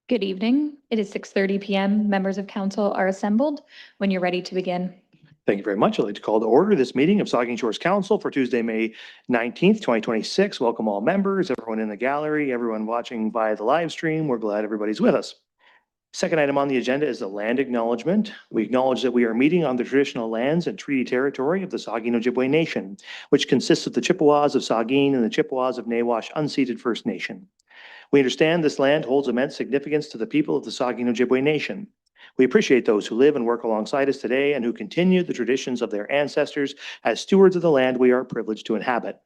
Good evening. It is 6:30 p.m. Members of council are assembled when you're ready to begin. Thank you very much. I'd like to call to order this meeting of Saugeen Shores Council for Tuesday, May 19th, 2026. Welcome all members, everyone in the gallery, everyone watching via the live stream. We're glad everybody's with us. Second item on the agenda is the land acknowledgement. We acknowledge that we are meeting on the traditional lands and treaty territory of the Saugeen Ojibwe Nation, which consists of the Chippewas of Saugeen and the Chippewas of Nawash unceded First Nation. We understand this land holds immense significance to the people of the Saugeen Ojibwe Nation. We appreciate those who live and work alongside us today and who continue the traditions of their ancestors as stewards of the land we are privileged to inhabit.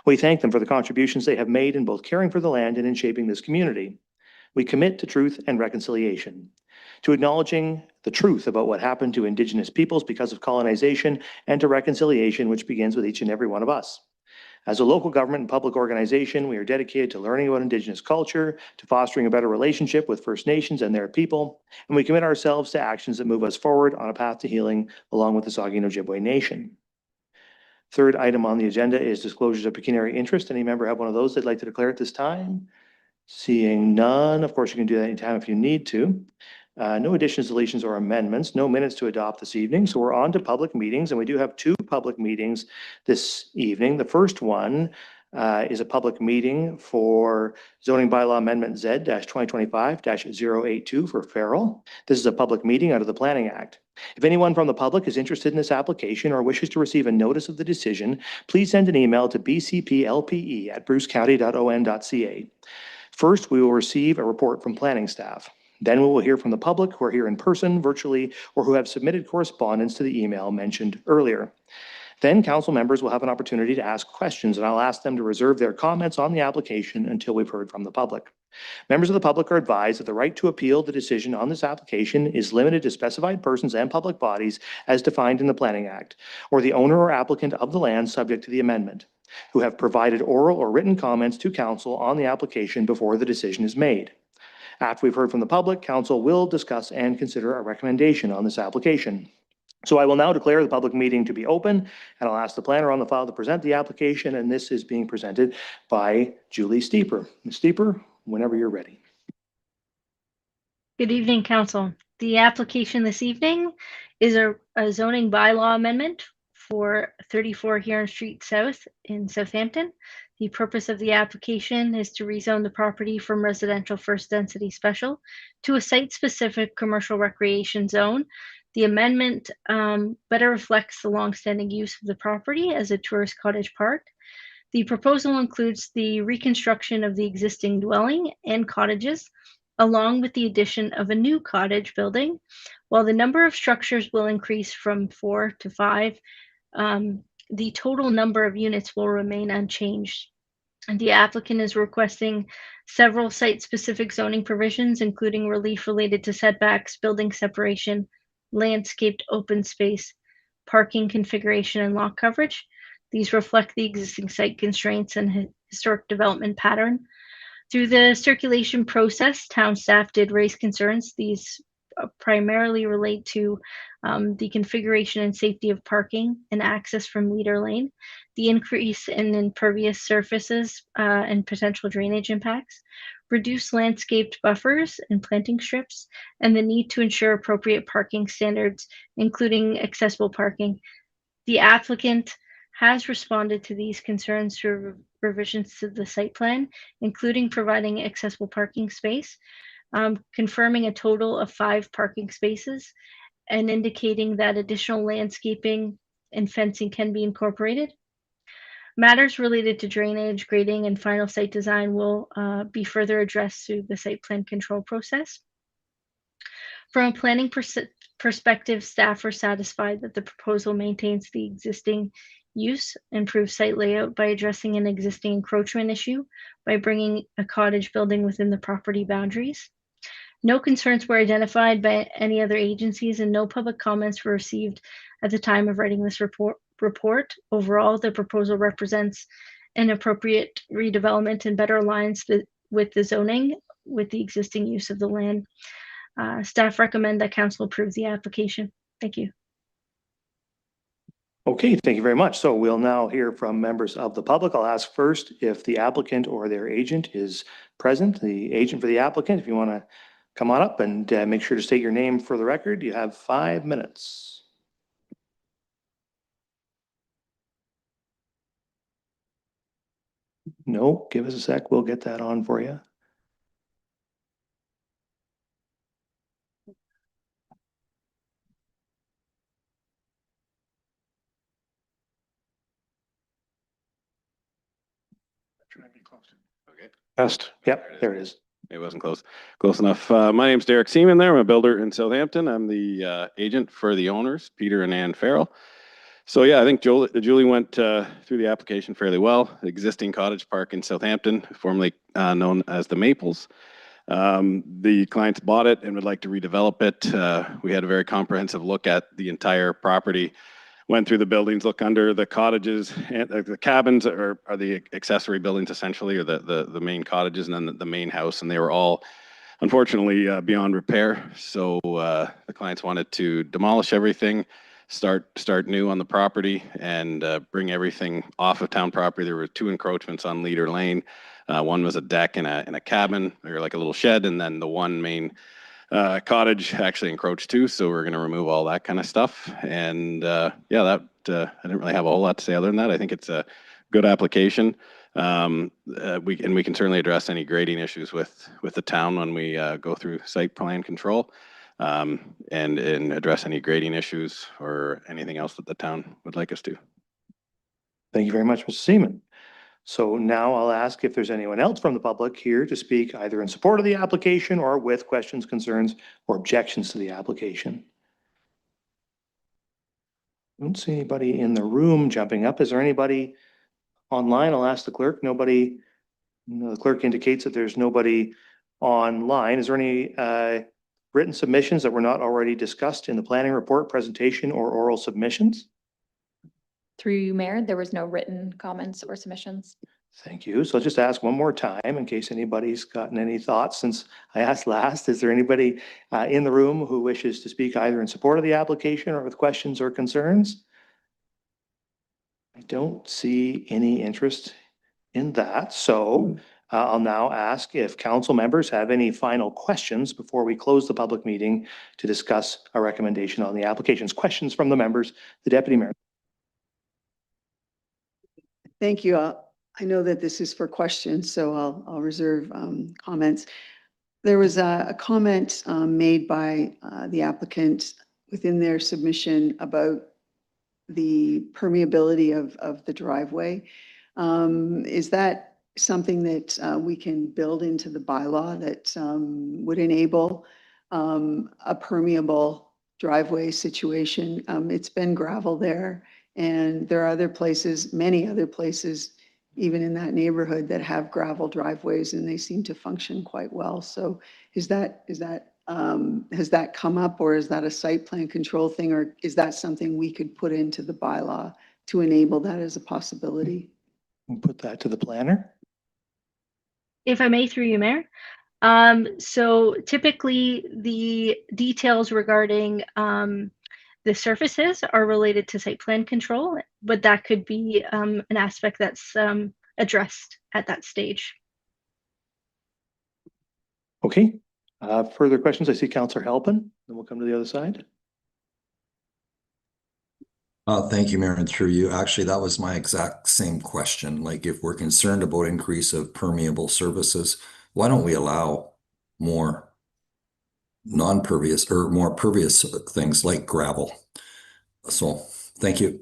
We thank them for the contributions they have made in both caring for the land and in shaping this community. We commit to truth and reconciliation, to acknowledging the truth about what happened to Indigenous peoples because of colonization, and to reconciliation, which begins with each and every one of us. As a local government and public organization, we are dedicated to learning about Indigenous culture, to fostering a better relationship with First Nations and their people, and we commit ourselves to actions that move us forward on a path to healing along with the Saugeen Ojibwe Nation. Third item on the agenda is disclosures of pecuniary interest. Any member have one of those they'd like to declare at this time? Seeing none, of course, you can do that anytime if you need to. No additions, deletions, or amendments, no minutes to adopt this evening. So we're on to public meetings, and we do have two public meetings this evening. The first one is a public meeting for zoning bylaw amendment Z-2025-082 for Farrell. This is a public meeting under the Planning Act. If anyone from the public is interested in this application or wishes to receive a notice of the decision, please send an email to bcplpe@brucecounty.on.ca. First, we will receive a report from planning staff. Then we will hear from the public who are here in person, virtually, or who have submitted correspondence to the email mentioned earlier. Then council members will have an opportunity to ask questions, and I'll ask them to reserve their comments on the application until we've heard from the public. Members of the public are advised that the right to appeal the decision on this application is limited to specified persons and public bodies as defined in the Planning Act, or the owner or applicant of the land subject to the amendment, who have provided oral or written comments to council on the application before the decision is made. After we've heard from the public, council will discuss and consider a recommendation on this application. So I will now declare the public meeting to be open, and I'll ask the planner on the file to present the application, and this is being presented by Julie Steeper. Ms. Steeper, whenever you're ready. Good evening, council. The application this evening is a zoning bylaw amendment for 34 Huron Street South in Southampton. The purpose of the application is to rezone the property from residential first density special to a site-specific commercial recreation zone. The amendment better reflects the longstanding use of the property as a tourist cottage park. The proposal includes the reconstruction of the existing dwelling and cottages, along with the addition of a new cottage building. While the number of structures will increase from 4 to 5, the total number of units will remain unchanged. And the applicant is requesting several site-specific zoning provisions, including relief related to setbacks, building separation, landscaped open space, parking configuration, and lot coverage. These reflect the existing site constraints and historic development pattern. Through the circulation process, town staff did raise concerns. These primarily relate to the configuration and safety of parking and access from Leader Lane, the increase in impervious surfaces and potential drainage impacts, reduced landscaped buffers and planting strips, and the need to ensure appropriate parking standards, including accessible parking. The applicant has responded to these concerns through revisions to the site plan, including providing accessible parking space, confirming a total of 5 parking spaces, and indicating that additional landscaping and fencing can be incorporated. Matters related to drainage, grading, and final site design will be further addressed through the site plan control process. From a planning perspective, staff are satisfied that the proposal maintains the existing use, improves site layout by addressing an existing encroachment issue by bringing a cottage building within the property boundaries. No concerns were identified by any other agencies, and no public comments were received at the time of writing this report. Overall, the proposal represents an appropriate redevelopment and better aligns with the zoning with the existing use of the land. Staff recommend that council approve the application. Thank you. Okay, thank you very much. So we'll now hear from members of the public. I'll ask first if the applicant or their agent is present. The agent for the applicant, if you want to come on up and make sure to state your name for the record. You have 5 minutes. No, give us a sec. We'll get that on for you. Okay. Test. Yep, there it is. It wasn't close enough. My name's Derek Seaman there. I'm a builder in Southampton. I'm the agent for the owners, Peter and Ann Farrell. So yeah, I think Julie went through the application fairly well. Existing cottage park in Southampton, formerly known as the Maples. The clients bought it and would like to redevelop it. We had a very comprehensive look at the entire property. Went through the buildings, look under the cottages, and the cabins are the accessory buildings essentially, or the main cottages, and then the main house, and they were all unfortunately beyond repair. So the clients wanted to demolish everything, start new on the property, and bring everything off of town property. There were 2 encroachments on Leader Lane. One was a deck and a cabin, or like a little shed, and then the one main cottage actually encroached too, so we're going to remove all that kind of stuff. And yeah, that I didn't really have a whole lot to say other than that. I think it's a good application. We can certainly address any grading issues with the town when we go through site plan control, and address any grading issues or anything else that the town would like us to. Thank you very much, Mr. Seaman. So now I'll ask if there's anyone else from the public here to speak either in support of the application or with questions, concerns, or objections to the application. I don't see anybody in the room jumping up. Is there anybody online? I'll ask the clerk. Nobody. No, the clerk indicates that there's nobody online. Is there any written submissions that were not already discussed in the planning report, presentation, or oral submissions? Through you, Mayor, there was no written comments or submissions. Thank you. So I'll just ask one more time in case anybody's gotten any thoughts since I asked last. Is there anybody in the room who wishes to speak either in support of the application or with questions or concerns? I don't see any interest in that. So I'll now ask if council members have any final questions before we close the public meeting to discuss a recommendation on the applications. Questions from the members, the deputy mayor. Thank you. I know that this is for questions, so I'll reserve comments. There was a comment made by the applicant within their submission about the permeability of the driveway. Is that something that we can build into the bylaw that would enable a permeable driveway situation? It's been gravel there. And there are other places, many other places, even in that neighborhood, that have gravel driveways, and they seem to function quite well. So has that come up, or is that a site plan control thing, or is that something we could put into the bylaw to enable that as a possibility? We'll put that to the planner. If I may, through you, Mayor. So typically the details regarding the surfaces are related to site plan control, but that could be an aspect that's addressed at that stage. Okay. Further questions? I see Councillor Halpin. Then we'll come to the other side. Thank you, Mayor, and through you. Actually, that was my exact same question. Like, if we're concerned about increase of permeable surfaces, why don't we allow more non-pervious or more pervious things like gravel? So, thank you.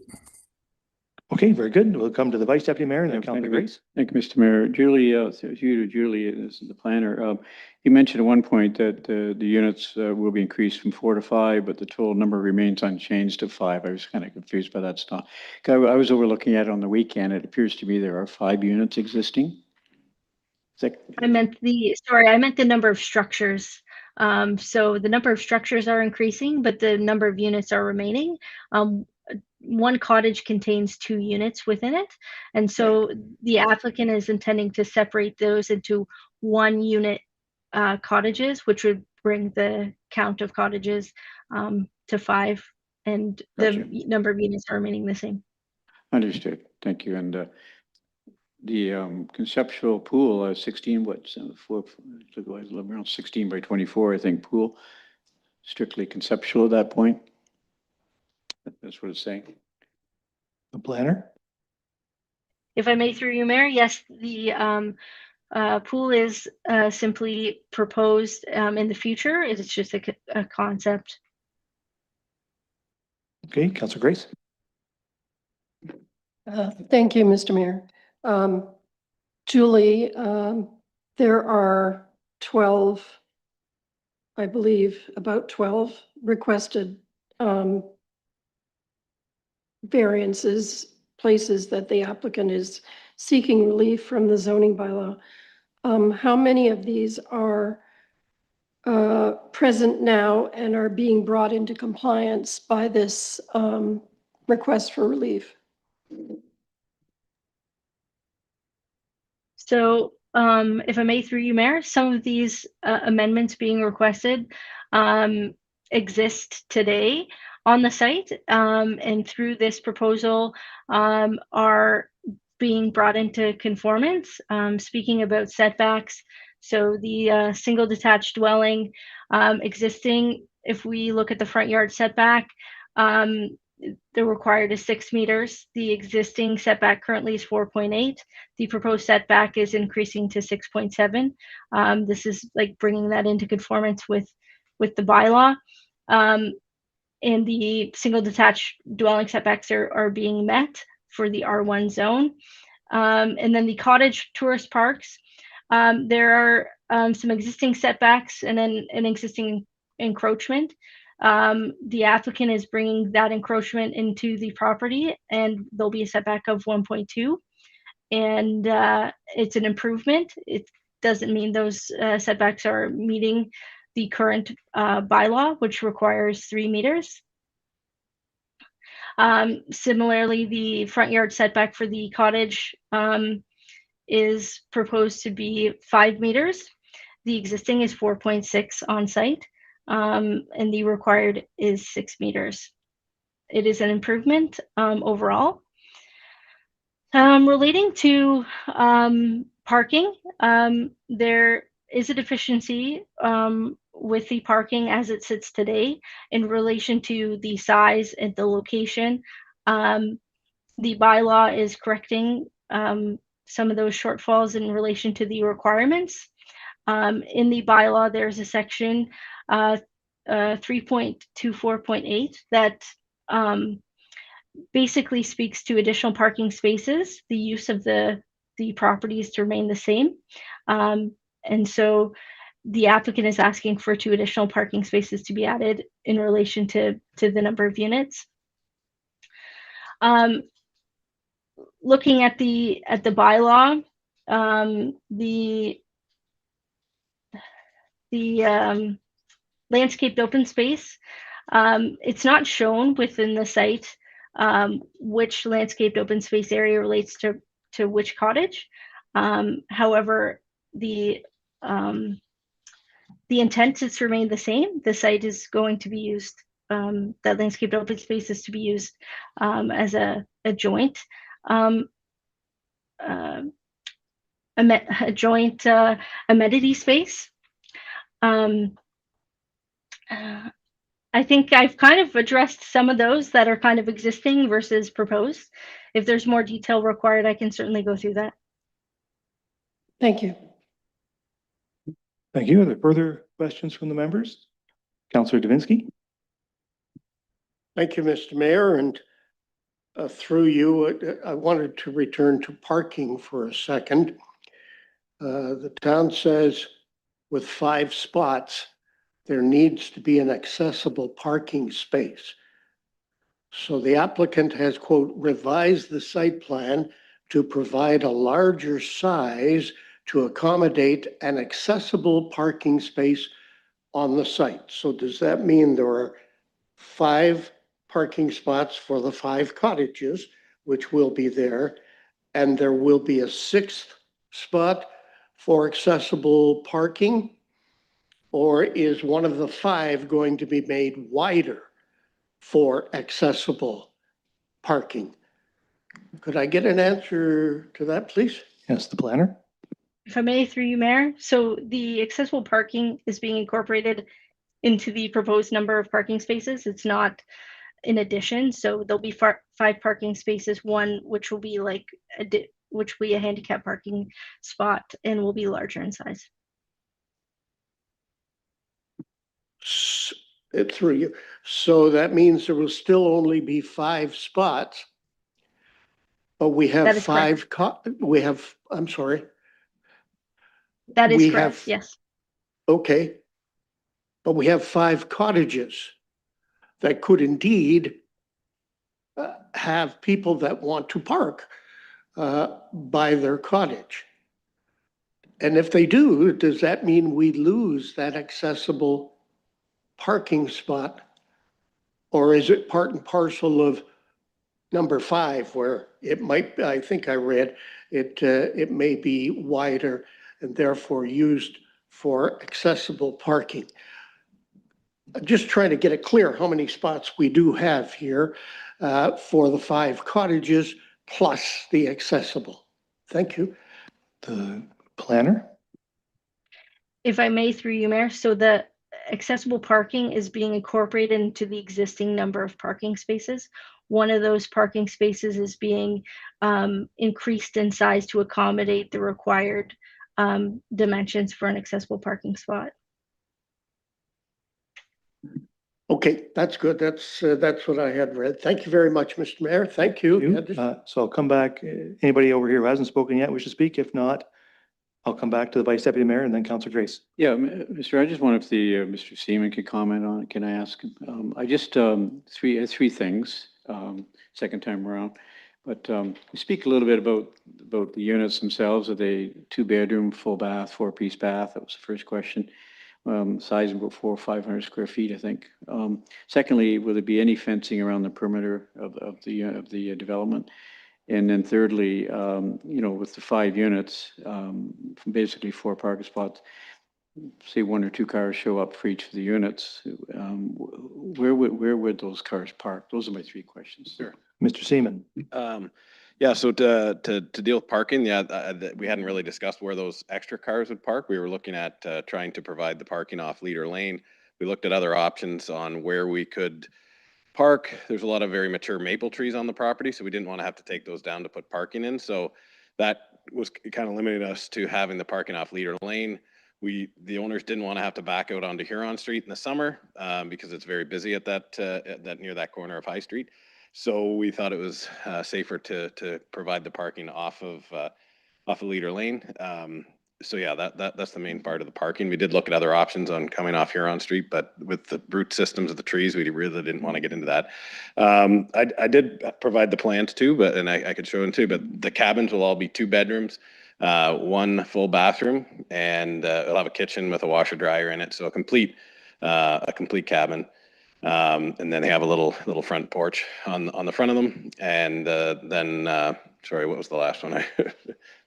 Okay, very good. We'll come to the Vice Deputy Mayor and then Councillor Grace. Thank you, Mr. Mayor. Julie, it's you to Julie, this is the planner. You mentioned at one point that the units will be increased from 4 to 5, but the total number remains unchanged to 5. I was kind of confused by that stuff. I was overlooking it on the weekend. It appears to me there are 5 units existing. I meant the number of structures. So the number of structures are increasing, but the number of units are remaining. One cottage contains 2 units within it. And so the applicant is intending to separate those into 1 unit cottages, which would bring the count of cottages to 5, and Gotcha. the number of units are remaining the same. Understood. Thank you. And conceptual pool, 16, around 16 by 24, I think, pool, strictly conceptual at that point. That's what it's saying. The planner? If I may through you, Mayor, yes, the pool is simply proposed in the future. It's just a concept. Okay, Councilor Grace? Thank you, Mr. Mayor. Julie, there are 12, I believe, about 12 requested variances, places that the applicant is seeking relief from the zoning bylaw. How many of these are present now and are being brought into compliance by this request for relief? So if I may through you, Mayor, some of these amendments being requested exist today on the site, and through this proposal are being brought into conformance. Speaking about setbacks, so the single detached dwelling existing, if we look at the front yard setback, the required is 6 meters. The existing setback currently is 4.8. The proposed setback is increasing to 6.7. This is like bringing that into conformance with the bylaw. And the single detached dwelling setbacks are being met for the R1 zone. And then the cottage tourist parks, there are some existing setbacks and then an existing encroachment. The applicant is bringing that encroachment into the property, and there'll be a setback of 1.2. And it's an improvement. It doesn't mean those setbacks are meeting the current bylaw, which requires 3 meters. Similarly, the front yard setback for the cottage is proposed to be 5 meters. The existing is 4.6 on site, and the required is 6 meters. It is an improvement overall. Relating to parking, there is a deficiency with the parking as it sits today in relation to the size and the location. The bylaw is correcting some of those shortfalls in relation to the requirements. In the bylaw, there's a section 3.24.8 that basically speaks to additional parking spaces. The use of the property is to remain the same. And so the applicant is asking for 2 additional parking spaces to be added in relation to the number of units. Looking at the bylaw, the landscaped open space, it's not shown within the site which landscaped open space area relates to which cottage. However, the intent is to remain the same. The site is going to be used, that landscaped open space is to be used as a joint amenity space. I think I've kind of addressed some of those that are kind of existing versus proposed. If there's more detail required, I can certainly go through that. Thank you. Thank you. Are there further questions from the members? Councilor Davinsky? Thank you, Mr. Mayor, and through you, I wanted to return to parking for a second. The town says with 5 spots, there needs to be an accessible parking space. So the applicant has, quote, revised the site plan to provide a larger size to accommodate an accessible parking space on the site. So does that mean there are 5 parking spots for the 5 cottages, which will be there, and there will be a 6th spot for accessible parking? Or is one of the 5 going to be made wider for accessible parking? Could I get an answer to that, please? Yes, the planner. If I may, through you, Mayor, so the accessible parking is being incorporated into the proposed number of parking spaces. It's not in addition, so there'll be 5 parking spaces, one which will be like, which will be a handicap parking spot and will be larger in size. It through you. So that means there will still only be 5 spots. But we That have is correct. I'm sorry. That is We correct, have- yes. Okay. But we have 5 cottages that could indeed have people that want to park by their cottage. And if they do, does that mean we lose that accessible parking spot? Or is it part and parcel of number 5, where it might, I think I read, it may be wider and therefore used for accessible parking? I'm just trying to get it clear how many spots we do have here for the 5 cottages plus the accessible. Thank you. The planner. If I may, through you, Mayor, so the accessible parking is being incorporated into the existing number of parking spaces. One of those parking spaces is being increased in size to accommodate the required dimensions for an accessible parking spot. Okay, that's good. That's what I had read. Thank you very much, Mr. Mayor. Thank you. So I'll come back. Anybody over here who hasn't spoken yet wish to speak? If not, I'll come back to the Vice Deputy Mayor and then Councillor Grace. Yeah, Mr. I just wonder if the Mr. Seaman could comment on it. Can I ask him? I just three things. Second time around, but speak a little bit about the units themselves. Are they 2-bedroom, full bath, 4-piece bath? That was the first question. Size about 400 or 500 square feet, I think. Secondly, will there be any fencing around the perimeter of the development? And then thirdly, with the 5 units, basically 4 parking spots, say 1 or 2 cars show up for each of the units, where would those cars park? Those are my 3 questions. Sure. Mr. Seaman. Yeah, so to deal with parking, we hadn't really discussed where those extra cars would park. We were looking at trying to provide the parking off Leader Lane. We looked at other options on where we could park. There's a lot of very mature maple trees on the property, so we didn't want to have to take those down to put parking in. So that was kind of limited us to having the parking off Leader Lane. The owners didn't want to have to back out onto Huron Street in the summer because it's very busy at that near that corner of High Street. So we thought it was safer to provide the parking off of Leader Lane. So yeah, that's the main part of the parking. We did look at other options on coming off Huron Street, but with the root systems of the trees, we really didn't want to get into that. I did provide the plans too, and I could show them too, but the cabins will all be 2 bedrooms, 1 full bathroom, and it'll have a kitchen with a washer dryer in it. So a complete cabin. And then they have a little front porch on the front of them. And then, sorry, what was the last one? It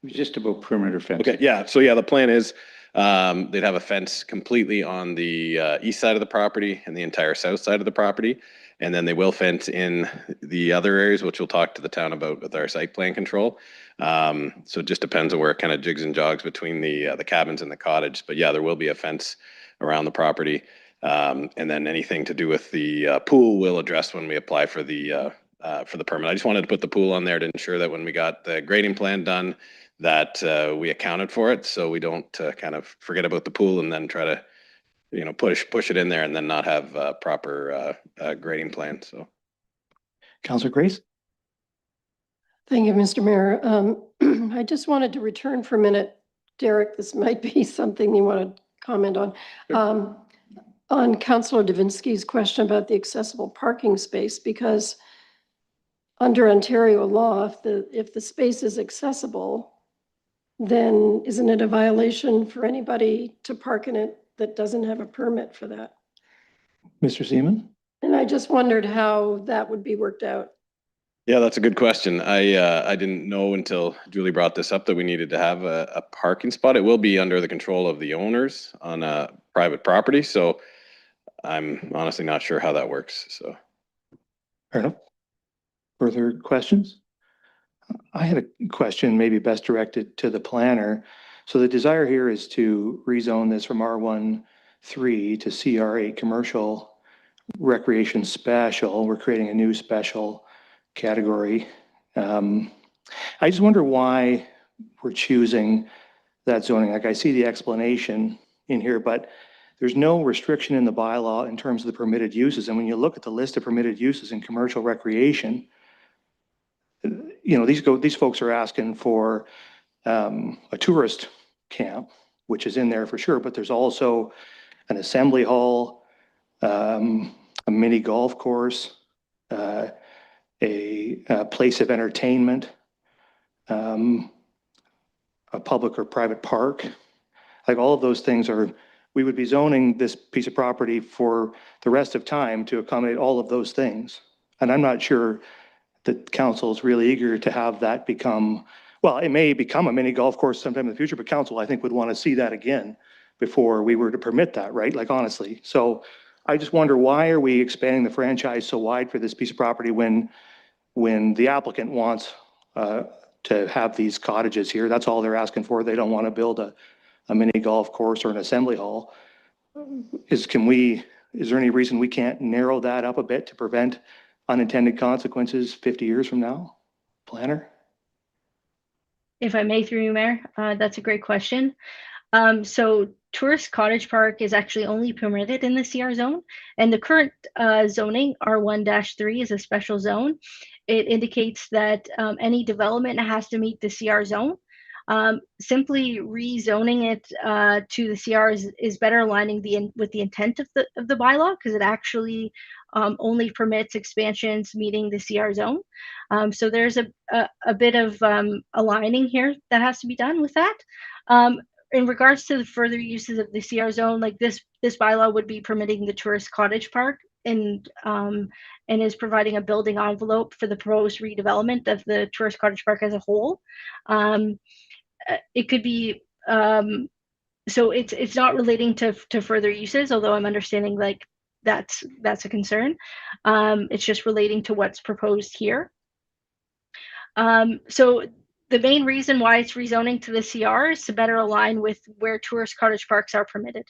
was just about perimeter fencing. Okay, yeah. So yeah, the plan is they'd have a fence completely on the east side of the property and the entire south side of the property. And then they will fence in the other areas, which we'll talk to the town about with our site plan control. So it just depends on where it kind of jigs and jogs between the cabins and the cottage. But yeah, there will be a fence around the property. And then anything to do with the pool we'll address when we apply for the permit. I just wanted to put the pool on there to ensure that when we got the grading plan done, that we accounted for it, so we don't kind of forget about the pool and then try to, push it in there and then not have a proper grading plan. So, Councillor Grace. Thank you, Mr. Mayor. I just wanted to return for a minute. Derek, this might be something you want to comment on. Sure. On Councillor Davinsky's question about the accessible parking space, because under Ontario law, if the space is accessible, then isn't it a violation for anybody to park in it that doesn't have a permit for that? Mr. Seaman. And I just wondered how that would be worked out. yeah, that's a good question. I didn't know until Julie brought this up that we needed to have a parking spot. It will be under the control of the owners on a private property, so I'm honestly not sure how that works. So, Fair enough. Further questions? I had a question, maybe best directed to the planner. So the desire here is to rezone this from R1-3 to CR8 commercial recreation special. We're creating a new special category. I just wonder why we're choosing that zoning. Like I see the explanation in here, but there's no restriction in the bylaw in terms of the permitted uses. And when you look at the list of permitted uses in commercial recreation, you know, these folks are asking for a tourist camp, which is in there for sure, but there's also an assembly hall, a mini golf course, a place of entertainment, a public or private park. Like all of those things are, we would be zoning this piece of property for the rest of time to accommodate all of those things. And I'm not sure that council is really eager to have that become, well, it may become a mini golf course sometime in the future, but council, I think, would want to see that again before we were to permit that, right? Like honestly. So I just wonder, why are we expanding the franchise so wide for this piece of property when the applicant wants to have these cottages here? That's all they're asking for. They don't want to build a mini golf course or an assembly hall. Is there any reason we can't narrow that up a bit to prevent unintended consequences 50 years from now? Planner? If I may, through you, Mayor, that's a great question. So tourist cottage park is actually only permitted in the CR zone, and the current zoning R1-3 is a special zone. It indicates that any development has to meet the CR zone. Simply rezoning it to the CR is better aligning with the intent of the bylaw, because it actually only permits expansions meeting the CR zone. So there's a bit of aligning here that has to be done with that. In regards to the further uses of the CR zone, like this bylaw would be permitting the tourist cottage park and is providing a building envelope for the proposed redevelopment of the tourist cottage park as a whole. It could be so it's not relating to further uses, although I'm understanding like that's a concern. It's just relating to what's proposed here. So the main reason why it's rezoning to the CR is to better align with where tourist cottage parks are permitted.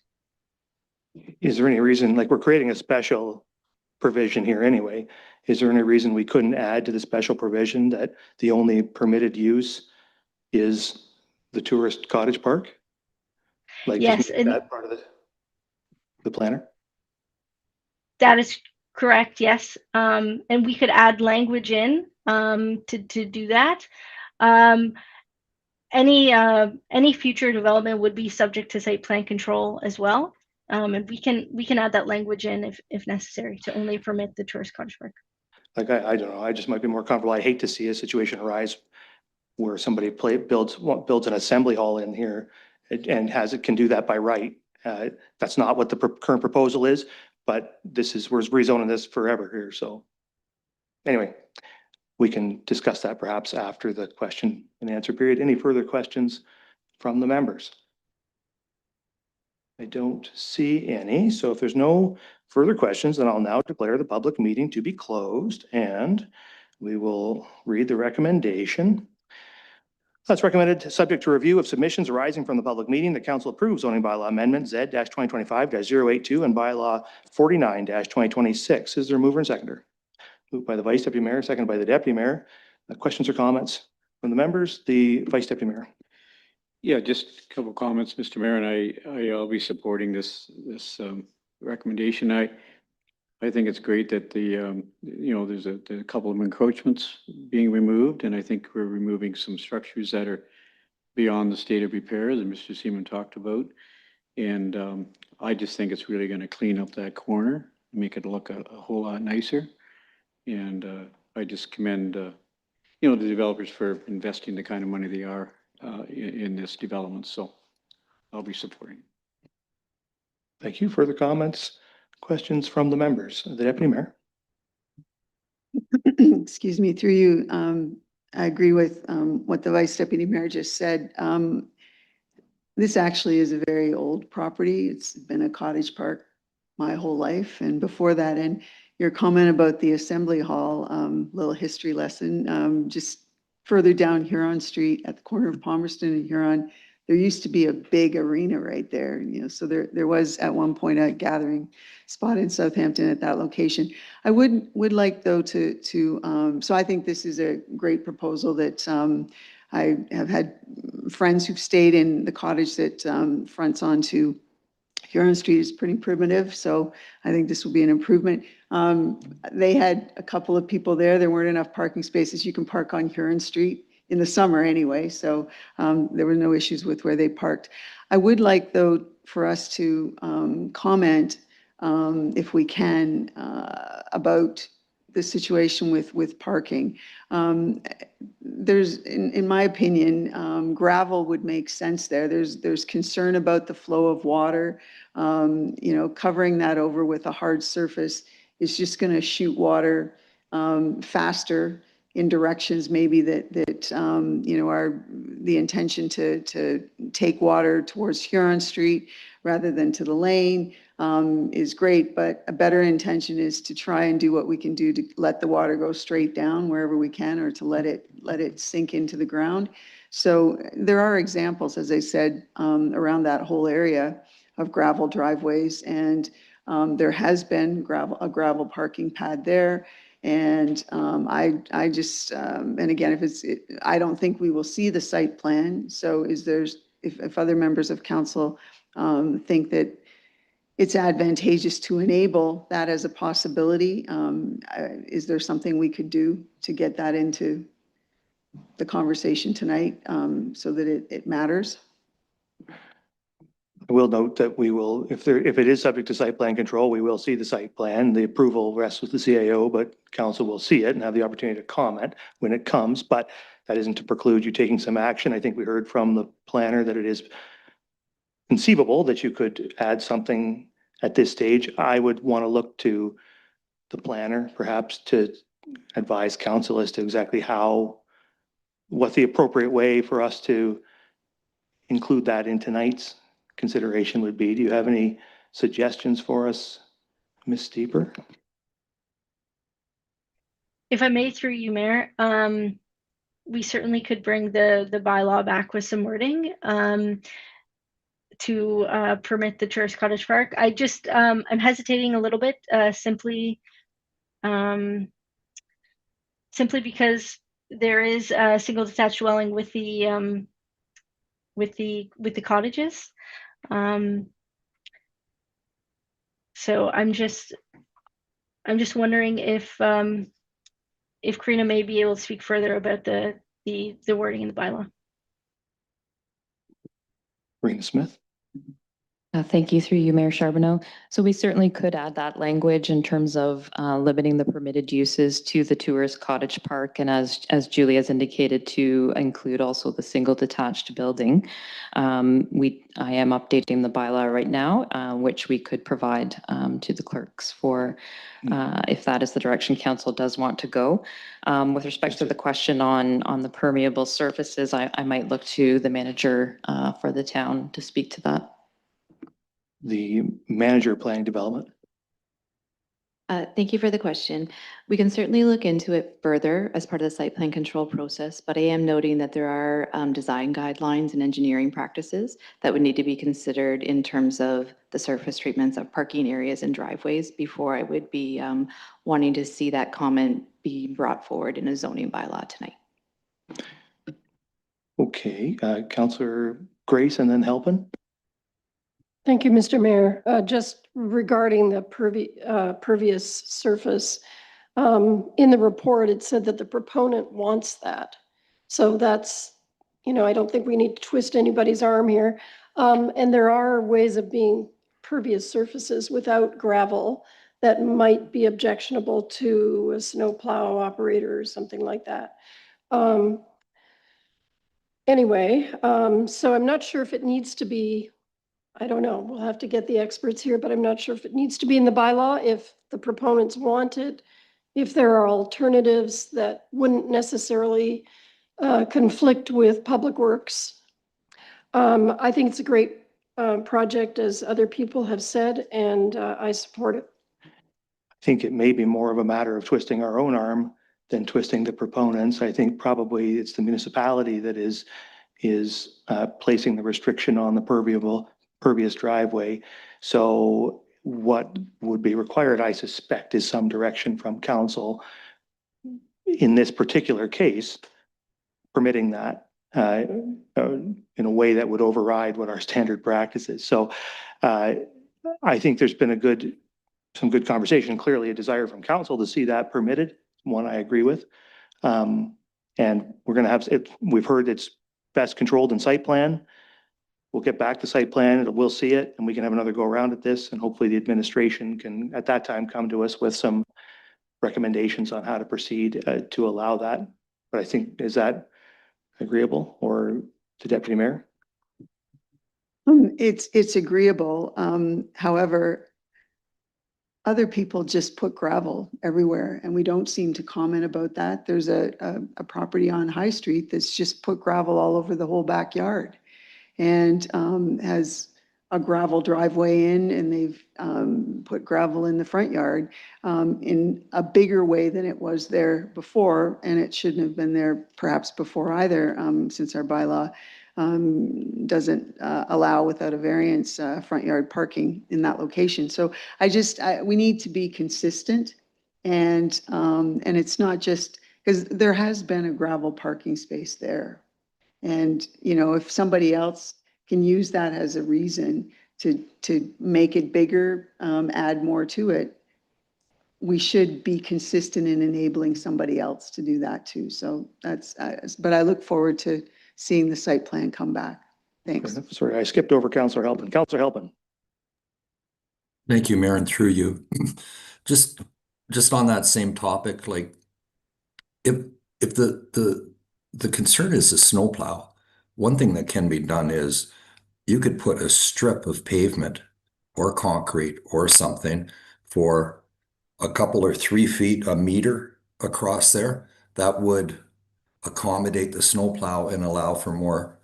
Is there any reason, like we're creating a special provision here anyway, is there any reason we couldn't add to the special provision that the only permitted use is the tourist cottage park? Like Yes, just make and that part of the planner? that is correct, yes. And we could add language in to do that. Any future development would be subject to site plan control as well. And we can add that language in if necessary to only permit the tourist cottage park. Like, I don't know, I just might be more comfortable. I hate to see a situation arise where somebody builds an assembly hall in here and can do that by right. That's not what the current proposal is, but we're rezoning this forever here. So anyway, we can discuss that perhaps after the question and answer period. Any further questions from the members? I don't see any. So if there's no further questions, then I'll now declare the public meeting to be closed, and we will read the recommendation. That's recommended, subject to review of submissions arising from the public meeting. The council approves zoning bylaw amendment Z-2025-082 and bylaw 49-2026. Is there a mover and seconder? Moved by the Vice Deputy Mayor, seconded by the Deputy Mayor. Questions or comments from the members? The Vice Deputy Mayor. Yeah, just a couple of comments, Mr. Mayor, and I'll be supporting this recommendation. I think it's great that there's a couple of encroachments being removed, and I think we're removing some structures that are beyond the state of repair that Mr. Seaman talked about. And I just think it's really going to clean up that corner, make it look a whole lot nicer. And I just commend the developers for investing the kind of money they are in this development. So I'll be supporting. Thank you. Further comments, questions from the members? The Deputy Mayor. Excuse me, through you. I agree with what the Vice Deputy Mayor just said. This actually is a very old property. It's been a cottage park my whole life and before that. And your comment about the assembly hall, little history lesson, just further down Huron Street at the corner of Palmerston and Huron, there used to be a big arena right there, so there was at one point a gathering spot in Southampton at that location. I would like though so I think this is a great proposal that I have had friends who've stayed in the cottage that fronts onto Huron Street is pretty primitive, so I think this will be an improvement. They had a couple of people there. There weren't enough parking spaces. You can park on Huron Street in the summer anyway, so there were no issues with where they parked. I would like, though, for us to comment, if we can, about the situation with parking. There's, in my opinion, gravel would make sense there. There's concern about the flow of water. Covering that over with a hard surface is just going to shoot water faster in directions maybe that are the intention to take water towards Huron Street rather than to the lane is great, but a better intention is to try and do what we can do to let the water go straight down wherever we can, or to let it sink into the ground. So there are examples, as I said, around that whole area of gravel driveways, and there has been a gravel parking pad there. And I just, and again, I don't think we will see the site plan. So if other members of council think that it's advantageous to enable that as a possibility, is there something we could do to get that into the conversation tonight so that it matters? I will note that we will, if it is subject to site plan control, we will see the site plan. The approval rests with the CAO, but council will see it and have the opportunity to comment when it comes. But that isn't to preclude you taking some action. I think we heard from the planner that it is conceivable that you could add something at this stage. I would want to look to the planner perhaps to advise council as to exactly what the appropriate way for us to include that in tonight's consideration would be. Do you have any suggestions for us, Ms. Steeper? If I may, through you, Mayor, we certainly could bring the bylaw back with some wording to permit the tourist cottage park. I'm hesitating a little bit, simply because there is a single detached dwelling with the cottages. So I'm just wondering if Karina may be able to speak further about the wording in the bylaw. Karina Smith? Thank you, through you, Mayor Charbonneau. So we certainly could add that language in terms of limiting the permitted uses to the tourist cottage park, and as Julie has indicated, to include also the single detached building. I am updating the bylaw right now, which we could provide to the clerks for if that is the direction council does want to go. With respect to the question on the permeable surfaces, I might look to the manager for the town to speak to that. The manager of planning development. Thank you for the question. We can certainly look into it further as part of the site plan control process, but I am noting that there are design guidelines and engineering practices that would need to be considered in terms of the surface treatments of parking areas and driveways before I would be wanting to see that comment be brought forward in a zoning bylaw tonight. Okay, Councillor Grace and then Halpin. Thank you, Mr. Mayor. Just regarding the pervious surface, in the report, it said that the proponent wants that. So that's, I don't think we need to twist anybody's arm here. And there are ways of being pervious surfaces without gravel that might be objectionable to a snowplow operator or something like that. Anyway, so I'm not sure if it needs to be, I don't know, we'll have to get the experts here, but I'm not sure if it needs to be in the bylaw, if the proponents want it, if there are alternatives that wouldn't necessarily conflict with Public Works. I think it's a great project, as other people have said, and I support it. I think it may be more of a matter of twisting our own arm than twisting the proponents. I think probably it's the municipality that is placing the restriction on the pervious driveway. So what would be required, I suspect, is some direction from council in this particular case, permitting that in a way that would override what our standard practice is. So I think there's been some good conversation, clearly a desire from council to see that permitted, one I agree with. And we're going to have it, we've heard it's best controlled in site plan. We'll get back to site plan, we'll see it, and we can have another go around at this, and hopefully the administration can at that time come to us with some recommendations on how to proceed to allow that. But I think, is that agreeable, or the deputy mayor? It's agreeable. However, other people just put gravel everywhere and we don't seem to comment about that. There's a property on High Street that's just put gravel all over the whole backyard and has a gravel driveway in, and they've put gravel in the front yard in a bigger way than it was there before. And it shouldn't have been there perhaps before either, since our bylaw doesn't allow without a variance front yard parking in that location. So we need to be consistent, and it's not just because there has been a gravel parking space there. And, you know, if somebody else can use that as a reason to make it bigger, add more to it, we should be consistent in enabling somebody else to do that too. So that's, but I look forward to seeing the site plan come back. Thanks. Sorry, I skipped over Councillor Halpin. Councillor Halpin. Thank you, Mayor, and through you. Just on that same topic, like if the concern is a snowplow, one thing that can be done is you could put a strip of pavement or concrete or something for a couple or 3 feet, a meter across there. That would accommodate the snowplow and allow for more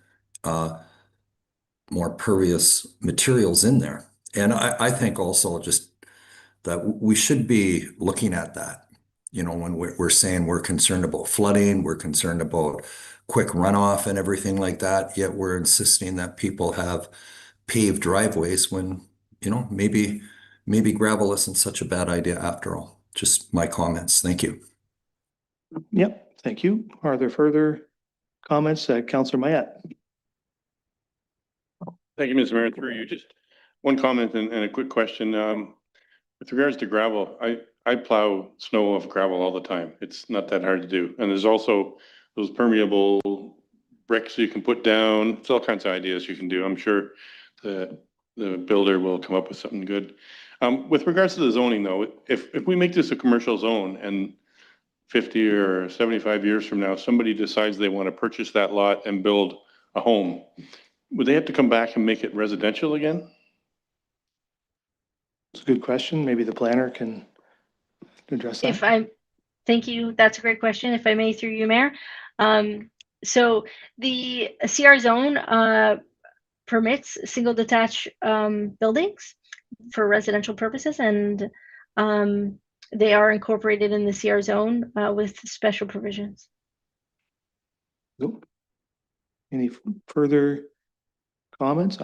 pervious materials in there. And I think also just that we should be looking at that. You know, when we're saying we're concerned about flooding, we're concerned about quick runoff and everything like that, yet we're insisting that people have paved driveways when, you know, maybe gravel isn't such a bad idea after all. Just my comments. Thank you. Yep, thank you. Are there further comments? Councillor Mayette. Thank you, Mr. Mayor. Through you, just one comment and a quick question. With regards to gravel, I plow snow off gravel all the time. It's not that hard to do. And there's also those permeable bricks you can put down. It's all kinds of ideas you can do. I'm sure the builder will come up with something good. With regards to the zoning though, if we make this a commercial zone and 50 or 75 years from now, somebody decides they want to purchase that lot and build a home, would they have to come back and make it residential again? It's a good question. Maybe the planner can address that. Thank you. That's a great question. If I may, through you, Mayor. So the CR zone permits single detached buildings for residential purposes, and they are incorporated in the CR zone with special provisions. Nope. Any further comments?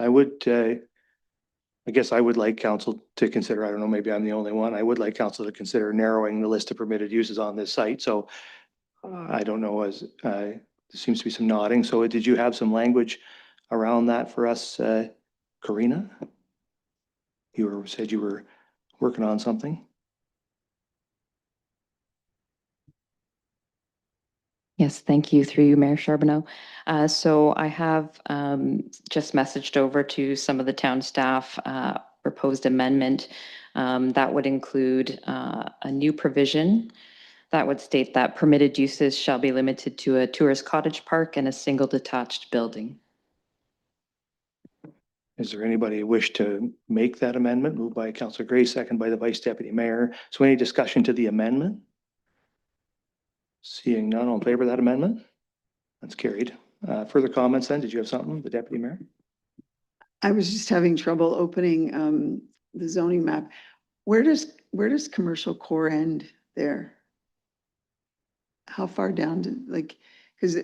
I guess I would like council to consider, I don't know, maybe I'm the only one. I would like council to consider narrowing the list of permitted uses on this site. So I don't know, there seems to be some nodding. So did you have some language around that for us, Karina? You said you were working on something. Yes, thank you. Through you, Mayor Charbonneau. So I have just messaged over to some of the town staff proposed amendment that would include a new provision that would state that permitted uses shall be limited to a tourist cottage park and a single detached building. Is there anybody who wish to make that amendment? Moved by Councillor Gray, second by the Vice Deputy Mayor. So any discussion to the amendment? Seeing none, all in favor of that amendment? That's carried. Further comments then? Did you have something, the Deputy Mayor? I was just having trouble opening the zoning map. Where does commercial core end there? how far down to, like, because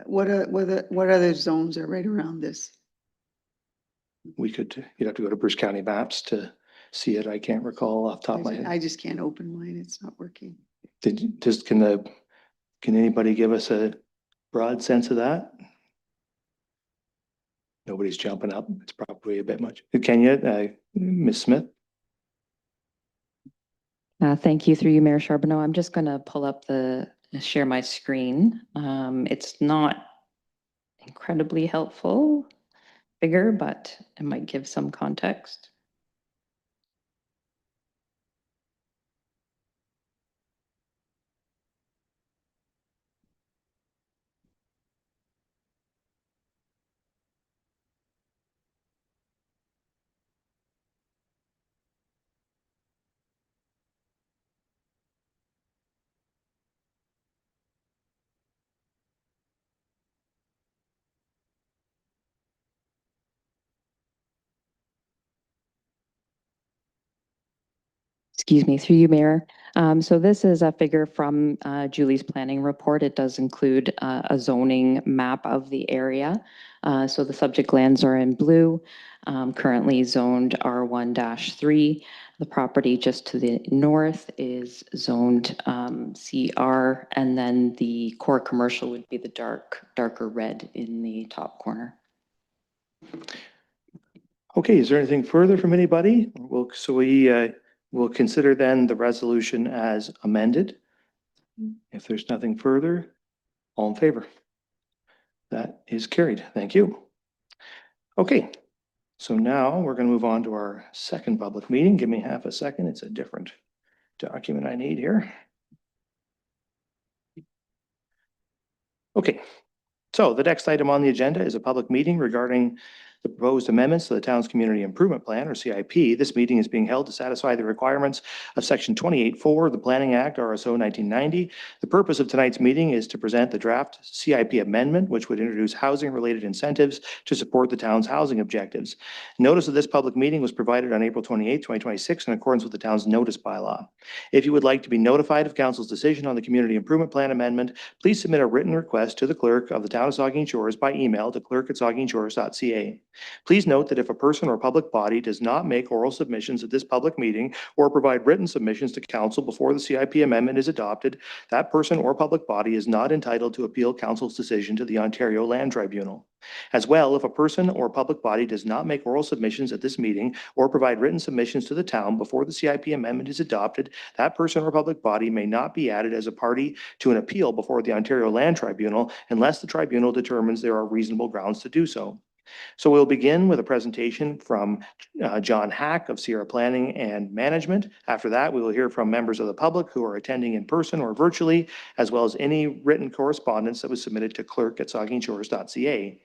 what other zones are right around this? You'd have to go to Bruce County maps to see it. I can't recall off the top of my head. I just can't open mine. It's not working. Can anybody give us a broad sense of that? Nobody's jumping up. It's probably a bit much. Can you, Ms. Smith? Thank you through you, Mayor Charbonneau. I'm just going to pull up share my screen. It's not incredibly helpful figure, but it might give some context. Excuse me, through you, Mayor. So this is a figure from Julie's planning report. It does include a zoning map of the area. So the subject lands are in blue, currently zoned R1-3. The property just to the north is zoned CR, and then the core commercial would be the darker red in the top corner. Okay, is there anything further from anybody? We'll consider then the resolution as amended. If there's nothing further, all in favor? That is carried. Thank you. Okay, so now we're going to move on to our second public meeting. Give me half a second. It's a different document I need here. Okay, so the next item on the agenda is a public meeting regarding the proposed amendments to the town's community improvement plan, or CIP. This meeting is being held to satisfy the requirements of section 28(4) of the Planning Act, RSO 1990. The purpose of tonight's meeting is to present the draft CIP amendment, which would introduce housing-related incentives to support the town's housing objectives. Notice of this public meeting was provided on April 28, 2026, in accordance with the town's notice bylaw. If you would like to be notified of council's decision on the community improvement plan amendment, please submit a written request to the clerk of the town of Saugeen Shores by email to clerk@saugeenshores.ca. Please note that if a person or public body does not make oral submissions at this public meeting or provide written submissions to council before the CIP amendment is adopted, that person or public body is not entitled to appeal council's decision to the Ontario Land Tribunal. As well, if a person or public body does not make oral submissions at this meeting or provide written submissions to the town before the CIP amendment is adopted, that person or public body may not be added as a party to an appeal before the Ontario Land Tribunal unless the tribunal determines there are reasonable grounds to do so. So we'll begin with a presentation from John Hack of Sierra Planning and Management. After that, we will hear from members of the public who are attending in person or virtually, as well as any written correspondence that was submitted to clerk@saugeenshores.ca.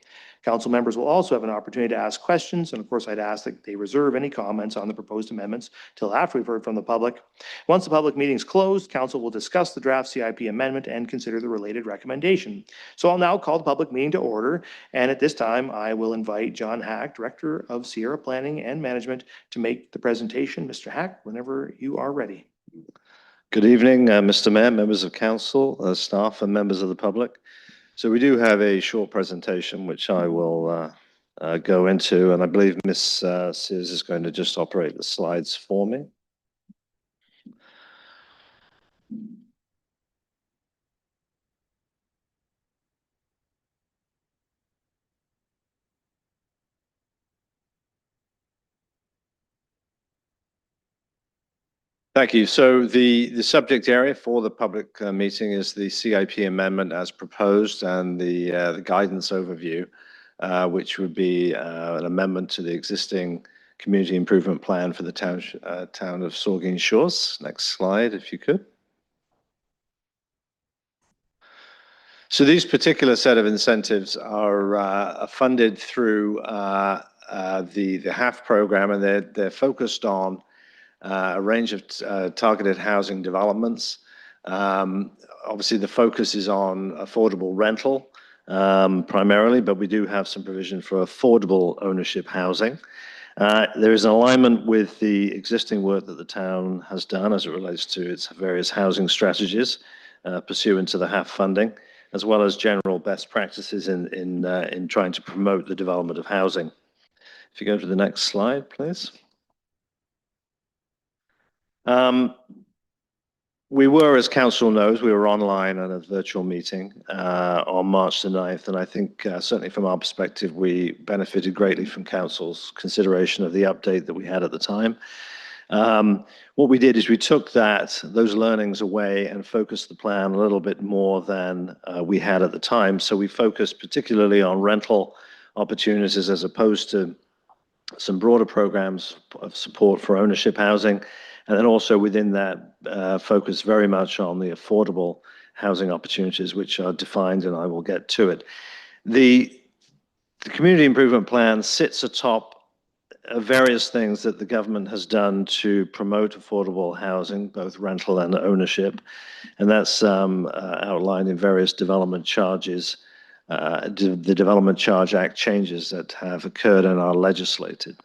Council members will also have an opportunity to ask questions, and of course, I'd ask that they reserve any comments on the proposed amendments till after we've heard from the public. Once the public meeting is closed, council will discuss the draft CIP amendment and consider the related recommendation. So I'll now call the public meeting to order, and at this time, I will invite John Hack, Director of Sierra Planning and Management, to make the presentation. Mr. Hack, whenever you are ready. Good evening, Mr. Mayor, members of council, staff and members of the public. So we do have a short presentation which I will go into, and I believe Ms. Sears is going to just operate the slides for me. Thank you. So the subject area for the public meeting is the CIP amendment as proposed and the guidance overview, which would be an amendment to the existing community improvement plan for the town of Saugeen Shores. Next slide, if you could. So these particular set of incentives are funded through the HAF program, and they're focused on a range of targeted housing developments. Obviously, the focus is on affordable rental primarily, but we do have some provision for affordable ownership housing. There is an alignment with the existing work that the town has done as it relates to its various housing strategies. pursuant to the HAF funding, as well as general best practices in trying to promote the development of housing. If you go to the next slide, please. We were, as council knows, we were online at a virtual meeting on March the 9th, and I think certainly from our perspective, we benefited greatly from council's consideration of the update that we had at the time. What we did is we took those learnings away and focused the plan a little bit more than we had at the time. So we focused particularly on rental opportunities as opposed to some broader programs of support for ownership housing. And then also within that, focus very much on the affordable housing opportunities, which are defined, and I will get to it. The community improvement plan sits atop various things that the government has done to promote affordable housing, both rental and ownership. And that's outlined in various development charges, the Development Charge Act changes that have occurred and are legislated.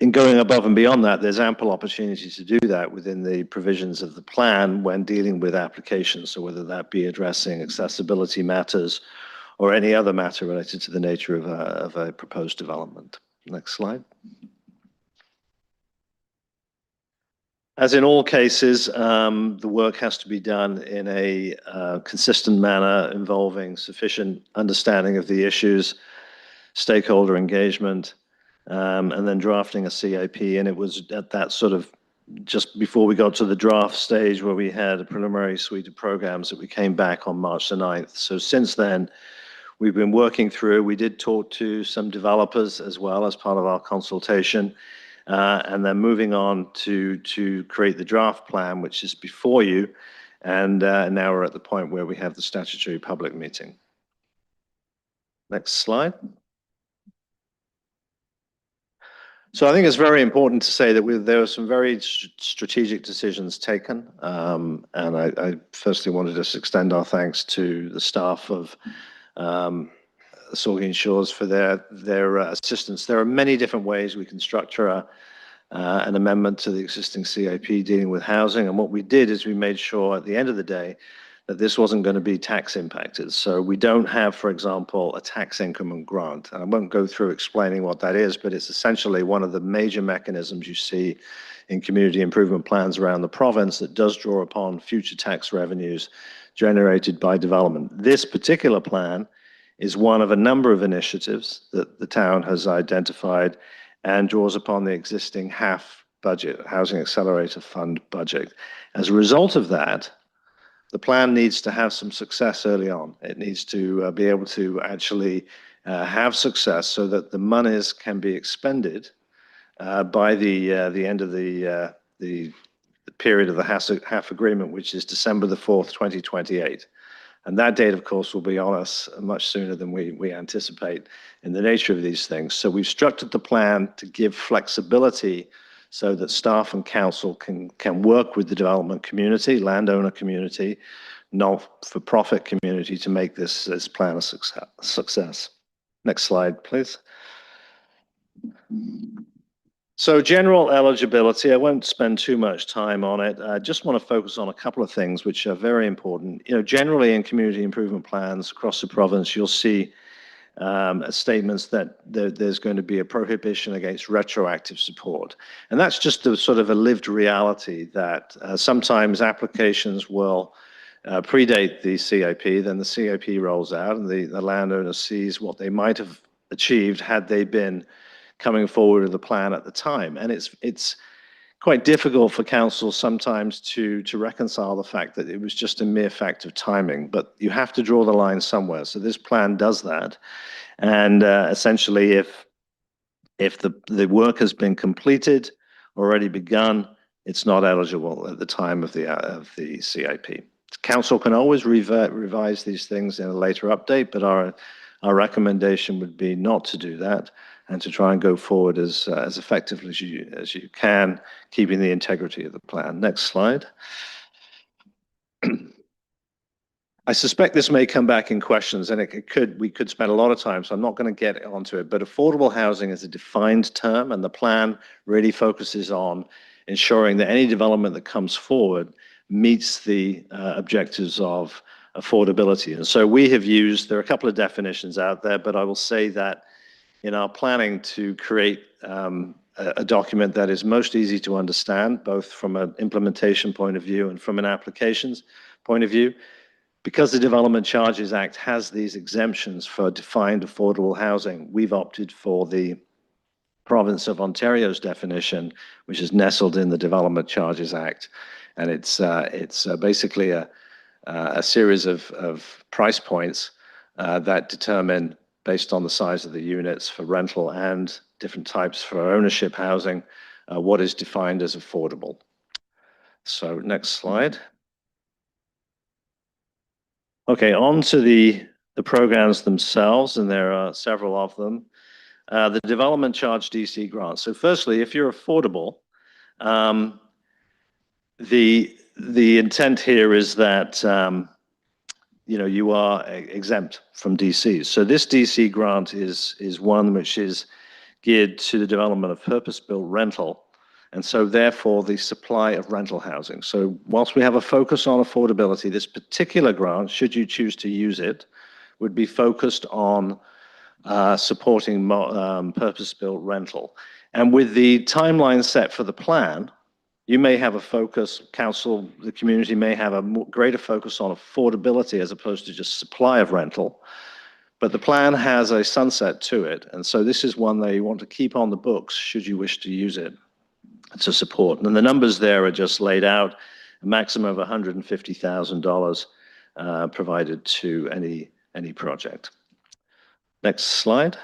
In going above and beyond that, there's ample opportunity to do that within the provisions of the plan when dealing with applications. So whether that be addressing accessibility matters or any other matter related to the nature of a proposed development. Next slide. As in all cases, the work has to be done in a consistent manner involving sufficient understanding of the issues, stakeholder engagement, and then drafting a CIP. And it was at that sort of just before we got to the draft stage where we had a preliminary suite of programs that we came back on March the 9th. So since then, we've been working through. We did talk to some developers as well as part of our consultation, and then moving on to create the draft plan, which is before you. And now we're at the point where we have the statutory public meeting. Next slide. So I think it's very important to say that there were some very strategic decisions taken. And I firstly want to just extend our thanks to the staff of Saugeen Shores for their assistance. There are many different ways we can structure an amendment to the existing CIP dealing with housing. And what we did is we made sure at the end of the day that this wasn't going to be tax impacted. So we don't have, for example, a tax increment grant. And I won't go through explaining what that is, but it's essentially one of the major mechanisms you see in community improvement plans around the province that does draw upon future tax revenues generated by development. This particular plan is one of a number of initiatives that the town has identified and draws upon the existing HAF budget, Housing Accelerator Fund budget. As a result of that, the plan needs to have some success early on. It needs to be able to actually have success so that the monies can be expended by the end of the period of the HAF agreement, which is December the 4th, 2028. And that date, of course, will be on us much sooner than we anticipate in the nature of these things. So we've structured the plan to give flexibility so that staff and council can work with the development community, landowner community, not-for-profit community to make this plan a success. Next slide, please. So general eligibility, I won't spend too much time on it. I just want to focus on a couple of things which are very important. Generally in community improvement plans across the province, you'll see statements that there's going to be a prohibition against retroactive support. And that's just a sort of a lived reality that sometimes applications will predate the CIP, then the CIP rolls out and the landowner sees what they might have achieved had they been coming forward with a plan at the time. And it's quite difficult for council sometimes to reconcile the fact that it was just a mere fact of timing, but you have to draw the line somewhere. So this plan does that. And essentially, if the work has been completed, already begun, it's not eligible at the time of the CIP. Council can always revise these things in a later update, but our recommendation would be not to do that and to try and go forward as effectively as you can, keeping the integrity of the plan. Next slide. I suspect this may come back in questions, and we could spend a lot of time, so I'm not going to get onto it. But affordable housing is a defined term, and the plan really focuses on ensuring that any development that comes forward meets the objectives of affordability. And so we have used, there are a couple of definitions out there, but I will say that in our planning to create a document that is most easy to understand, both from an implementation point of view and from an applications point of view, because the Development Charges Act has these exemptions for defined affordable housing, we've opted for the province of Ontario's definition, which is nestled in the Development Charges Act. And it's basically a series of price points that determine, based on the size of the units for rental and different types for ownership housing, what is defined as affordable. So next slide. Okay, on to the programs themselves, and there are several of them. The Development Charge DC grant. So firstly, if you're affordable, the intent here is that you are exempt from DC. So this DC grant is one which is geared to the development of purpose-built rental, and so therefore the supply of rental housing. So whilst we have a focus on affordability, this particular grant, should you choose to use it, would be focused on supporting purpose-built rental. And with the timeline set for the plan, you may have a focus, council, the community may have a greater focus on affordability as opposed to just supply of rental. But the plan has a sunset to it. And so this is one that you want to keep on the books should you wish to use it to support. And the numbers there are just laid out, a maximum of $150,000 provided to any project. Next slide.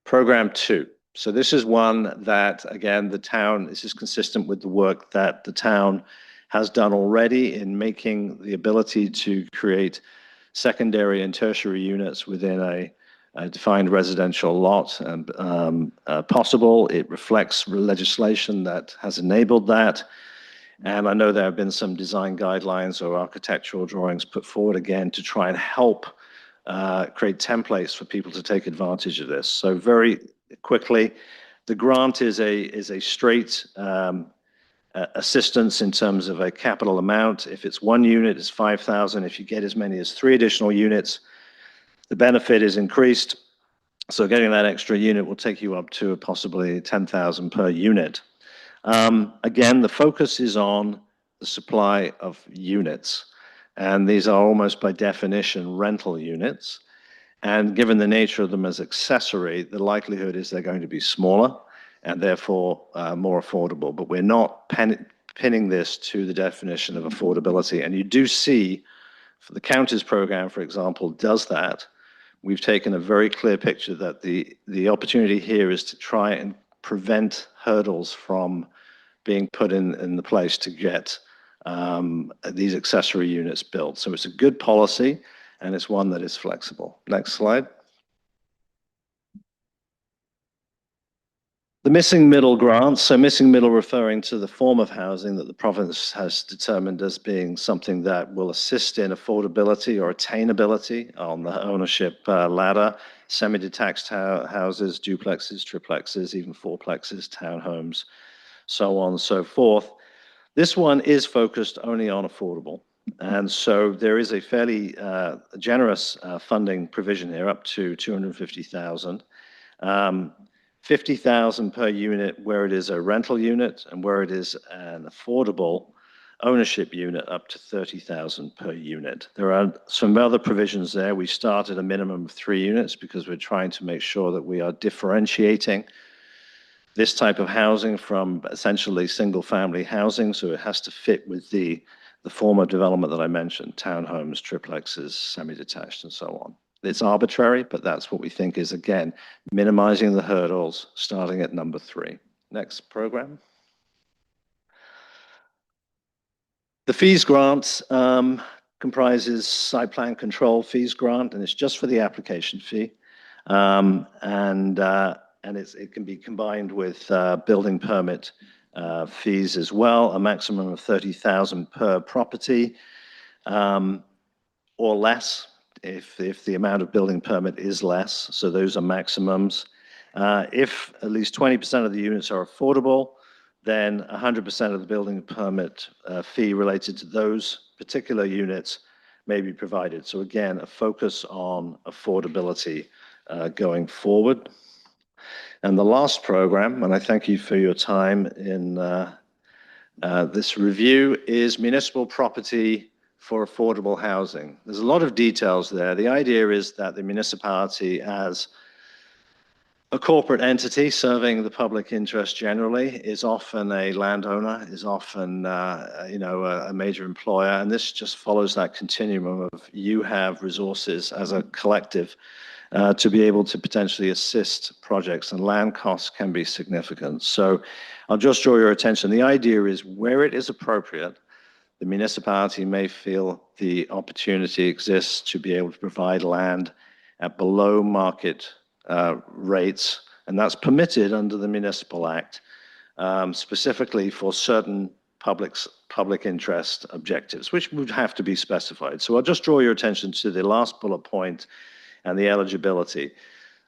Program 2. So this is one that, again, this is consistent with the work that the town has done already in making the ability to create secondary and tertiary units within a defined residential lot possible. It reflects legislation that has enabled that. And I know there have been some design guidelines or architectural drawings put forward again to try and help create templates for people to take advantage of this. So very quickly, the grant is a straight assistance in terms of a capital amount. If it's one unit, it's $5,000. If you get as many as 3 additional units, the benefit is increased. So getting that extra unit will take you up to possibly $10,000 per unit. Again, the focus is on the supply of units. And these are almost by definition rental units. And given the nature of them as accessory, the likelihood is they're going to be smaller and therefore more affordable. But we're not pinning this to the definition of affordability. And you do see, for the counties program, for example, does that. We've taken a very clear picture that the opportunity here is to try and prevent hurdles from being put in the place to get these accessory units built. So it's a good policy, and it's one that is flexible. Next slide. The missing middle grants, so missing middle referring to the form of housing that the province has determined as being something that will assist in affordability or attainability on the ownership ladder, semi-detached houses, duplexes, triplexes, even fourplexes, townhomes, so on and so forth. This one is focused only on affordable. And so there is a fairly generous funding provision here, up to $250,000. $50,000 per unit where it is a rental unit, and where it is an affordable ownership unit, up to $30,000 per unit. There are some other provisions there. We start at a minimum of 3 units because we're trying to make sure that we are differentiating this type of housing from essentially single-family housing, so it has to fit with the form of development that I mentioned, townhomes, triplexes, semi-detached, and so on. It's arbitrary, but that's what we think is, again, minimizing the hurdles, starting at number 3. Next program. The fees grant comprises site plan control fees grant, and it's just for the application fee. And it can be combined with building permit fees as well, a maximum of $30,000 per property or less if the amount of building permit is less. So those are maximums. If at least 20% of the units are affordable, then 100% of the building permit fee related to those particular units may be provided. So again, a focus on affordability going forward. And the last program, and I thank you for your time in this review, is municipal property for affordable housing. There's a lot of details there. The idea is that the municipality, as a corporate entity serving the public interest generally, is often a landowner, is often a major employer, and this just follows that continuum of you have resources as a collective to be able to potentially assist projects, and land costs can be significant. So I'll just draw your attention. The idea is where it is appropriate, the municipality may feel the opportunity exists to be able to provide land at below market rates, and that's permitted under the Municipal Act, specifically for certain public interest objectives, which would have to be specified. So I'll just draw your attention to the last bullet point and the eligibility.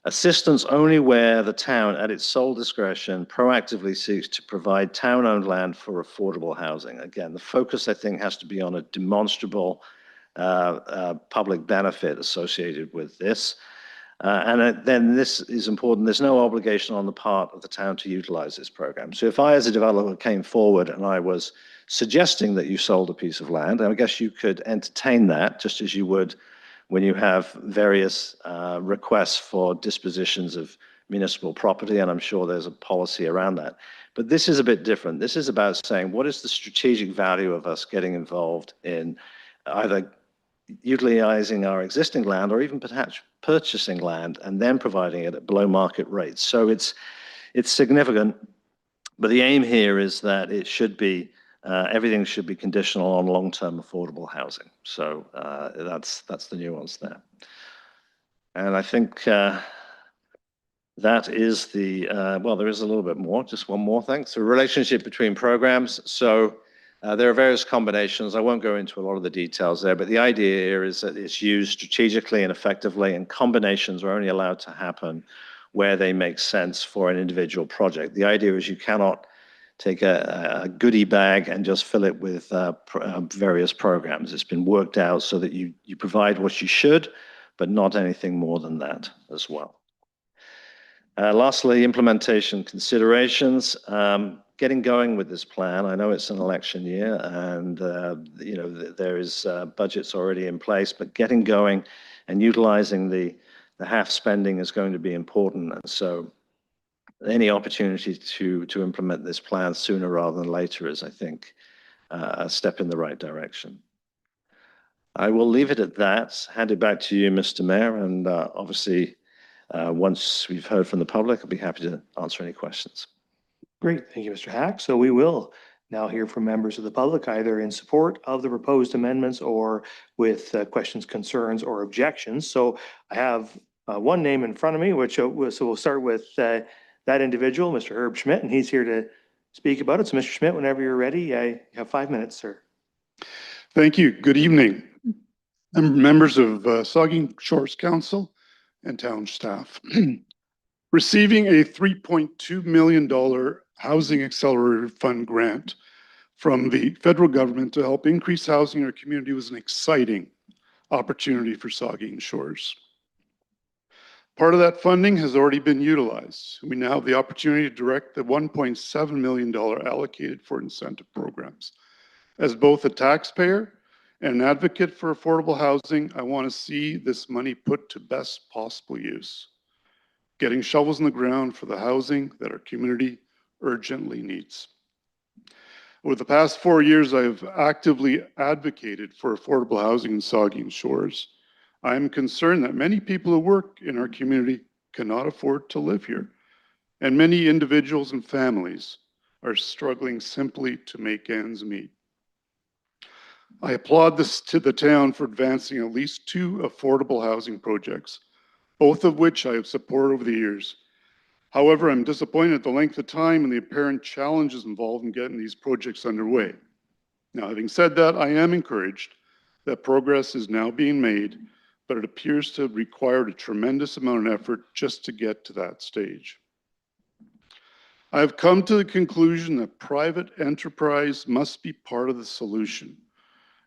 Assistance only where the town, at its sole discretion, proactively seeks to provide town-owned land for affordable housing. Again, the focus, I think, has to be on a demonstrable public benefit associated with this. Then this is important. There's no obligation on the part of the town to utilize this program. So if I, as a developer, came forward and I was suggesting that you sold a piece of land, I guess you could entertain that just as you would when you have various requests for dispositions of municipal property, and I'm sure there's a policy around that. But this is a bit different. This is about saying, what is the strategic value of us getting involved in either utilizing our existing land or even perhaps purchasing land and then providing it at below market rates. So it's significant, but the aim here is that it should be everything should be conditional on long-term affordable housing. So that's the nuance there. And I think that is the, well, there is a little bit more, just one more thing. So relationship between programs. So there are various combinations. I won't go into a lot of the details there, but the idea here is that it's used strategically and effectively, and combinations are only allowed to happen where they make sense for an individual project. The idea is you cannot take a goodie bag and just fill it with various programs. It's been worked out so that you provide what you should, but not anything more than that as well. Lastly, implementation considerations. Getting going with this plan. I know it's an election year and there is budgets already in place, but getting going and utilizing the HAF spending is going to be important. And so any opportunity to implement this plan sooner rather than later is, I think, a step in the right direction. I will leave it at that. Hand it back to you, Mr. Mayor, and obviously, once we've heard from the public, I'll be happy to answer any questions. Great, thank you, Mr. Hack. So we will now hear from members of the public, either in support of the proposed amendments or with questions, concerns, or objections. So I have one name in front of me, which so we'll start with that individual, Mr. Herb Schmidt, and he's here to speak about it. So Mr. Schmidt, whenever you're ready, you have 5 minutes, sir. Thank you. Good evening. I'm members of Saugeen Shores Council and town staff. Receiving a $3.2 million Housing Accelerator Fund grant from the federal government to help increase housing in our community was an exciting opportunity for Saugeen Shores. Part of that funding has already been utilized. We now have the opportunity to direct the $1.7 million allocated for incentive programs. As both a taxpayer and an advocate for affordable housing, I want to see this money put to best possible use, getting shovels in the ground for the housing that our community urgently needs. Over the past 4 years, I have actively advocated for affordable housing in Saugeen Shores. I am concerned that many people who work in our community cannot afford to live here, and many individuals and families are struggling simply to make ends meet. I applaud this to the town for advancing at least 2 affordable housing projects, both of which I have supported over the years. However, I'm disappointed at the length of time and the apparent challenges involved in getting these projects underway. Now, having said that, I am encouraged that progress is now being made, but it appears to have required a tremendous amount of effort just to get to that stage. I've come to the conclusion that private enterprise must be part of the solution.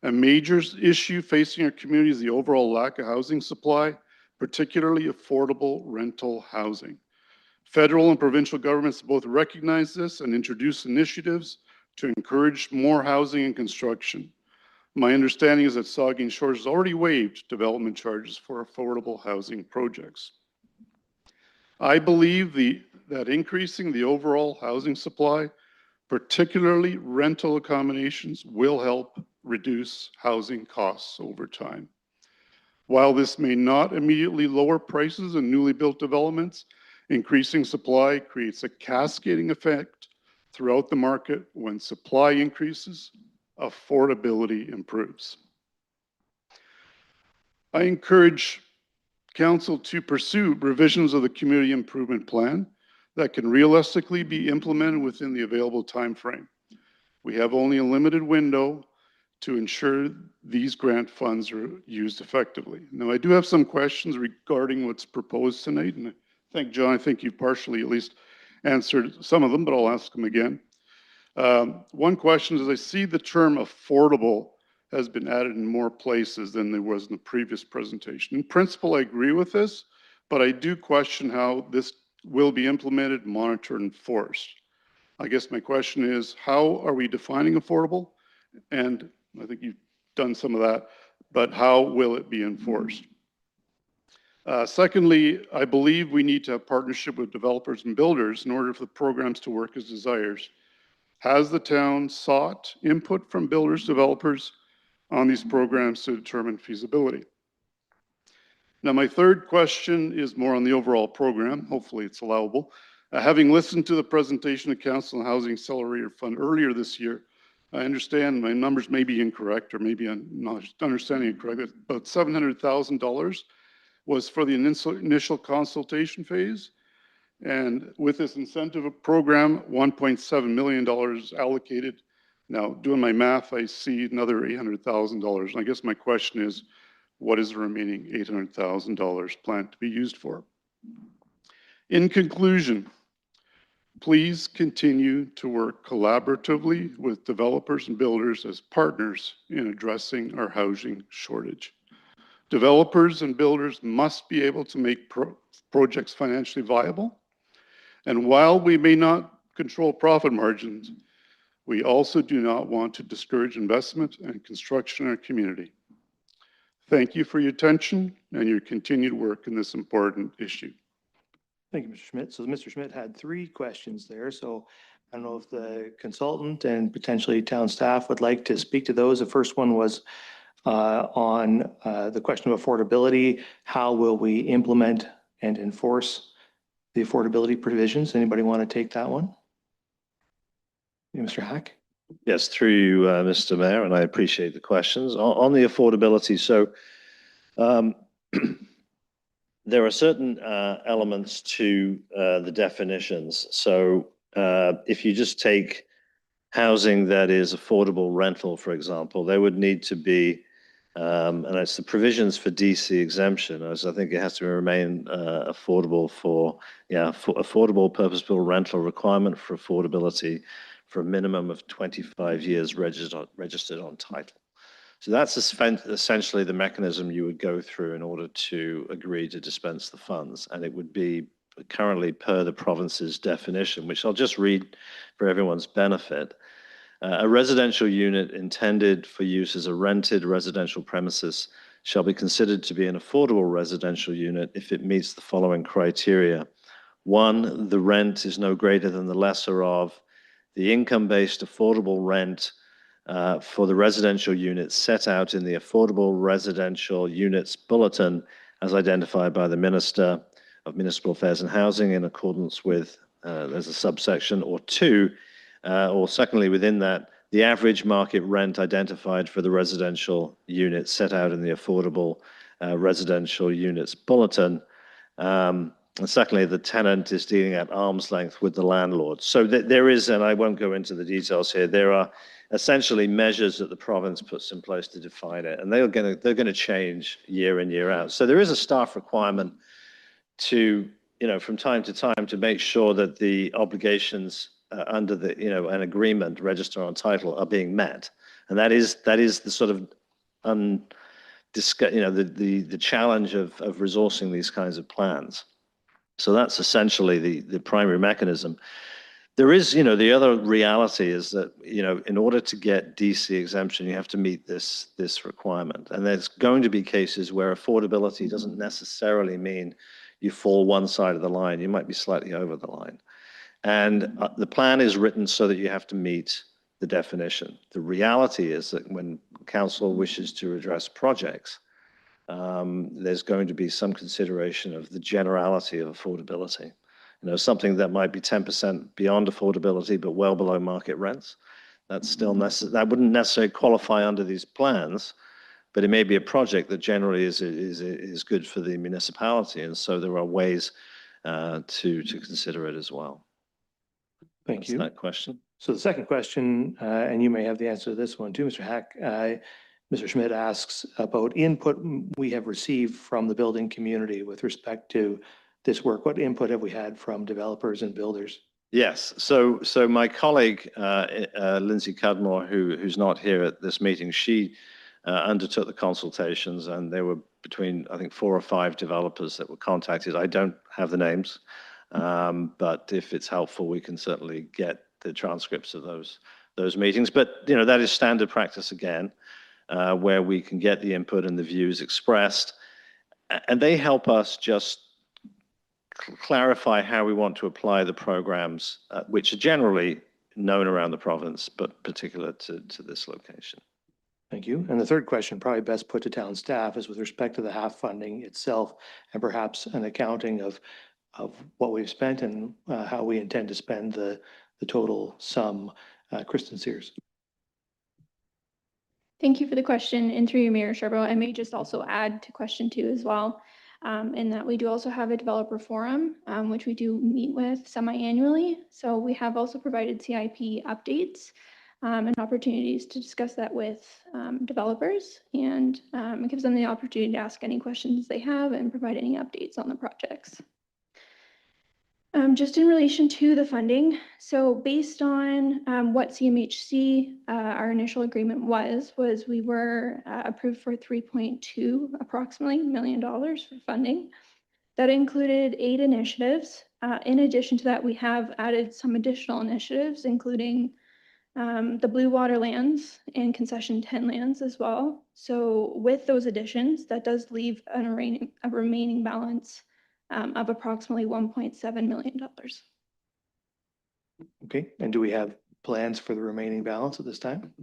A major issue facing our community is the overall lack of housing supply, particularly affordable rental housing. Federal and provincial governments both recognize this and introduce initiatives to encourage more housing and construction. My understanding is that Saugeen Shores has already waived development charges for affordable housing projects. I believe that increasing the overall housing supply, particularly rental accommodations, will help reduce housing costs over time. While this may not immediately lower prices in newly built developments, increasing supply creates a cascading effect throughout the market. When supply increases, affordability improves. I encourage Council to pursue revisions of the community improvement plan that can realistically be implemented within the available time frame. We have only a limited window to ensure these grant funds are used effectively. Now, I do have some questions regarding what's proposed tonight, and John, I think you've partially at least answered some of them, but I'll ask them again. One question is, I see the term affordable has been added in more places than there was in the previous presentation. In principle, I agree with this, but I do question how this will be implemented, monitored, and enforced. I guess my question is, how are we defining affordable? And I think you've done some of that, but how will it be enforced? Secondly, I believe we need to have partnership with developers and builders in order for the programs to work as desired. Has the town sought input from builders, developers on these programs to determine feasibility? Now, my third question is more on the overall program. Hopefully it's allowable. Having listened to the presentation of Council on Housing Accelerator Fund earlier this year, I understand my numbers may be incorrect, or maybe I'm not understanding it correctly. About $700,000 was for the initial consultation phase. And with this incentive program, $1.7 million allocated. Now, doing my math, I see another $800,000. And I guess my question is, what is the remaining $800,000 planned to be used for? In conclusion, please continue to work collaboratively with developers and builders as partners in addressing our housing shortage. Developers and builders must be able to make projects financially viable. And while we may not control profit margins, we also do not want to discourage investment and construction in our community. Thank you for your attention and your continued work in this important issue. Thank you, Mr. Schmidt. So Mr. Schmidt had 3 questions there. So I don't know if the consultant and potentially town staff would like to speak to those. The first one was on the question of affordability. How will we implement and enforce the affordability provisions? Anybody want to take that one? Mr. Hack? Yes, through you, Mr. Mayor, and I appreciate the questions. On the affordability, so there are certain elements to the definitions. So if you just take housing that is affordable rental, for example, there would need to be, and it's the provisions for DC exemption, as I think it has to remain affordable for affordable purpose-built rental requirement for affordability for a minimum of 25 years registered on title. So that's essentially the mechanism you would go through in order to agree to dispense the funds. And it would be currently per the province's definition, which I'll just read for everyone's benefit. A residential unit intended for use as a rented residential premises shall be considered to be an affordable residential unit if it meets the following criteria. 1, the rent is no greater than the lesser of the income-based affordable rent for the residential units set out in the Affordable Residential Units Bulletin as identified by the Minister of Municipal Affairs and Housing in accordance with, there's a subsection, or 2, or secondly, within that, the average market rent identified for the residential unit set out in the Affordable Residential Units Bulletin. And secondly, the tenant is dealing at arm's length with the landlord. So there is, and I won't go into the details here, there are essentially measures that the province puts in place to define it, and they're going to change year in, year out. So there is a staff requirement to from time to time to make sure that the obligations under the, an agreement, register on title, are being met. And that is the sort of the challenge of resourcing these kinds of plans. So that's essentially the primary mechanism. There is, the other reality is that, in order to get DC exemption, you have to meet this requirement. And there's going to be cases where affordability doesn't necessarily mean you fall one side of the line. You might be slightly over the line. And the plan is written so that you have to meet the definition. The reality is that when council wishes to address projects, there's going to be some consideration of the generality of affordability. Something that might be 10% beyond affordability, but well below market rents. That's still that wouldn't necessarily qualify under these plans, but it may be a project that generally is good for the municipality, and so there are ways to consider it as well. Thank That's you. that question. So the second question, and you may have the answer to this one too, Mr. Hack. Mr. Schmidt asks about input we have received from the building community with respect to this work. What input have we had from developers and builders? Yes. So my colleague, Lindsay Cudmore, who's not here at this meeting, she undertook the consultations, and there were between, I think, 4 or 5 developers that were contacted. I don't have the names, but if it's helpful, we can certainly get the transcripts of those meetings. But, that is standard practice again, where we can get the input and the views expressed. And they help us just clarify how we want to apply the programs, which are generally known around the province, but particular to this location. Thank you. And the third question, probably best put to town staff, is with respect to the half funding itself and perhaps an accounting of what we've spent and how we intend to spend the total sum. Kristen Sears. Thank you for the question. And through you, Mayor Charbonneau, I may just also add to question 2 as well, in that we do also have a developer forum, which we do meet with semi-annually. So we have also provided CIP updates and opportunities to discuss that with developers. And it gives them the opportunity to ask any questions they have and provide any updates on the projects. Just in relation to the funding, so based on what CMHC, our initial agreement was we were approved for approximately $3.2 million for funding. That included 8 initiatives. In addition to that, we have added some additional initiatives, including the Blue Water lands and Concession 10 lands as well. So with those additions, that does leave a remaining balance of approximately $1.7 million. Okay. And do we have plans for the remaining balance at this time?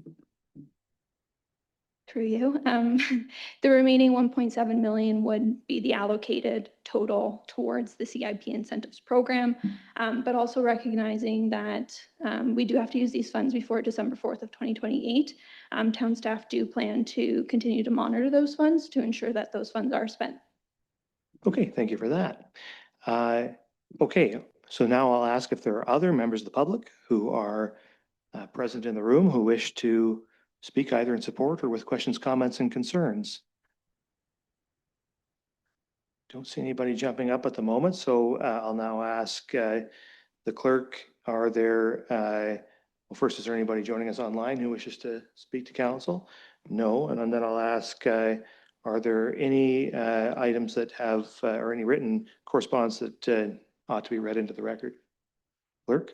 Through you. The remaining 1.7 million would be the allocated total towards the CIP incentives program, but also recognizing that we do have to use these funds before December 4th of 2028. Town staff do plan to continue to monitor those funds to ensure that those funds are spent. Okay, thank you for that. Okay, so now I'll ask if there are other members of the public who are present in the room who wish to speak either in support or with questions, comments, and concerns. Don't see anybody jumping up at the moment, so I'll now ask the clerk, are there, well, first, is there anybody joining us online who wishes to speak to council? No, and then I'll ask, are there any items that have, or any written correspondence that ought to be read into the record? Clerk?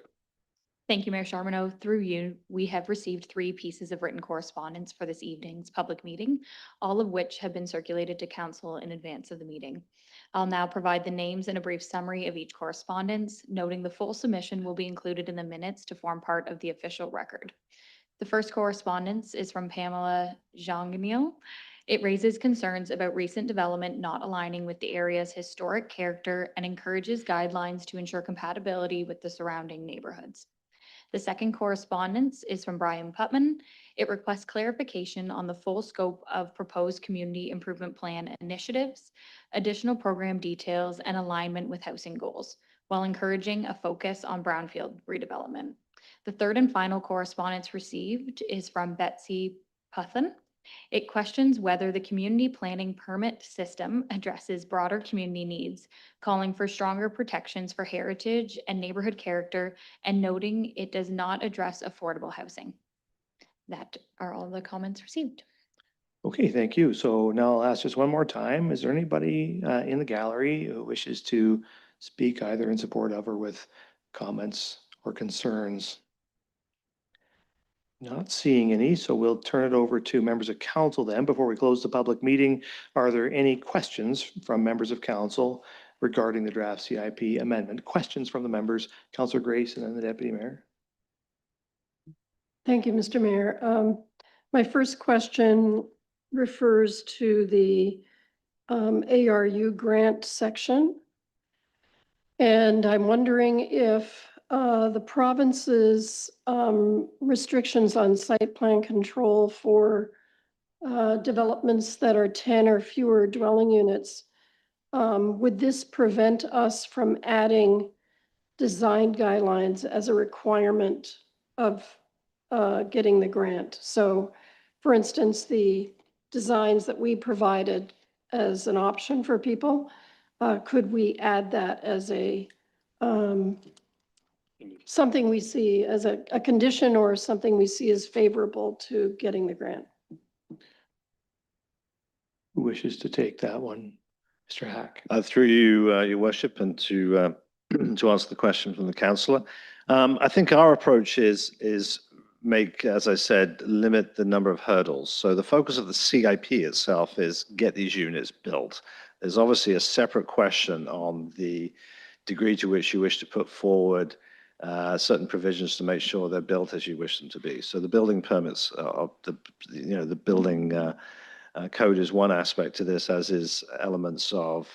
Thank you, Mayor Charbonneau. Through you, we have received 3 pieces of written correspondence for this evening's public meeting, all of which have been circulated to council in advance of the meeting. I'll now provide the names and a brief summary of each correspondence, noting the full submission will be included in the minutes to form part of the official record. The first correspondence is from Pamela Jean-Guignil. It raises concerns about recent development not aligning with the area's historic character and encourages guidelines to ensure compatibility with the surrounding neighborhoods. The second correspondence is from Brian Putman. It requests clarification on the full scope of proposed community improvement plan initiatives, additional program details, and alignment with housing goals, while encouraging a focus on brownfield redevelopment. The third and final correspondence received is from Betsy Puthan. It questions whether the community planning permit system addresses broader community needs, calling for stronger protections for heritage and neighborhood character, and noting it does not address affordable housing. That are all the comments received. Okay, thank you. So now I'll ask just one more time. Is there anybody in the gallery who wishes to speak either in support of or with comments or concerns? Not seeing any, so we'll turn it over to members of council then. Before we close the public meeting, are there any questions from members of council regarding the draft CIP amendment? Questions from the members, Councillor Grace and then the Deputy Mayor. Thank you, Mr. Mayor. My first question refers to the ARU grant section. And I'm wondering if the province's restrictions on site plan control for developments that are 10 or fewer dwelling units, would this prevent us from adding design guidelines as a requirement of getting the grant? So, for instance, the designs that we provided as an option for people, could we add that as a something we see as a condition or something we see as favorable to getting the grant? Who wishes to take that one? Mr. Hack. Through you, Your Worship, and to to answer the question from the councillor, I think our approach is make, as I said, limit the number of hurdles. So the focus of the CIP itself is get these units built. There's obviously a separate question on the degree to which you wish to put forward certain provisions to make sure they're built as you wish them to be. So the building permits of the building code is one aspect to this, as is elements of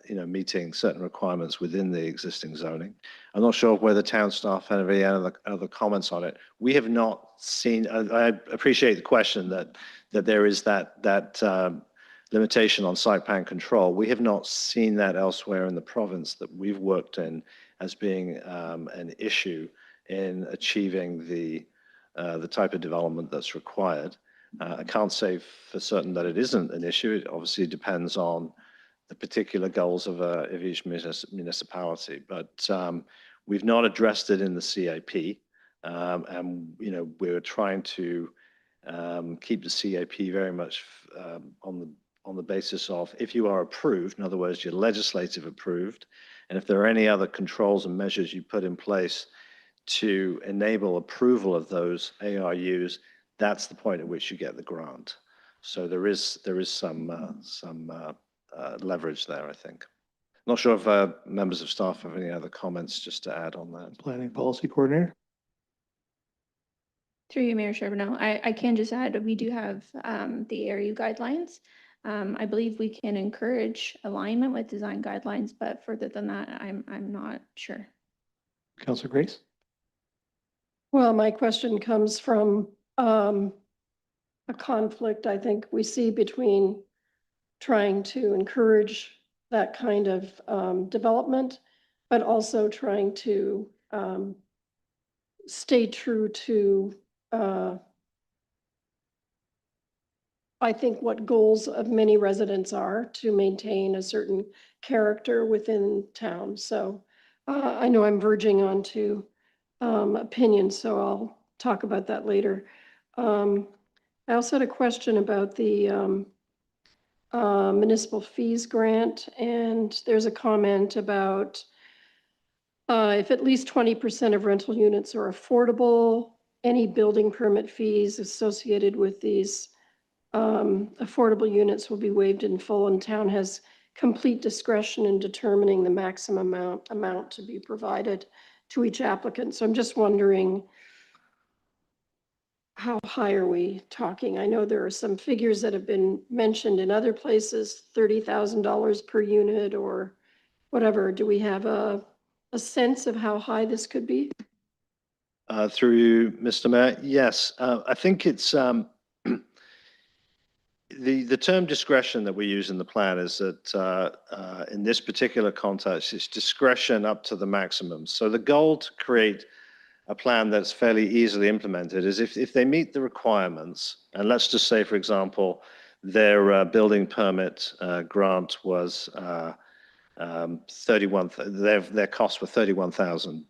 meeting certain requirements within the existing zoning. I'm not sure whether town staff have any other comments on it. We have not seen. I appreciate the question that there is that limitation on site plan control. We have not seen that elsewhere in the province that we've worked in as being an issue in achieving the type of development that's required. I can't say for certain that it isn't an issue. It obviously depends on the particular goals of each municipality, but we've not addressed it in the CIP, and we're trying to keep the CIP very much on the basis of, if you are approved, in other words, you're legislative approved, and if there are any other controls and measures you put in place to enable approval of those ARUs, that's the point at which you get the grant. So there is some leverage there, I think. Not sure if members of staff have any other comments just to add on that. Planning Policy Coordinator. Through you, Mayor Charbonneau, I can just add, we do have the ARU guidelines. I believe we can encourage alignment with design guidelines, but further than that, I'm not sure. Councillor Grace. Well, my question comes from a conflict I think we see between trying to encourage that kind of development, but also trying to stay true to I think what goals of many residents are to maintain a certain character within town. So I know I'm verging onto opinions, so I'll talk about that later. I also had a question about the municipal fees grant, and there's a comment about if at least 20% of rental units are affordable, any building permit fees associated with these affordable units will be waived in full, and town has complete discretion in determining the maximum amount to be provided to each applicant. So I'm just wondering, how high are we talking? I know there are some figures that have been mentioned in other places, $30,000 per unit or whatever. Do we have a sense of how high this could be? Through you, Mr. Mayor. Yes, I think it's the term discretion that we use in the plan is that in this particular context, it's discretion up to the maximum. So the goal to create a plan that's fairly easily implemented is if they meet the requirements, and let's just say, for example, their building permit grant was 31, their costs were 31,000,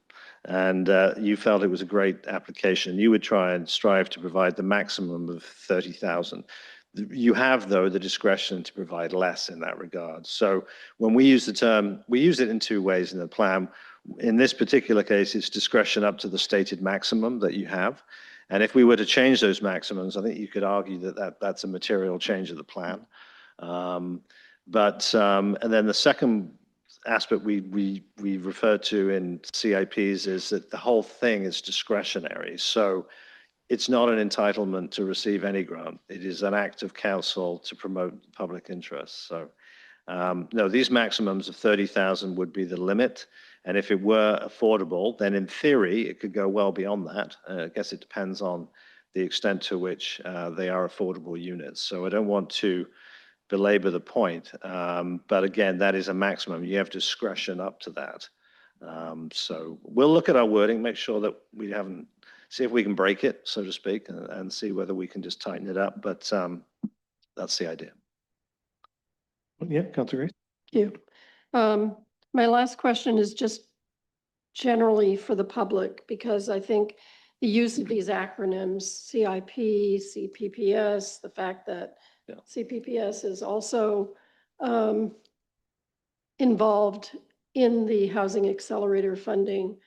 and you felt it was a great application, you would try and strive to provide the maximum of 30,000. You have, though, the discretion to provide less in that regard. So when we use the term, we use it in two ways in the plan. In this particular case, it's discretion up to the stated maximum that you have. And if we were to change those maximums, I think you could argue that that's a material change of the plan. And then the second aspect we refer to in CIPs is that the whole thing is discretionary. So it's not an entitlement to receive any grant. It is an act of council to promote public interest. So no, these maximums of 30,000 would be the limit. And if it were affordable, then in theory, it could go well beyond that. I guess it depends on the extent to which they are affordable units. So I don't want to belabor the point. But again, that is a maximum. You have discretion up to that. So we'll look at our wording, make sure that we haven't, see if we can break it, so to speak, and see whether we can just tighten it up. But that's the idea. Yeah, Councilor Grace. Thank you. My last question is just generally for the public, because I think the use of these acronyms, CIP, CPPS, the fact that CPPS is also involved in the Housing Accelerator funding.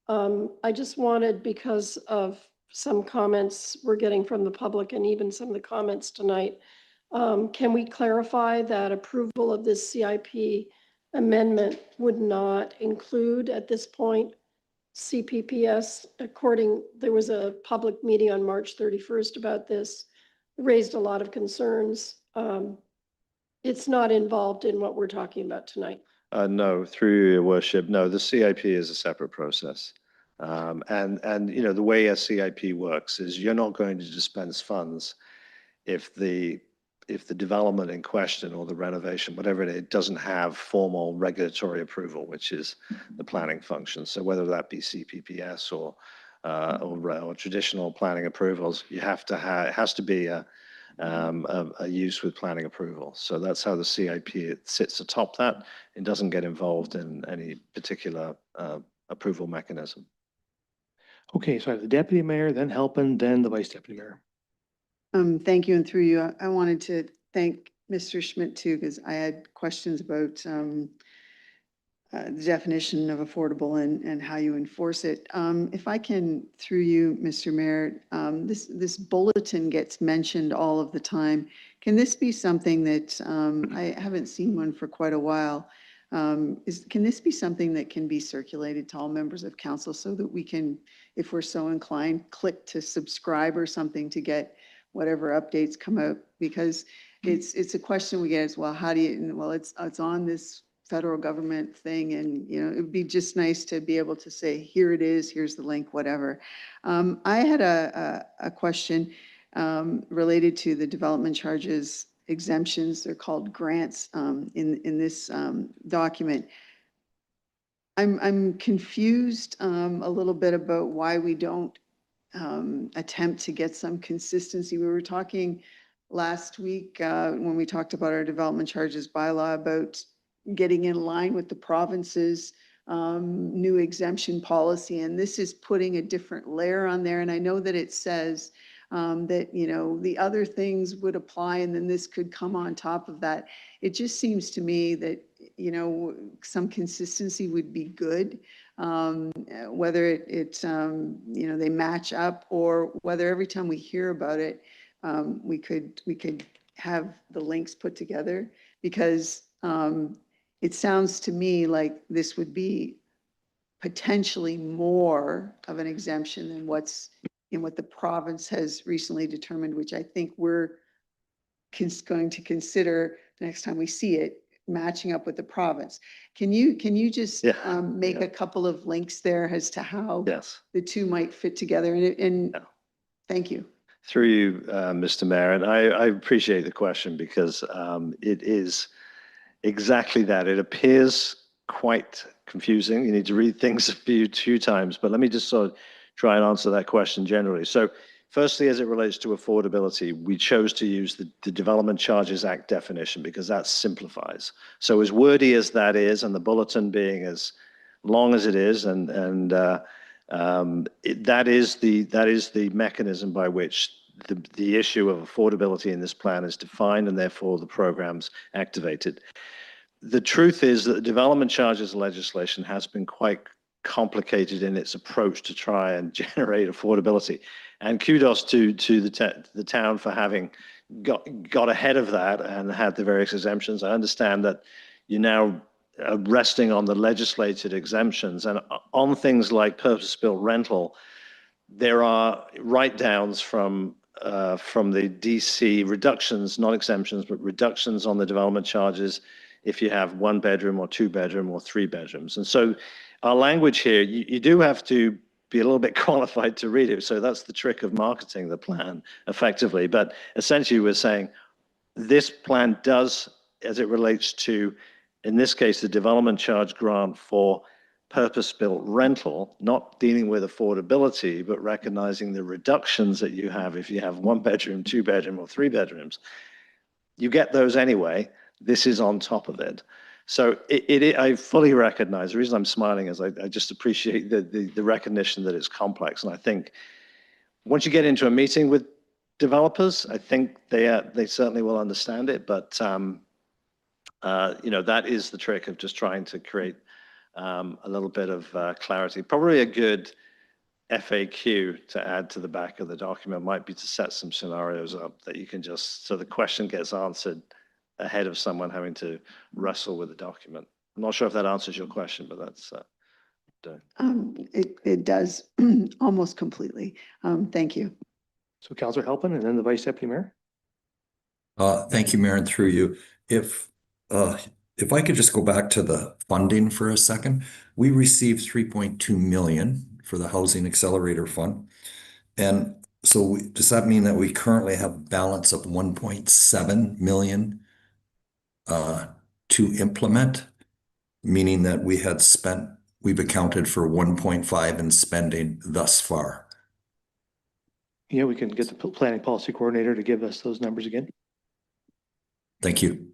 I just wanted, because of some comments we're getting from the public and even some of the comments tonight, can we clarify that approval of this CIP amendment would not include at this point CPPS? There was a public meeting on March 31st about this, raised a lot of concerns. It's not involved in what we're talking about tonight. No, through your worship, no, the CIP is a separate process. And you know, the way a CIP works is you're not going to dispense funds if the development in question or the renovation, whatever it is, doesn't have formal regulatory approval, which is the planning function. So whether that be CPPS or traditional planning approvals, you have to have, it has to be a use with planning approval. So that's how the CIP, it sits atop that. It doesn't get involved in any particular approval mechanism. Okay, so I have the deputy mayor, then Halpin, then the vice deputy mayor. Thank you, and through you, I wanted to thank Mr. Schmidt too, because I had questions about the definition of affordable and how you enforce it. If I can, through you, Mr. Mayor, this bulletin gets mentioned all of the time. Can this be something that I haven't seen one for quite a while? Can this be something that can be circulated to all members of council so that we can, if we're so inclined, click to subscribe or something to get whatever updates come out? Because it's a question we get as well. How do you? Well, it's on this federal government thing, and you know, it would be just nice to be able to say, here it is, here's the link, whatever. I had a question related to the development charges exemptions. They're called grants in this document. I'm confused a little bit about why we don't attempt to get some consistency. We were talking last week when we talked about our development charges bylaw about getting in line with the province's new exemption policy. And this is putting a different layer on there. And I know that it says that, you know, the other things would apply and then this could come on top of that. It just seems to me that, you know, some consistency would be good. Whether it you know, they match up, or whether every time we hear about it, we could have the links put together, because it sounds to me like this would be potentially more of an exemption than what's in what the province has recently determined, which I think we're going to consider the next time we see it, matching up with the province. Can you just make a couple of links there as to how the two might fit together? And thank you. Through you, Mr. Mayor, and I appreciate the question, because it is exactly that. It appears quite confusing. You need to read things a few times, but let me just sort of try and answer that question generally. So firstly, as it relates to affordability, we chose to use the Development Charges Act definition because that simplifies. So as wordy as that is, and the bulletin being as long as it is, that is the mechanism by which the issue of affordability in this plan is defined, and therefore the program's activated. The truth is that the development charges legislation has been quite complicated in its approach to try and generate affordability. And kudos to the town for having got ahead of that and had the various exemptions. I understand that you're now resting on the legislated exemptions, and on things like purpose-built rental, there are write-downs from the DC reductions, not exemptions, but reductions on the development charges if you have 1 bedroom or 2 bedroom or 3 bedrooms. And so our language here, you do have to be a little bit qualified to read it. So that's the trick of marketing the plan effectively. But essentially we're saying this plan does, as it relates to, in this case, the development charge grant for purpose-built rental, not dealing with affordability, but recognizing the reductions that you have if you have 1 bedroom, 2 bedroom, or 3 bedrooms. You get those anyway. This is on top of it. So I fully recognize, the reason I'm smiling is I just appreciate the recognition that it's complex. And I think once you get into a meeting with developers, I think they certainly will understand it. But that is the trick of just trying to create a little bit of clarity. Probably a good FAQ to add to the back of the document might be to set some scenarios up that you can just, so the question gets answered ahead of someone having to wrestle with the document. I'm not sure if that answers your question, but that's it does almost completely. Thank you. So Councillor Halpin and then the Vice Deputy Mayor. Thank you, Mayor, and through you. If I could just go back to the funding for a second, we received 3.2 million for the Housing Accelerator Fund. And so does that mean that we currently have a balance of 1.7 million to implement, meaning that we've accounted for 1.5 in spending thus far? Yeah, we can get the planning policy coordinator to give us those numbers again. Thank you.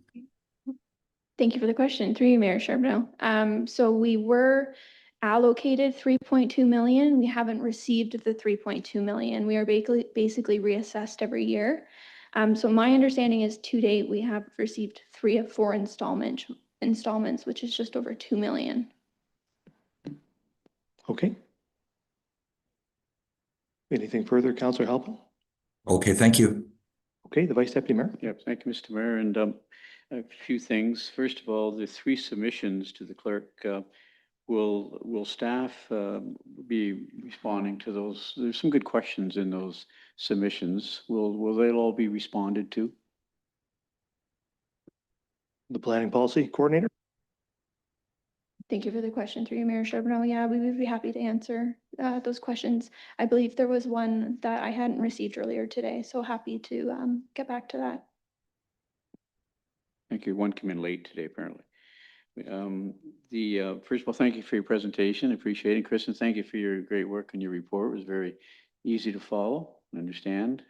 Thank you for the question. Through you, Mayor Charbonneau. So we were allocated 3.2 million. We haven't received the 3.2 million. We are basically reassessed every year. So my understanding is to date, we have received 3 of 4 installments, which is just over 2 million. Okay. Anything further, Councillor Halpin? Okay, thank you. Okay, the Vice Deputy Mayor. Yeah, thank you, Mr. Mayor. And a few things. First of all, the 3 submissions to the clerk, will staff be responding to those? There's some good questions in those submissions. Will they all be responded to? The planning policy coordinator. Thank you for the question through you, Mayor Charbonneau. Yeah, we would be happy to answer those questions. I believe there was one that I hadn't received earlier today, so happy to get back to that. Thank you. One came in late today, apparently. First of all, thank you for your presentation. Appreciate it. Kristen, thank you for your great work and your report. It was very easy to follow and understand.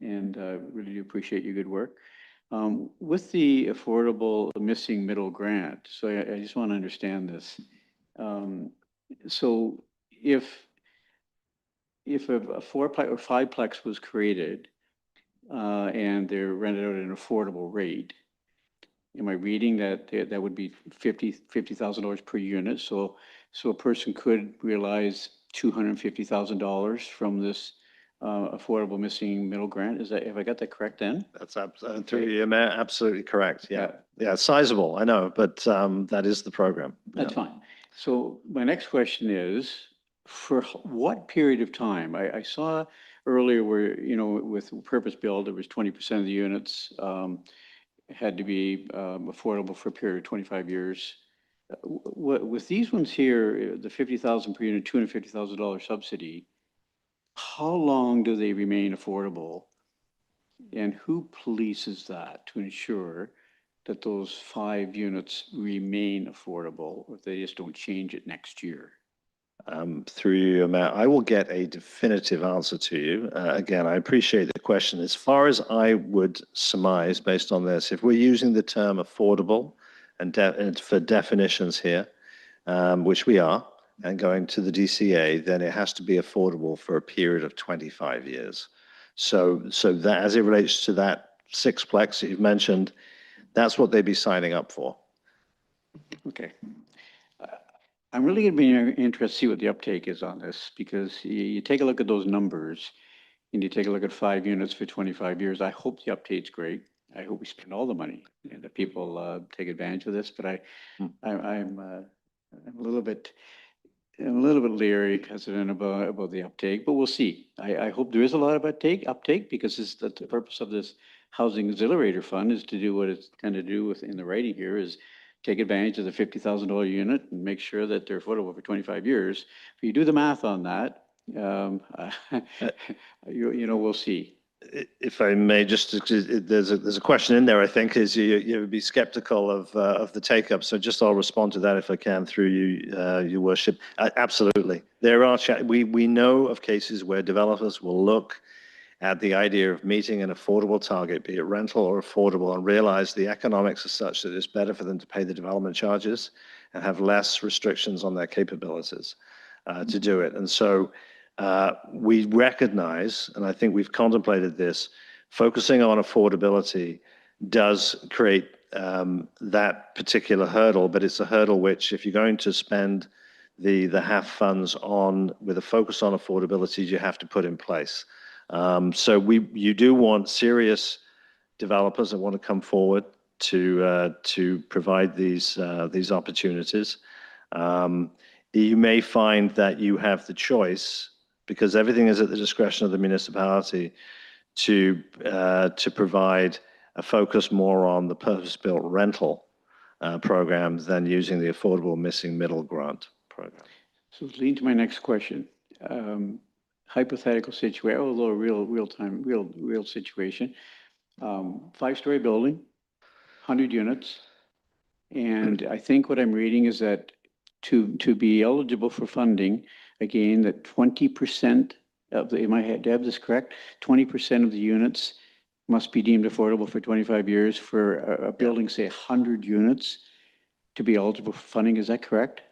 And really do appreciate your good work. With the affordable missing middle grant, so I just want to understand this. So if a 4-plex or 5-plex was created and they're rented out at an affordable rate, am I reading that that would be $50,000 per unit? So a person could realize $250,000 from this affordable missing middle grant. Have I got that correct then? That's absolutely correct. Yeah, sizable, I know, but that is the program. That's fine. So my next question is, for what period of time? I saw earlier where, with purpose build, it was 20% of the units had to be affordable for a period of 25 years. With these ones here, the $50,000 per unit, $250,000 subsidy, how long do they remain affordable? And who polices that to ensure that those 5 units remain affordable, or if they just don't change it next year? through you, Matt, I will get a definitive answer to you. Again, I appreciate the question. As far as I would surmise based on this, if we're using the term affordable and for definitions here, which we are, and going to the DCA, then it has to be affordable for a period of 25 years. So that as it relates to that sixplex that you've mentioned, that's what they'd be signing up for. Okay. I'm really going to be interested to see what the uptake is on this, because you take a look at those numbers and you take a look at 5 units for 25 years. I hope the uptake's great. I hope we spend all the money and that people take advantage of this. But I'm a little bit leery, hesitant about the uptake, but we'll see. I hope there is a lot of uptake because it's the purpose of this housing accelerator fund is to do what it's kind of do within the writing here is take advantage of the $50,000 unit and make sure that they're affordable for 25 years. If you do the math on that, we'll see. If I may, just there's a question in there. I think is you would be skeptical of the take up. So just I'll respond to that if I can through you, Your Worship. Absolutely, there are. We know of cases where developers will look at the idea of meeting an affordable target, be it rental or affordable, and realize the economics are such that it's better for them to pay the development charges and have less restrictions on their capabilities to do it. And so we recognize, and I think we've contemplated this, focusing on affordability does create that particular hurdle, but it's a hurdle which, if you're going to spend the HAF funds on with a focus on affordability, you have to put in place. So you do want serious developers that want to come forward to provide these opportunities. You may find that you have the choice, because everything is at the discretion of the municipality, to provide a focus more on the purpose-built rental programs than using the affordable missing middle grant program. So lead to my next question. Hypothetical situation, although real situation. 5-story building, 100 units. And I think what I'm reading is that to be eligible for funding, again, that 20% of the, do I have this correct? 20% of the units must be deemed affordable for 25 years for a building, say 100 units to be eligible for funding. Is that correct?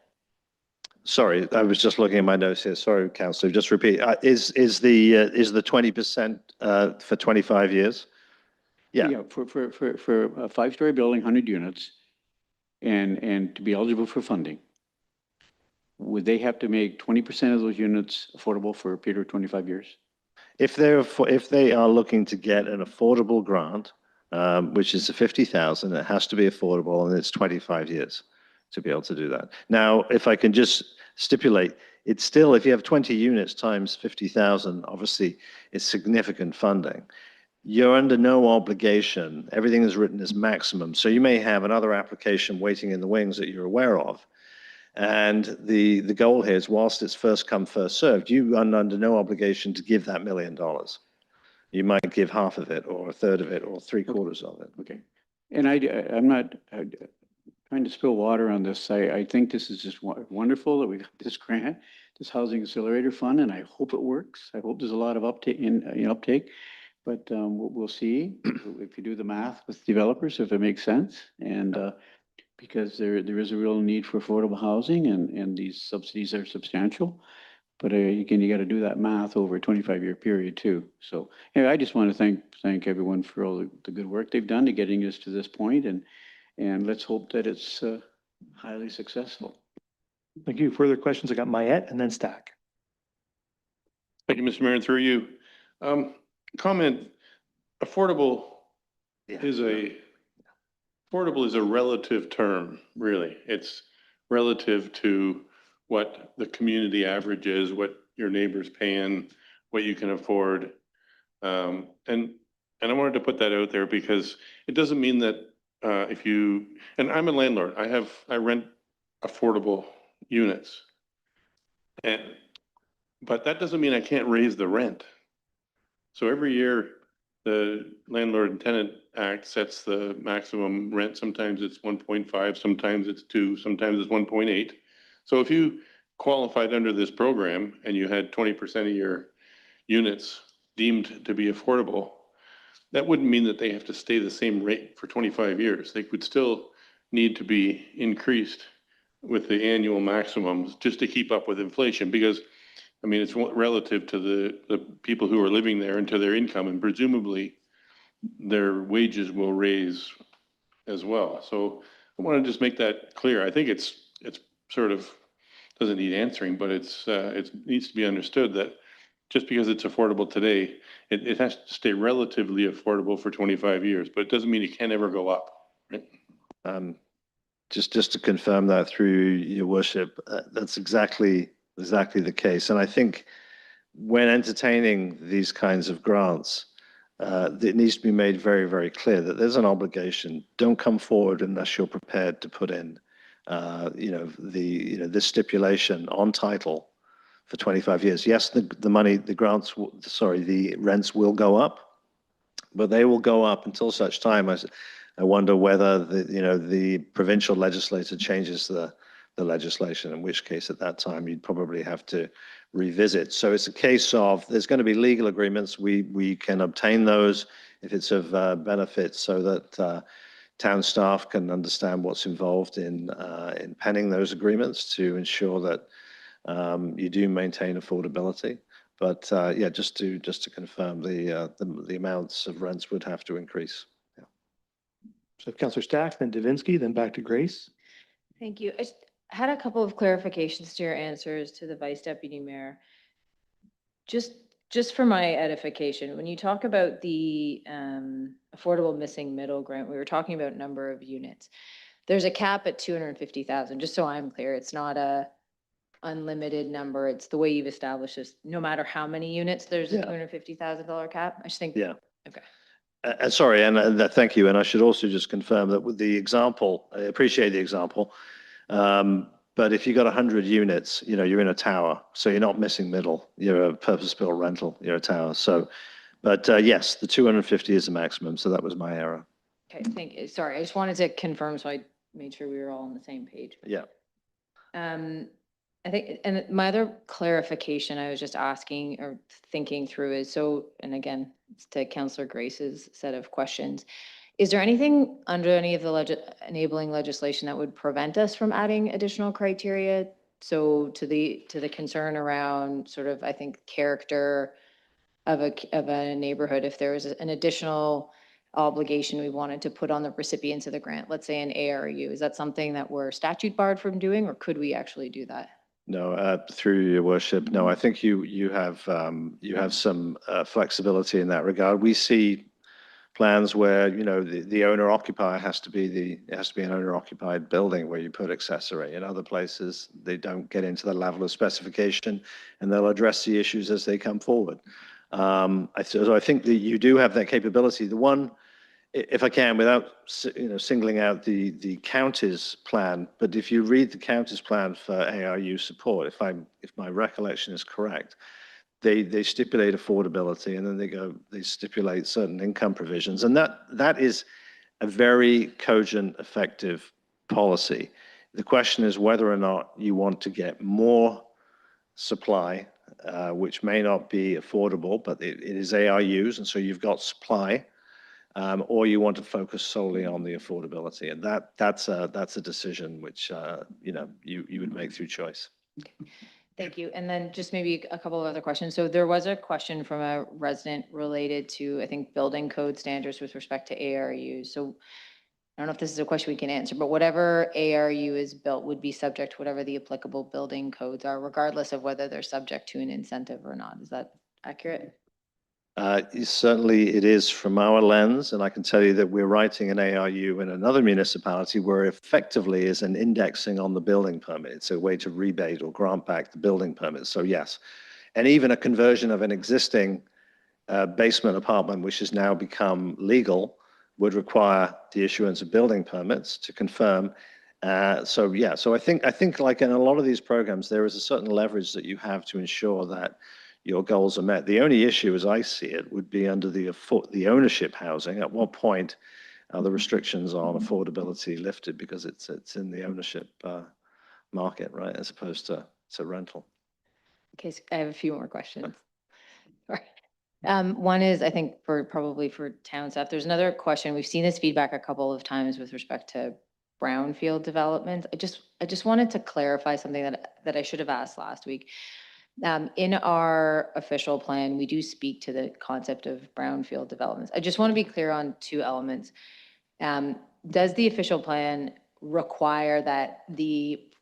Sorry, I was just looking at my notes here. Sorry, Councillor, just repeat. Is the 20% for 25 years? Yeah. Yeah, for a 5-story building, 100 units, and to be eligible for funding, would they have to make 20% of those units affordable for a period of 25 years? If they are looking to get an affordable grant, which is the 50,000, it has to be affordable, and it's 25 years to be able to do that. Now, if I can just stipulate, it's still, if you have 20 units times 50,000, obviously it's significant funding. You're under no obligation. Everything is written as maximum. So you may have another application waiting in the wings that you're aware of. And the goal here is, whilst it's first come, first served, you are under no obligation to give that $1 million. You might give half of it, or a third of it, or 3/4 of it. Okay. And I'm not trying to spill water on this. I think this is just wonderful that we got this grant, this Housing Accelerator Fund, and I hope it works. I hope there's a lot of uptake, but we'll see if you do the math with developers, if it makes sense. And because there is a real need for affordable housing, and these subsidies are substantial. But again, you got to do that math over a 25-year period too. So anyway, I just want to thank everyone for all the good work they've done to getting us to this point, and let's hope that it's highly successful. Thank you. Further questions? I got Mayette and then Stack. Thank you, Mr. Mayor, and through you. Comment, affordable is a relative term, really. It's relative to what the community average is, what your neighbor's paying, what you can afford. And I wanted to put that out there because it doesn't mean that and I'm a landlord, I rent affordable units. But that doesn't mean I can't raise the rent. So every year, the Landlord and Tenant Act sets the maximum rent. Sometimes it's 1.5, sometimes it's 2, sometimes it's 1.8. So if you qualified under this program and you had 20% of your units deemed to be affordable, that wouldn't mean that they have to stay the same rate for 25 years. They would still need to be increased with the annual maximums just to keep up with inflation, because I mean, it's relative to the people who are living there and to their income, and presumably their wages will raise as well. So I want to just make that clear. I think it's sort of doesn't need answering, but it needs to be understood that just because it's affordable today, it has to stay relatively affordable for 25 years, but it doesn't mean it can ever go up, right? Just to confirm that through your worship, that's exactly the case. And I think when entertaining these kinds of grants, it needs to be made very, very clear that there's an obligation. Don't come forward unless you're prepared to put in, this stipulation on title for 25 years. Yes, the money, the rents will go up, but they will go up until such time as I wonder whether the provincial legislature changes the legislation, in which case at that time you'd probably have to revisit. So it's a case of there's going to be legal agreements. We can obtain those if it's of benefit, so that town staff can understand what's involved in penning those agreements to ensure that you do maintain affordability. But yeah, just to confirm, the amounts of rents would have to increase. So Councillor Stack, then Davinsky, then back to Grace. Thank you. I just had a couple of clarifications to your answers to the Vice Deputy Mayor. Just for my edification, when you talk about the affordable missing middle grant, we were talking about number of units. There's a cap at 250,000, just so I'm clear. It's not a unlimited number. It's the way you've established this. No matter how many units, there's a $250,000 cap. I just think. Yeah. Okay. Sorry, and thank you. And I should also just confirm that with the example, I appreciate the example. But if you got 100 units, you're in a tower, so you're not missing middle. You're a purpose-built rental. You're a tower. So, but yes, the 250 is the maximum. So that was my error. Okay, thank you. Sorry, I just wanted to confirm so I made sure we were all on the same page. Yeah. I think, and my other clarification I was just asking or thinking through is so, and again, it's to Councillor Grace's set of questions. Is there anything under any of the enabling legislation that would prevent us from adding additional criteria? So to the concern around sort of, I think, character of a neighborhood, if there was an additional obligation we wanted to put on the recipients of the grant, let's say an ARU, is that something that we're statute barred from doing, or could we actually do that? No, through your worship. No, I think you have some flexibility in that regard. We see plans where the owner occupier has to be an owner occupied building where you put accessory. In other places, they don't get into the level of specification, and they'll address the issues as they come forward. So I think that you do have that capability. The one, if I can, without singling out the county's plan, but if you read the county's plan for ARU support, if my recollection is correct, they stipulate affordability, and then they stipulate certain income provisions, and that is a very cogent, effective policy. The question is whether or not you want to get more supply, which may not be affordable, but it is ARUs, and so you've got supply. Or you want to focus solely on the affordability, and that's a decision which you would make through choice. Thank you. And then just maybe a couple of other questions. So there was a question from a resident related to, I think, building code standards with respect to ARUs. So I don't know if this is a question we can answer, but whatever ARU is built would be subject to whatever the applicable building codes are, regardless of whether they're subject to an incentive or not. Is that accurate? Certainly it is from our lens, and I can tell you that we're writing an ARU in another municipality where effectively is an indexing on the building permit. It's a way to rebate or grant back the building permit. So yes, and even a conversion of an existing basement apartment, which has now become legal, would require the issuance of building permits to confirm. So yeah, so I think like in a lot of these programs, there is a certain leverage that you have to ensure that your goals are met. The only issue, as I see it, would be under the ownership housing. At what point are the restrictions on affordability lifted, because it's in the ownership market, right, as opposed to it's a rental. Okay, so I have a few more questions. Sorry. One is, I think, probably for town staff, there's another question. We've seen this feedback a couple of times with respect to brownfield development. I just wanted to clarify something that I should have asked last week. In our official plan, we do speak to the concept of brownfield developments. I just want to be clear on two elements. Does the official plan require that in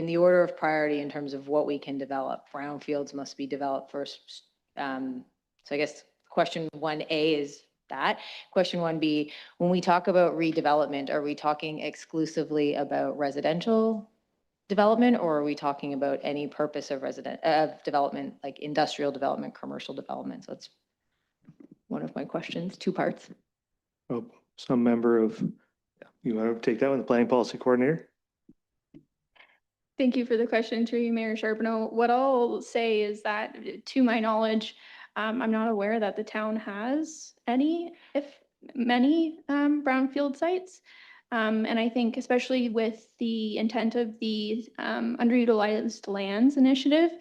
the order of priority in terms of what we can develop, brownfields must be developed first? So I guess question 1A is that. Question 1B, when we talk about redevelopment, are we talking exclusively about residential development, or are we talking about any purpose of development, like industrial development, commercial development? So that's one of my questions, two parts. Oh, some member of, you want to take that one, the planning policy coordinator? Thank you for the question, through you, Mayor Charbonneau. What I'll say is that, to my knowledge, I'm not aware that the town has any, if many, brownfield sites. And I think especially with the intent of the underutilized lands initiative,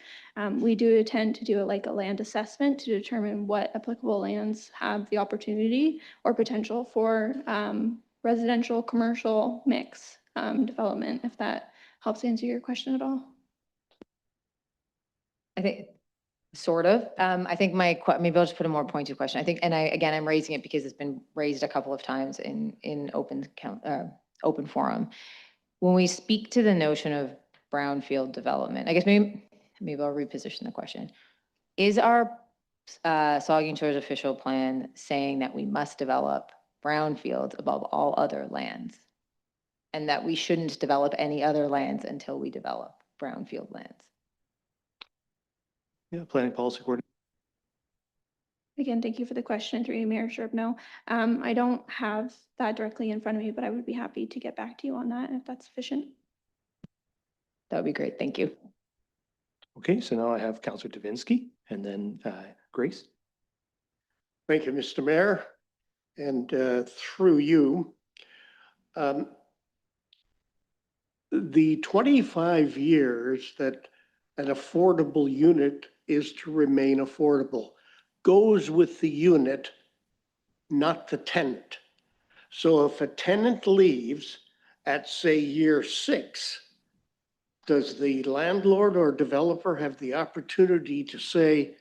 we do intend to do a land assessment to determine what applicable lands have the opportunity or potential for residential, commercial mix development, if that helps answer your question at all. I think, sort of. I think maybe I'll just put a more pointed question. I think, and I'm raising it because it's been raised a couple of times in open forum. When we speak to the notion of brownfield development, I guess maybe I'll reposition the question. Is our Saugeen Shores official plan saying that we must develop brownfields above all other lands, and that we shouldn't develop any other lands until we develop brownfield lands? Yeah, planning policy coordinator. Again, thank you for the question, through you, Mayor Charbonneau. I don't have that directly in front of me, but I would be happy to get back to you on that if that's sufficient. That would be great. Thank you. Okay, so now I have Councillor Davinsky and then Grace. Thank you, Mr. Mayor. And through you, the 25 years that an affordable unit is to remain affordable goes with the unit, not the tenant. So if a tenant leaves at, say, year 6, does the landlord or developer have the opportunity to say,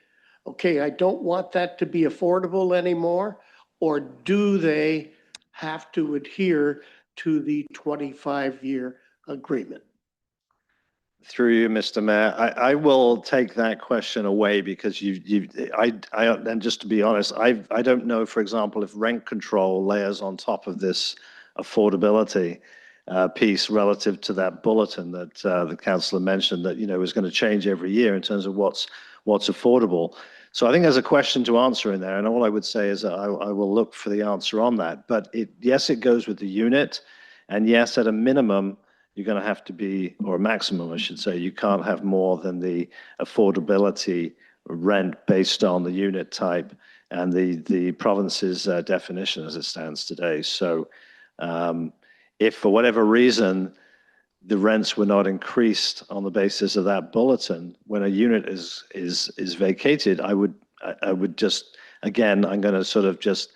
okay, I don't want that to be affordable anymore? Or do they have to adhere to the 25-year agreement? Through you, Mr. Mayor, I will take that question away because and just to be honest, I don't know, for example, if rent control layers on top of this affordability piece relative to that bulletin that the councillor mentioned that, is going to change every year in terms of what's affordable. So I think there's a question to answer in there. And all I would say is that I will look for the answer on that. But yes, it goes with the unit. And yes, at a minimum, you're going to have to be, or a maximum, I should say, you can't have more than the affordability rent based on the unit type and the province's definition as it stands today. So if for whatever reason the rents were not increased on the basis of that bulletin, when a unit is vacated, I would just, again, I'm going to sort of just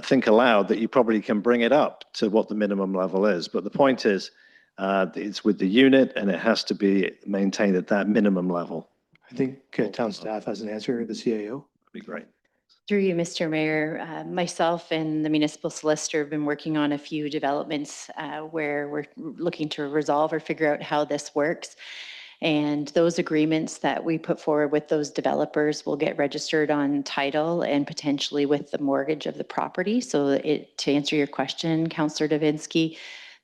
think aloud that you probably can bring it up to what the minimum level is. But the point is, it's with the unit and it has to be maintained at that minimum level. I think town staff has an answer, the CAO. That'd be great. Through you, Mr. Mayor, myself and the municipal solicitor have been working on a few developments where we're looking to resolve or figure out how this works. And those agreements that we put forward with those developers will get registered on title and potentially with the mortgage of the property. So to answer your question, Councillor Davinsky,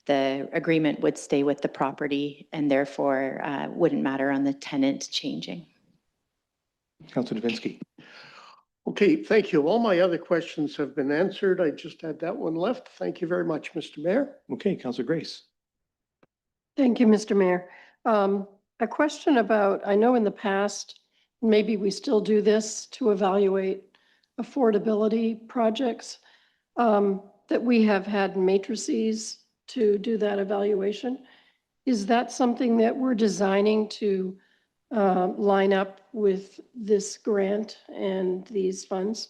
the agreement would stay with the property and therefore wouldn't matter on the tenant changing. Councillor Davinsky. Okay, thank you. All my other questions have been answered. I just had that one left. Thank you very much, Mr. Mayor. Okay, Councillor Grace. Thank you, Mr. Mayor. A question about, I know in the past, maybe we still do this to evaluate affordability projects, that we have had matrices to do that evaluation. Is that something that we're designing to line up with this grant and these funds?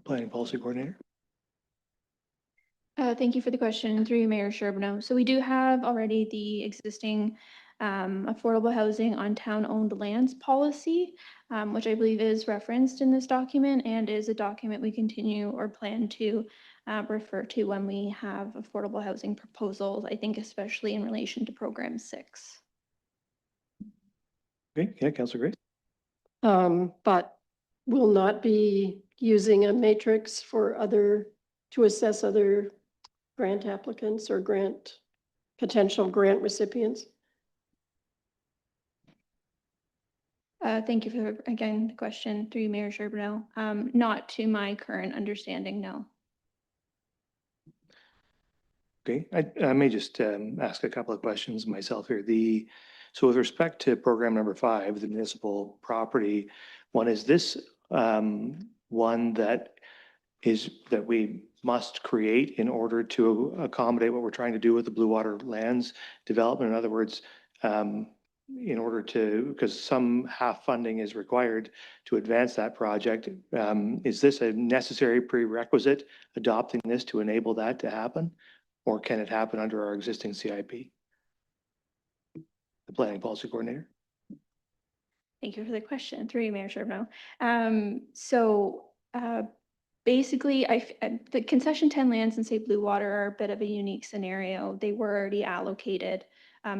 Planning Policy Coordinator. Thank you for the question through you, Mayor Charbonneau. So we do have already the existing affordable housing on town-owned lands policy, which I believe is referenced in this document and is a document we continue or plan to refer to when we have affordable housing proposals, I think especially in relation to Program 6. Okay, yeah, Councillor Grace. But will not be using a matrix for to assess other grant applicants or potential grant recipients? Thank you for, again, the question through you, Mayor Charbonneau. Not to my current understanding, no. Okay, I may just ask a couple of questions myself here. So with respect to program number 5, the municipal property one, is this one that we must create in order to accommodate what we're trying to do with the Blue Water Lands development? In other words, in order to, because some half funding is required to advance that project, is this a necessary prerequisite, adopting this to enable that to happen? Or can it happen under our existing CIP? The Planning Policy Coordinator. Thank you for the question through you, Mayor Charbonneau. Basically, the concession 10 lands in say Blue Water are a bit of a unique scenario. They were already allocated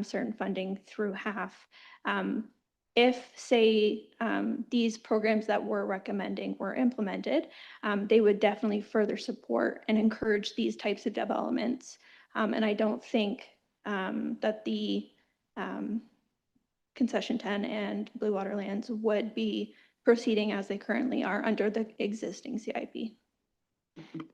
certain funding through half. If say these programs that we're recommending were implemented, they would definitely further support and encourage these types of developments. And I don't think that the concession 10 and Blue Water Lands would be proceeding as they currently are under the existing CIP.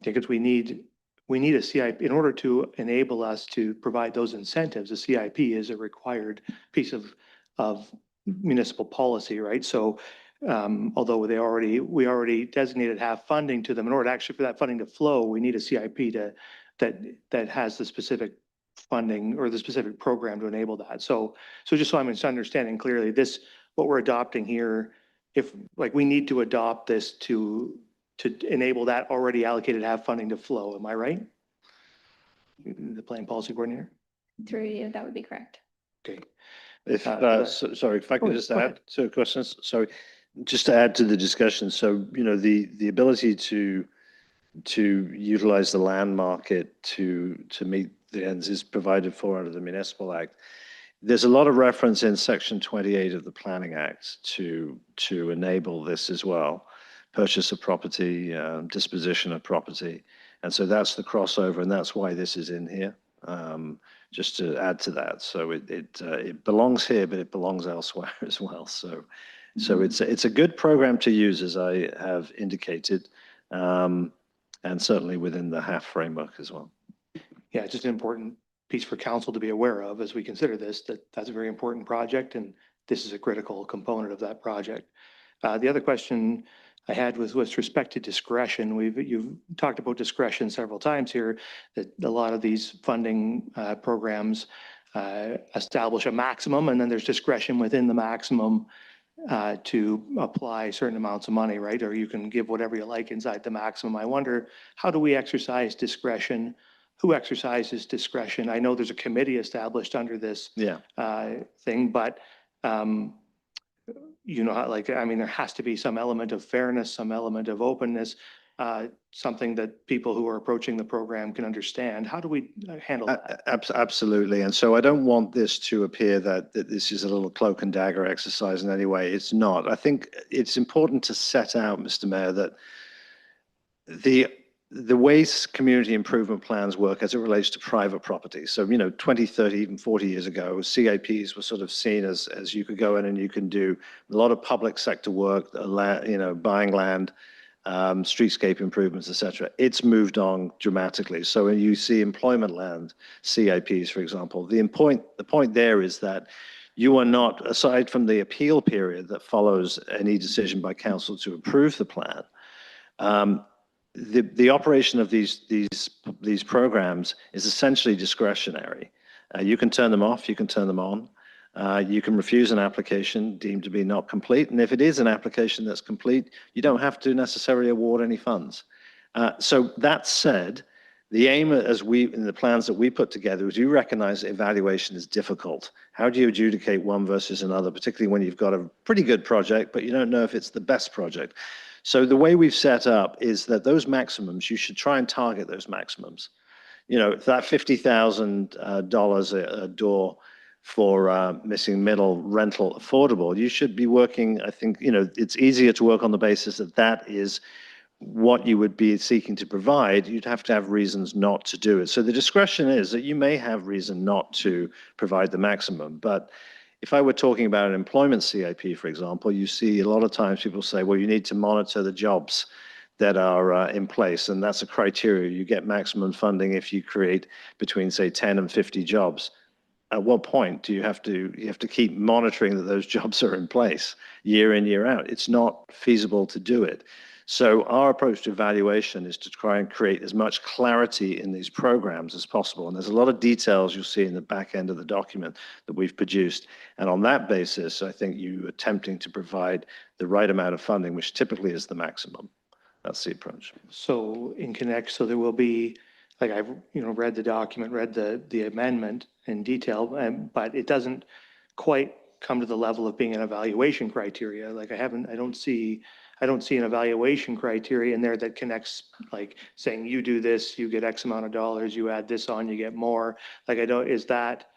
Because we need a CIP in order to enable us to provide those incentives. A CIP is a required piece of municipal policy, right? So although we already designated half funding to them, in order actually for that funding to flow, we need a CIP that has the specific funding or the specific program to enable that. So just so I'm understanding clearly, what we're adopting here, if like we need to adopt this to enable that already allocated half funding to flow. Am I right? The Planning Policy Coordinator? Through you, that would be correct. Okay. Sorry, if I could just go add to questions. Sorry, just to add to the discussion. So, the ability to utilize the land market to meet the ends is provided for under the Municipal Act. There's a lot of reference in Section 28 of the Planning Act to enable this as well. Purchase of property, disposition of property. And so that's the crossover, and that's why this is in here, just to add to that. So it belongs here, but it belongs elsewhere as well. So it's a good program to use, as I have indicated, and certainly within the HAF framework as well. Yeah, just an important piece for council to be aware of as we consider this, that's a very important project, and this is a critical component of that project. The other question I had was with respect to discretion. You've talked about discretion several times here, that a lot of these funding programs establish a maximum, and then there's discretion within the maximum to apply certain amounts of money, right? Or you can give whatever you like inside the maximum. I wonder, how do we exercise discretion? Who exercises discretion? I know there's a committee established under this thing, but there has to be some element of fairness, some element of openness, something that people who are approaching the program can understand. How do we handle that? Absolutely. And so I don't want this to appear that this is a little cloak and dagger exercise in any way. It's not. I think it's important to set out, Mr. Mayor, that the ways community improvement plans work as it relates to private property. So, 20, 30, even 40 years ago, CIPs were sort of seen as you could go in and you can do a lot of public sector work, buying land, streetscape improvements, etc. It's moved on dramatically. So when you see employment land CIPs, for example, the point there is that you are not, aside from the appeal period that follows any decision by council to approve the plan, the operation of these programs is essentially discretionary. You can turn them off, you can turn them on. You can refuse an application deemed to be not complete. And if it is an application that's complete, you don't have to necessarily award any funds. So that said, the aim in the plans that we put together is you recognize evaluation is difficult. How do you adjudicate one versus another, particularly when you've got a pretty good project, but you don't know if it's the best project? So the way we've set up is that those maximums, you should try and target those maximums. You know, that $50,000 a door for missing middle rental affordable, you should be working, I think, you know, it's easier to work on the basis that that is what you would be seeking to provide. You'd have to have reasons not to do it. So the discretion is that you may have reason not to provide the maximum. But if I were talking about an employment CIP, for example, you see a lot of times people say, well, you need to monitor the jobs that are in place. And that's a criteria. You get maximum funding if you create between, say, 10 and 50 jobs. At what point do you have to keep monitoring that those jobs are in place year in, year out? It's not feasible to do it. So our approach to evaluation is to try and create as much clarity in these programs as possible. And there's a lot of details you'll see in the back end of the document that we've produced. And on that basis, I think you are attempting to provide the right amount of funding, which typically is the maximum. That's the approach. So so there will be, like I've, read the document, read the amendment in detail, but it doesn't quite come to the level of being an evaluation criteria. Like I don't see an evaluation criteria in there that connects, like saying you do this, you get X amount of dollars, you add this on, you get more. Like is that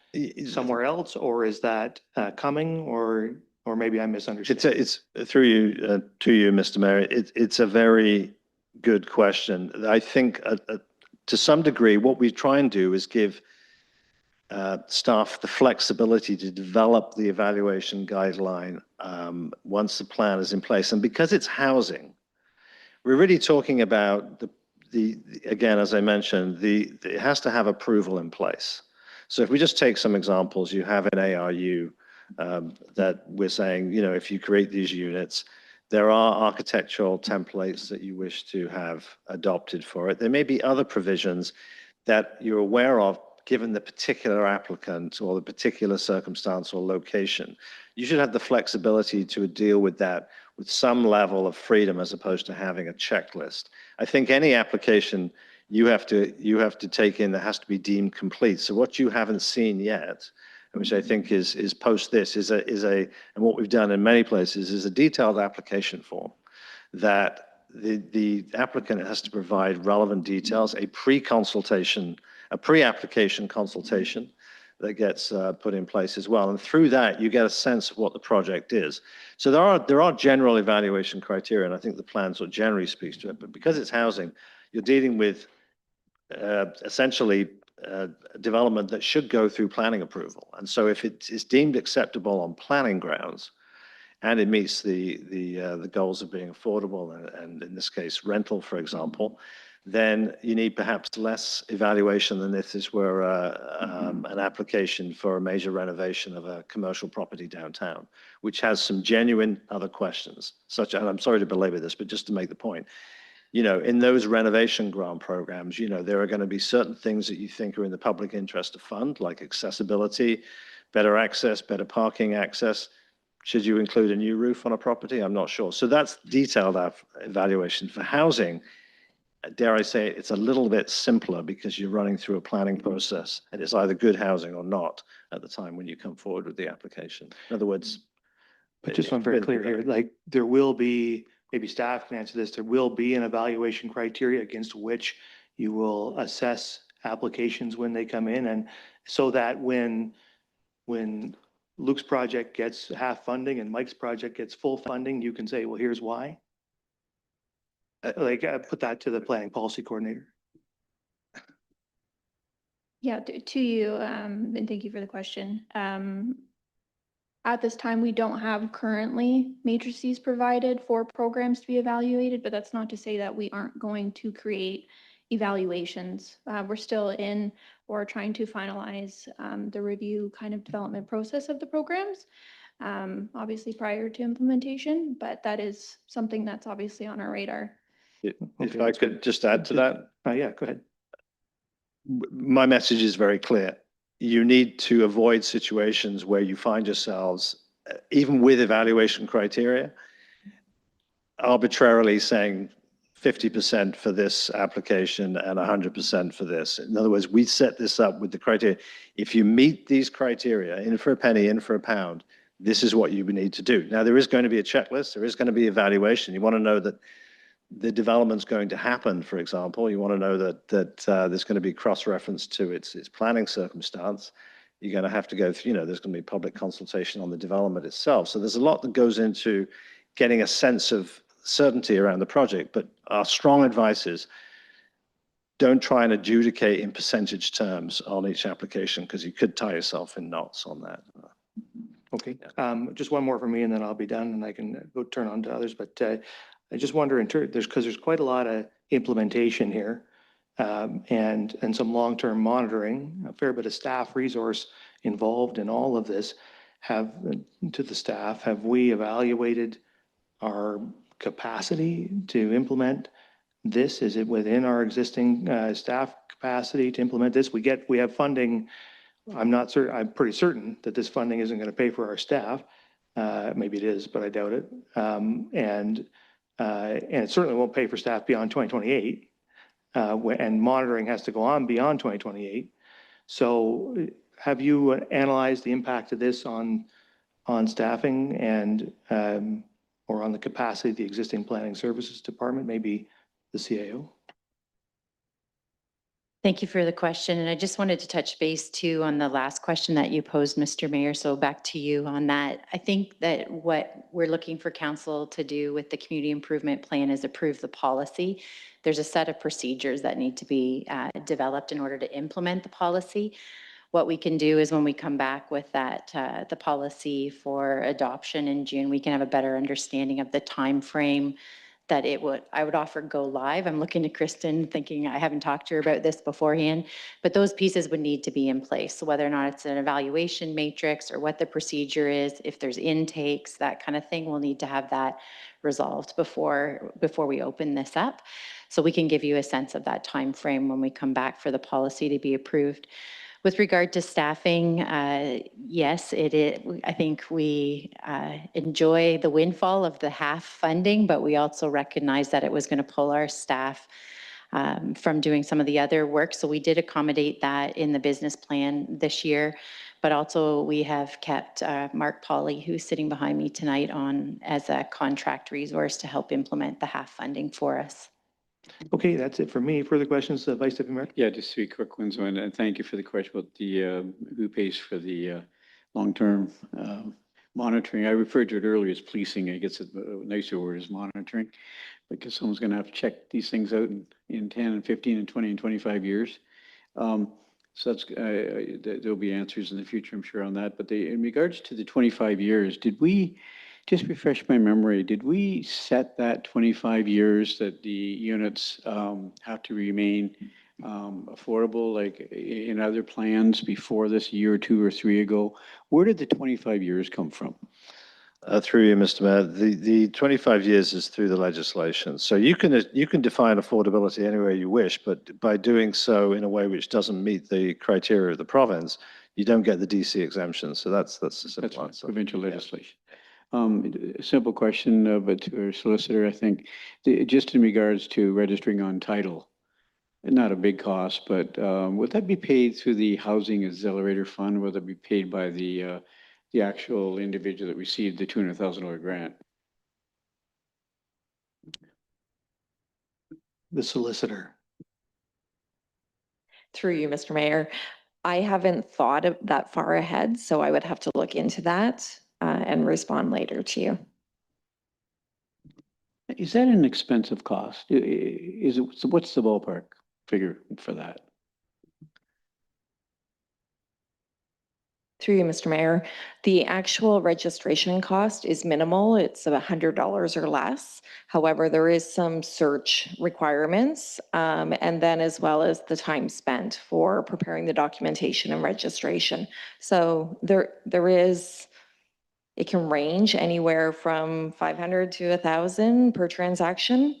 somewhere else, or is that coming, or maybe I misunderstand? It's through you to you, Mr. Mayor. It's a very good question. I think to some degree, what we try and do is give staff the flexibility to develop the evaluation guideline once the plan is in place. And because it's housing, we're really talking about again, as I mentioned, it has to have approval in place. So if we just take some examples, you have an ARU that we're saying, if you create these units, there are architectural templates that you wish to have adopted for it. There may be other provisions that you're aware of given the particular applicant or the particular circumstance or location. You should have the flexibility to deal with that with some level of freedom as opposed to having a checklist. I think any application you have to take in that has to be deemed complete. So what you haven't seen yet, which I think is post this, is and what we've done in many places is a detailed application form that the applicant has to provide relevant details, a pre-application consultation that gets put in place as well. And through that, you get a sense of what the project is. So there are general evaluation criteria, and I think the plan sort of generally speaks to it. But because it's housing, you're dealing with essentially development that should go through planning approval. And so if it is deemed acceptable on planning grounds, and it meets the goals of being affordable and in this case rental, for example, then you need perhaps less evaluation than if this were an application for a major renovation of a commercial property downtown, which has some genuine other questions. And I'm sorry to belabor this, but just to make the point, in those renovation grant programs, there are going to be certain things that you think are in the public interest to fund, like accessibility, better access, better parking access. Should you include a new roof on a property? I'm not sure. So that's detailed evaluation. For housing, dare I say, it's a little bit simpler because you're running through a planning process and it's either good housing or not at the time when you come forward with the application. In other words, but just so I'm very clear here, like there will be, maybe staff can answer this, there will be an evaluation criteria against which you will assess applications when they come in, and so that when Luke's project gets half funding and Mike's project gets full funding, you can say, well, here's why. Put that to the planning policy coordinator. Yeah, to you, and thank you for the question. At this time, we don't have currently matrices provided for programs to be evaluated, but that's not to say that we aren't going to create evaluations. We're still in or trying to finalize the review kind of development process of the programs, obviously prior to implementation, but that is something that's obviously on our radar. If I could just add to that, Yeah, go ahead. my message is very clear. You need to avoid situations where you find yourselves, even with evaluation criteria, arbitrarily saying 50% for this application and 100% for this. In other words, we set this up with the criteria. If you meet these criteria, in for a penny, in for a pound, this is what you need to do. Now, there is going to be a checklist. There is going to be evaluation. You want to know that the development's going to happen, for example. You want to know that there's going to be cross-reference to its planning circumstance. You're going to have to go through, there's going to be public consultation on the development itself. So there's a lot that goes into getting a sense of certainty around the project. But our strong advice is don't try and adjudicate in percentage terms on each application, because you could tie yourself in knots on that. Okay, just one more for me and then I'll be done and I can go turn on to others. But I just wonder there's quite a lot of implementation here and some long-term monitoring, a fair bit of staff resource involved in all of this. Have we evaluated our capacity to implement this? Is it within our existing staff capacity to implement this? We have funding. I'm not certain, I'm pretty certain that this funding isn't going to pay for our staff. Maybe it is, but I doubt it. And it certainly won't pay for staff beyond 2028. And monitoring has to go on beyond 2028. So have you analyzed the impact of this on staffing and or on the capacity of the existing planning services department, maybe the CAO? Thank you for the question. And I just wanted to touch base too on the last question that you posed, Mr. Mayor. So back to you on that. I think that what we're looking for council to do with the community improvement plan is approve the policy. There's a set of procedures that need to be developed in order to implement the policy. What we can do is when we come back with that, the policy for adoption in June, we can have a better understanding of the time frame that I would offer go live. I'm looking to Kristen thinking I haven't talked to her about this beforehand, but those pieces would need to be in place. So whether or not it's an evaluation matrix or what the procedure is, if there's intakes, that kind of thing, we'll need to have that resolved before we open this up. So we can give you a sense of that time frame when we come back for the policy to be approved. With regard to staffing, yes, it is. I think we enjoy the windfall of the half funding, but we also recognize that it was going to pull our staff from doing some of the other work. So we did accommodate that in the business plan this year. But also we have kept Mark Pauly, who's sitting behind me tonight, on as a contract resource to help implement the half funding for us. Okay, that's it for me. Further questions, Vice Deputy Mayor? Yeah, just three quick ones. And thank you for the question about the who pays for the long-term monitoring. I referred to it earlier as policing. I guess a nicer word is monitoring, because someone's going to have to check these things out in 10 and 15 and 20 and 25 years. So that's there'll be answers in the future, I'm sure, on that. But in regards to the 25 years, did we just refresh my memory? Did we set that 25 years that the units have to remain affordable, like in other plans before this, a year or two or three ago? Where did the 25 years come from? Through you, Mr. Mayor, the 25 years is through the legislation. So you can define affordability any way you wish, but by doing so in a way which doesn't meet the criteria of the province, you don't get the DC exemption. So that's the simple answer. Provincial legislation. A simple question, but to our solicitor, I think, just in regards to registering on title, not a big cost, but would that be paid through the Housing Accelerator Fund? Would that be paid by the actual individual that received the $200,000 grant? The solicitor. Through you, Mr. Mayor. I haven't thought of that far ahead, so I would have to look into that and respond later to you. Is that an expensive cost? Is it? So what's the ballpark figure for that? Through you, Mr. Mayor, the actual registration cost is minimal. It's $100 or less. However, there is some search requirements, and then as well as the time spent for preparing the documentation and registration. So there is, it can range anywhere from $500 to $1,000 per transaction.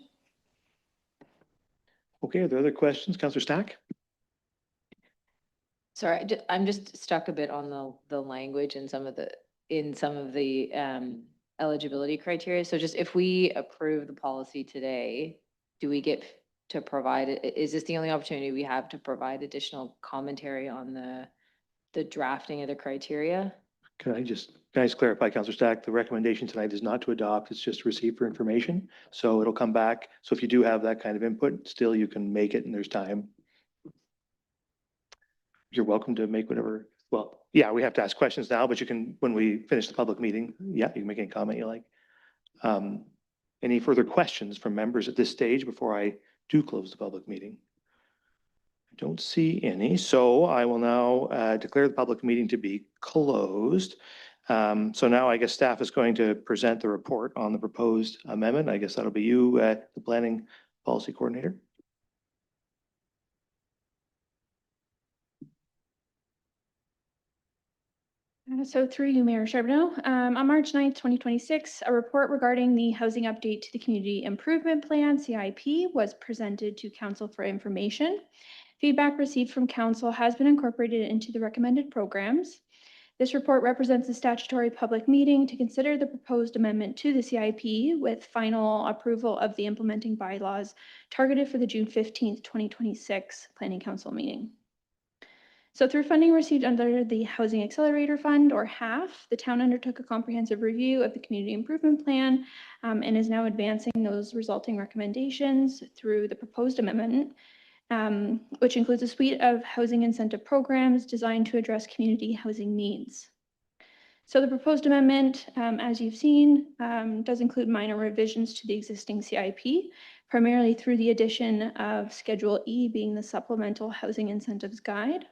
Okay, are there other questions? Councillor Stack? Sorry, I'm just stuck a bit on the language and in some of the eligibility criteria. So just if we approve the policy today, do we get to provide, is this the only opportunity we have to provide additional commentary on the drafting of the criteria? Can I just clarify, Councillor Stack, the recommendation tonight is not to adopt, it's just to receive for information. So it'll come back. So if you do have that kind of input, still you can make it and there's time. You're welcome to make whatever, well, yeah, we have to ask questions now, but you can, when we finish the public meeting, yeah, you can make any comment you like. Any further questions from members at this stage before I do close the public meeting? I don't see any, so I will now declare the public meeting to be closed. So now I guess staff is going to present the report on the proposed amendment. I guess that'll be you, the planning policy coordinator. So through you, Mayor Charbonneau, on March 9th, 2026, a report regarding the housing update to the Community Improvement Plan, CIP, was presented to Council for information. Feedback received from Council has been incorporated into the recommended programs. This report represents a statutory public meeting to consider the proposed amendment to the CIP with final approval of the implementing bylaws targeted for the June 15th, 2026 Planning Council meeting. So through funding received under the Housing Accelerator Fund, or HAF, the town undertook a comprehensive review of the Community Improvement Plan and is now advancing those resulting recommendations through the proposed amendment, which includes a suite of housing incentive programs designed to address community housing needs. So the proposed amendment, as you've seen, does include minor revisions to the existing CIP, primarily through the addition of Schedule E being the Supplemental Housing Incentives Guide.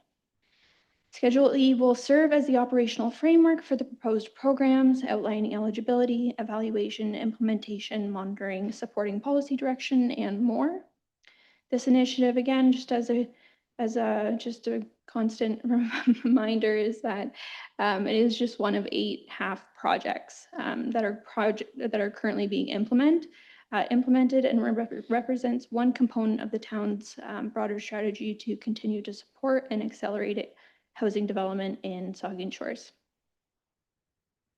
Schedule E will serve as the operational framework for the proposed programs, outlining eligibility, evaluation, implementation, monitoring, supporting policy direction, and more. This initiative, again, just as a constant reminder, is that it is just one of 8 HAF projects that are currently being implemented and represents one component of the town's broader strategy to continue to support and accelerate housing development in Saugeen Shores.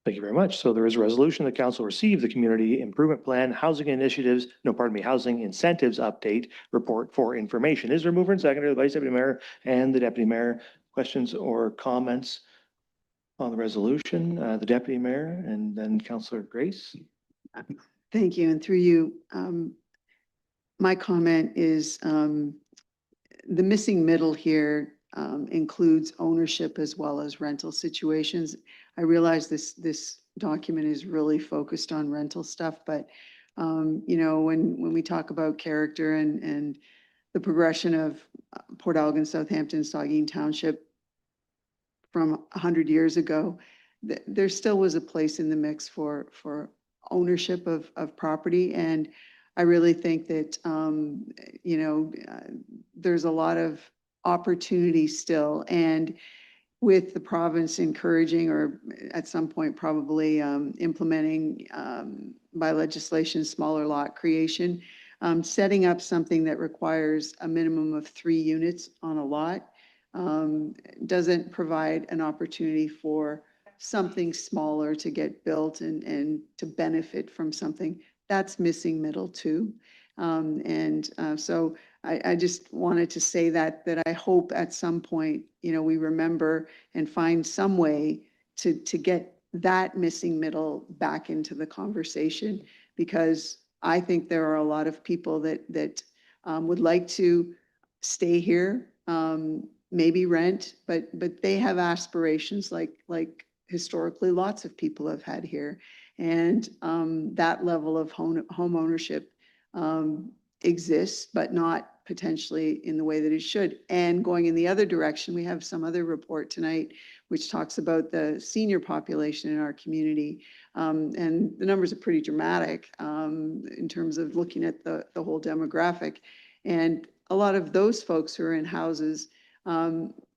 Thank you very much. So there is a resolution that council received the Community Improvement Plan Housing Incentives Update Report for information. Is there a mover and seconder, the Vice Deputy Mayor and the Deputy Mayor? Questions or comments on the resolution? The Deputy Mayor and then Councillor Grace. Thank you. And through you, my comment is the missing middle here includes ownership as well as rental situations. I realize this document is really focused on rental stuff, but you know, when we talk about character and the progression of Port Elgin, Southampton, Saugeen Township from 100 years ago, there still was a place in the mix for ownership of property. And I really think that you know, there's a lot of opportunity still, and with the province encouraging or at some point probably implementing by legislation smaller lot creation, setting up something that requires a minimum of 3 units on a lot doesn't provide an opportunity for something smaller to get built and to benefit from something. That's missing middle too. So I just wanted to say that I hope at some point, you know, we remember and find some way to get that missing middle back into the conversation, because I think there are a lot of people that would like to stay here, maybe rent, but they have aspirations like historically lots of people have had here. And that level of home ownership exists, but not potentially in the way that it should. And going in the other direction, we have some other report tonight which talks about the senior population in our community. And the numbers are pretty dramatic in terms of looking at the whole demographic. And a lot of those folks who are in houses,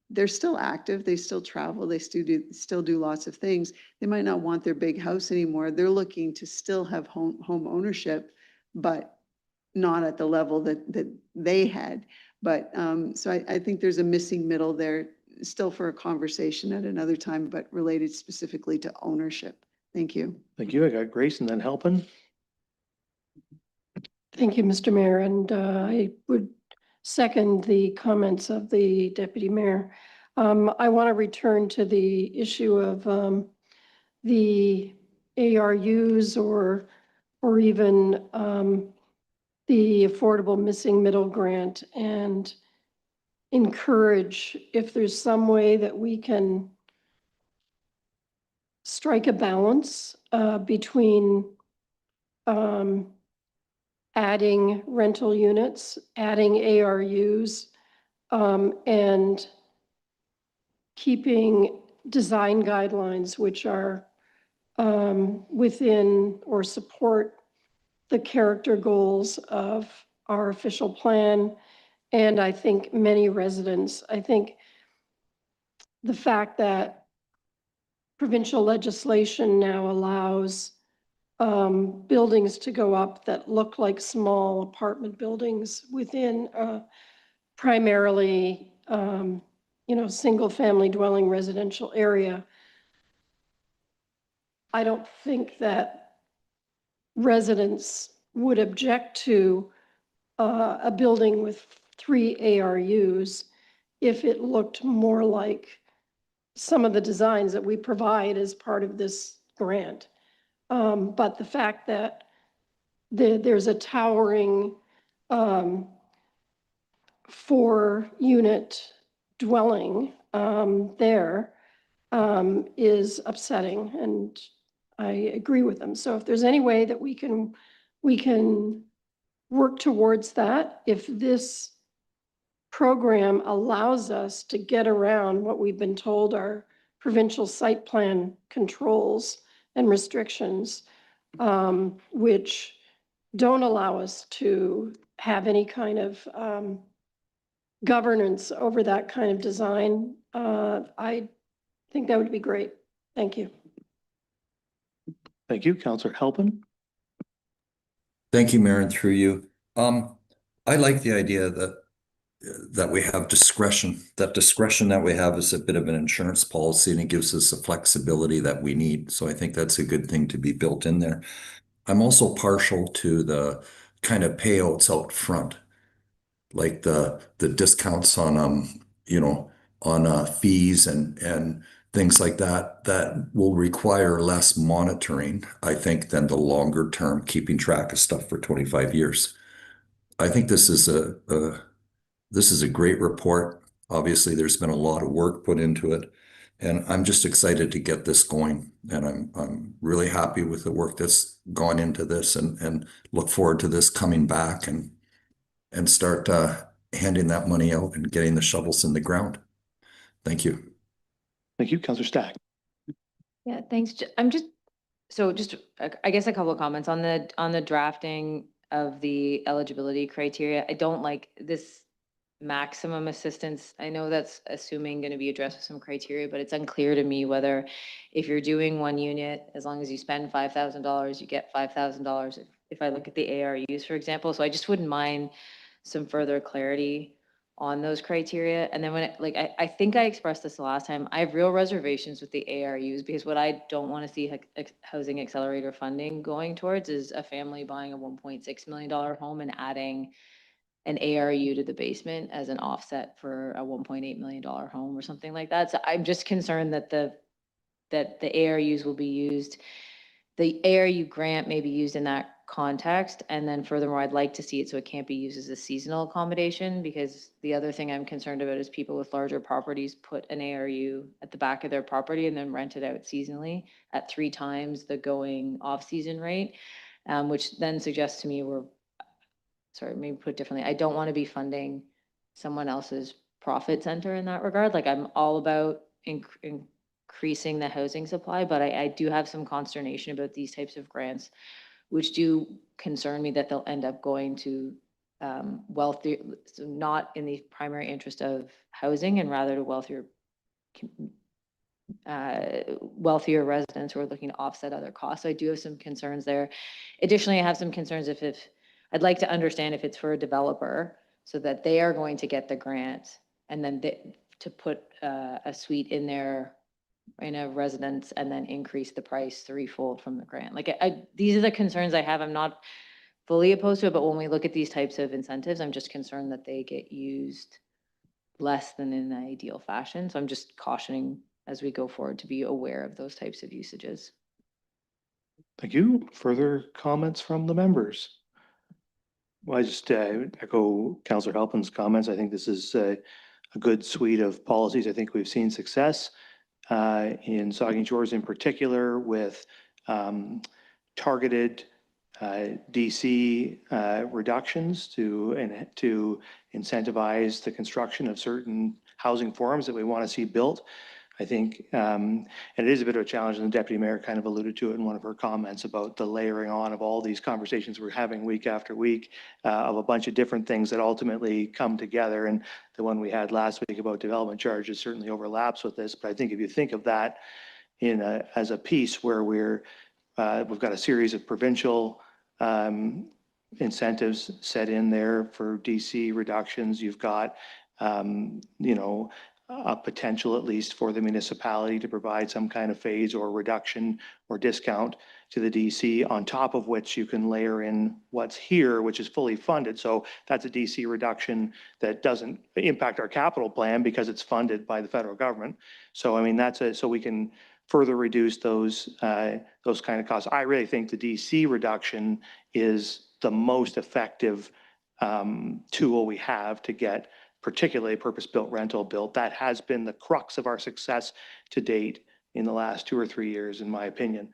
they're still active, they still travel, they still do lots of things. They might not want their big house anymore. They're looking to still have home ownership, but not at the level that they had. But so I think there's a missing middle there, still for a conversation at another time, but related specifically to ownership. Thank you. Thank you. I got Grace and then Halpin. Thank you, Mr. Mayor, and I would second the comments of the deputy mayor. I want to return to the issue of the ARUs or even the Affordable Missing Middle Grant, and encourage if there's some way that we can strike a balance between adding rental units, adding ARUs, and keeping design guidelines which are within or support the character goals of our official plan. And I think many residents, I think the fact that provincial legislation now allows buildings to go up that look like small apartment buildings within primarily, single family dwelling residential area. I don't think that residents would object to a building with 3 ARUs if it looked more like some of the designs that we provide as part of this grant. But the fact that there's a towering 4-unit dwelling there is upsetting, and I agree with them. So if there's any way that we can work towards that, if this program allows us to get around what we've been told are provincial site plan controls and restrictions, which don't allow us to have any kind of governance over that kind of design, I think that would be great. Thank you. Thank you. Councillor Halpin. Thank you, Mayor, and through you. I like the idea that we have discretion. That discretion that we have is a bit of an insurance policy, and it gives us the flexibility that we need. So I think that's a good thing to be built in there. I'm also partial to the kind of payouts out front, like the discounts on on fees and things like that, that will require less monitoring, I think, than the longer term keeping track of stuff for 25 years. I think this is a great report. Obviously, there's been a lot of work put into it, and I'm just excited to get this going. And I'm really happy with the work that's gone into this, and look forward to this coming back and start handing that money out and getting the shovels in the ground. Thank you. Thank you. Councillor Stack. Yeah, thanks. I guess a couple of comments on the drafting of the eligibility criteria. I don't like this maximum assistance. I know that's assuming going to be addressed with some criteria, but it's unclear to me whether if you're doing 1 unit, as long as you spend $5,000, you get $5,000. If I look at the ARUs, for example, so I just wouldn't mind some further clarity on those criteria. And then I think I expressed this the last time, I have real reservations with the ARUs, because what I don't want to see housing accelerator funding going towards is a family buying a $1.6 million home and adding an ARU to the basement as an offset for a $1.8 million home or something like that. So I'm just concerned that the ARUs will be used, the ARU grant may be used in that context. And then furthermore, I'd like to see it so it can't be used as a seasonal accommodation, because the other thing I'm concerned about is people with larger properties put an ARU at the back of their property and then rent it out seasonally at 3 times the going off-season rate, which then suggests to me maybe put differently, I don't want to be funding someone else's profit center in that regard. Like, I'm all about increasing the housing supply, but I do have some consternation about these types of grants, which do concern me that they'll end up going to wealthier, so not in the primary interest of housing, and rather to wealthier residents who are looking to offset other costs. So I do have some concerns there. Additionally, I have some concerns if I'd like to understand if it's for a developer so that they are going to get the grant and then to put a suite in there in a residence and then increase the price threefold from the grant. Like these are the concerns I have. I'm not fully opposed to it, but when we look at these types of incentives, I'm just concerned that they get used less than in an ideal fashion. So I'm just cautioning as we go forward to be aware of those types of usages. Thank you. Further comments from the members? Well, I just echo Councillor Halpin's comments. I think this is a good suite of policies. I think we've seen success in Saugeen Shores in particular with targeted DC reductions to incentivize the construction of certain housing forms that we want to see built. I think, and it is a bit of a challenge, and the deputy mayor kind of alluded to it in one of her comments about the layering on of all these conversations we're having week after week of a bunch of different things that ultimately come together. And the one we had last week about development charges certainly overlaps with this. But I think if you think of that as a piece where we've got a series of provincial incentives set in there for DC reductions, you've got, a potential at least for the municipality to provide some kind of phase or reduction or discount to the DC, on top of which you can layer in what's here, which is fully funded. So that's a DC reduction that doesn't impact our capital plan because it's funded by the federal government. So, I mean, so we can further reduce those kind of costs. I really think the DC reduction is the most effective tool we have to get particularly purpose-built rental built. That has been the crux of our success to date in the last 2 or 3 years, in my opinion.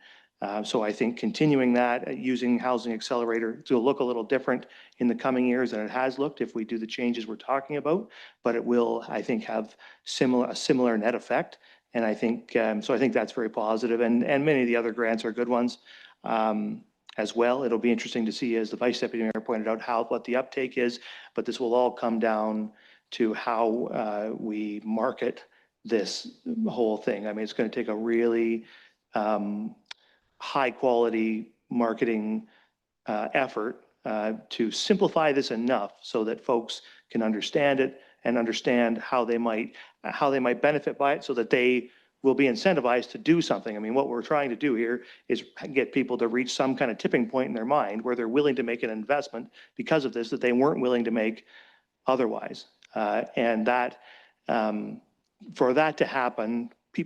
So I think continuing that, using Housing Accelerator to look a little different in the coming years than it has looked if we do the changes we're talking about, but it will, I think, have a similar net effect. And I think, so I think that's very positive. And many of the other grants are good ones as well. It'll be interesting to see, as the Vice Deputy Mayor pointed out, what the uptake is, but this will all come down to how we market this whole thing. I mean, it's going to take a really high quality marketing effort to simplify this enough so that folks can understand it and understand how they might benefit by it, so that they will be incentivized to do something. I mean, what we're trying to do here is get people to reach some kind of tipping point in their mind where they're willing to make an investment because of this that they weren't willing to make otherwise. And that, for that to happen, we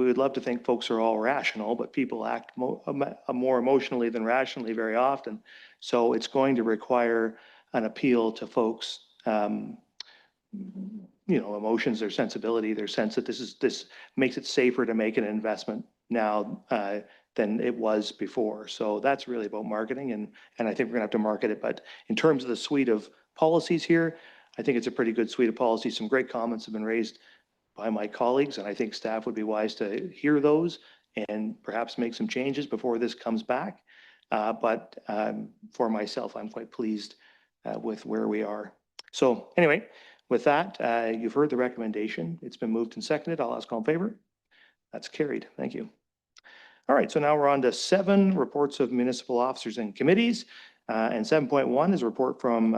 would love to think folks are all rational, but people act more emotionally than rationally very often. So it's going to require an appeal to folks, emotions, their sensibility, their sense that this makes it safer to make an investment now than it was before. So that's really about marketing, and I think we're gonna have to market it. But in terms of the suite of policies here, I think it's a pretty good suite of policies. Some great comments have been raised by my colleagues, and I think staff would be wise to hear those and perhaps make some changes before this comes back. But for myself, I'm quite pleased with where we are. So anyway, with that, you've heard the recommendation. It's been moved and seconded. I'll ask all in favor. That's carried. Thank you. All right, so now we're on to 7 reports of municipal officers and committees. And 7.1 is a report from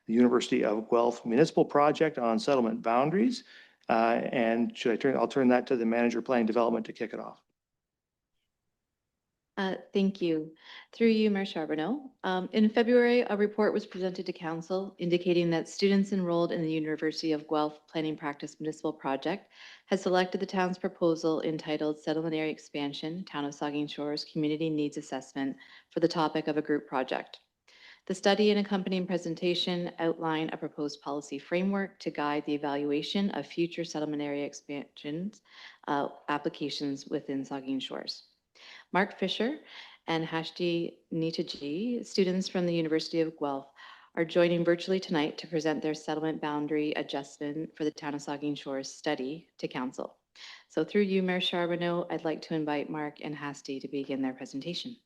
the University of Guelph Municipal Project on settlement boundaries. And I'll turn that to the Manager Planning Development to kick it off. Thank you. Through you, Mayor Charbonneau. In February, a report was presented to Council indicating that students enrolled in the University of Guelph Planning Practice Municipal Project had selected the town's proposal entitled Settlement Area Expansion, Town of Saugeen Shores Community Needs Assessment for the topic of a group project. The study and accompanying presentation outline a proposed policy framework to guide the evaluation of future settlement area expansions applications within Saugeen Shores. Mark Fisher and Hashti Neetaji, students from the University of Guelph, are joining virtually tonight to present their settlement boundary adjustment for the Town of Saugeen Shores study to Council. So through you, Mayor Charbonneau, I'd like to invite Mark and Hashti to begin their presentation.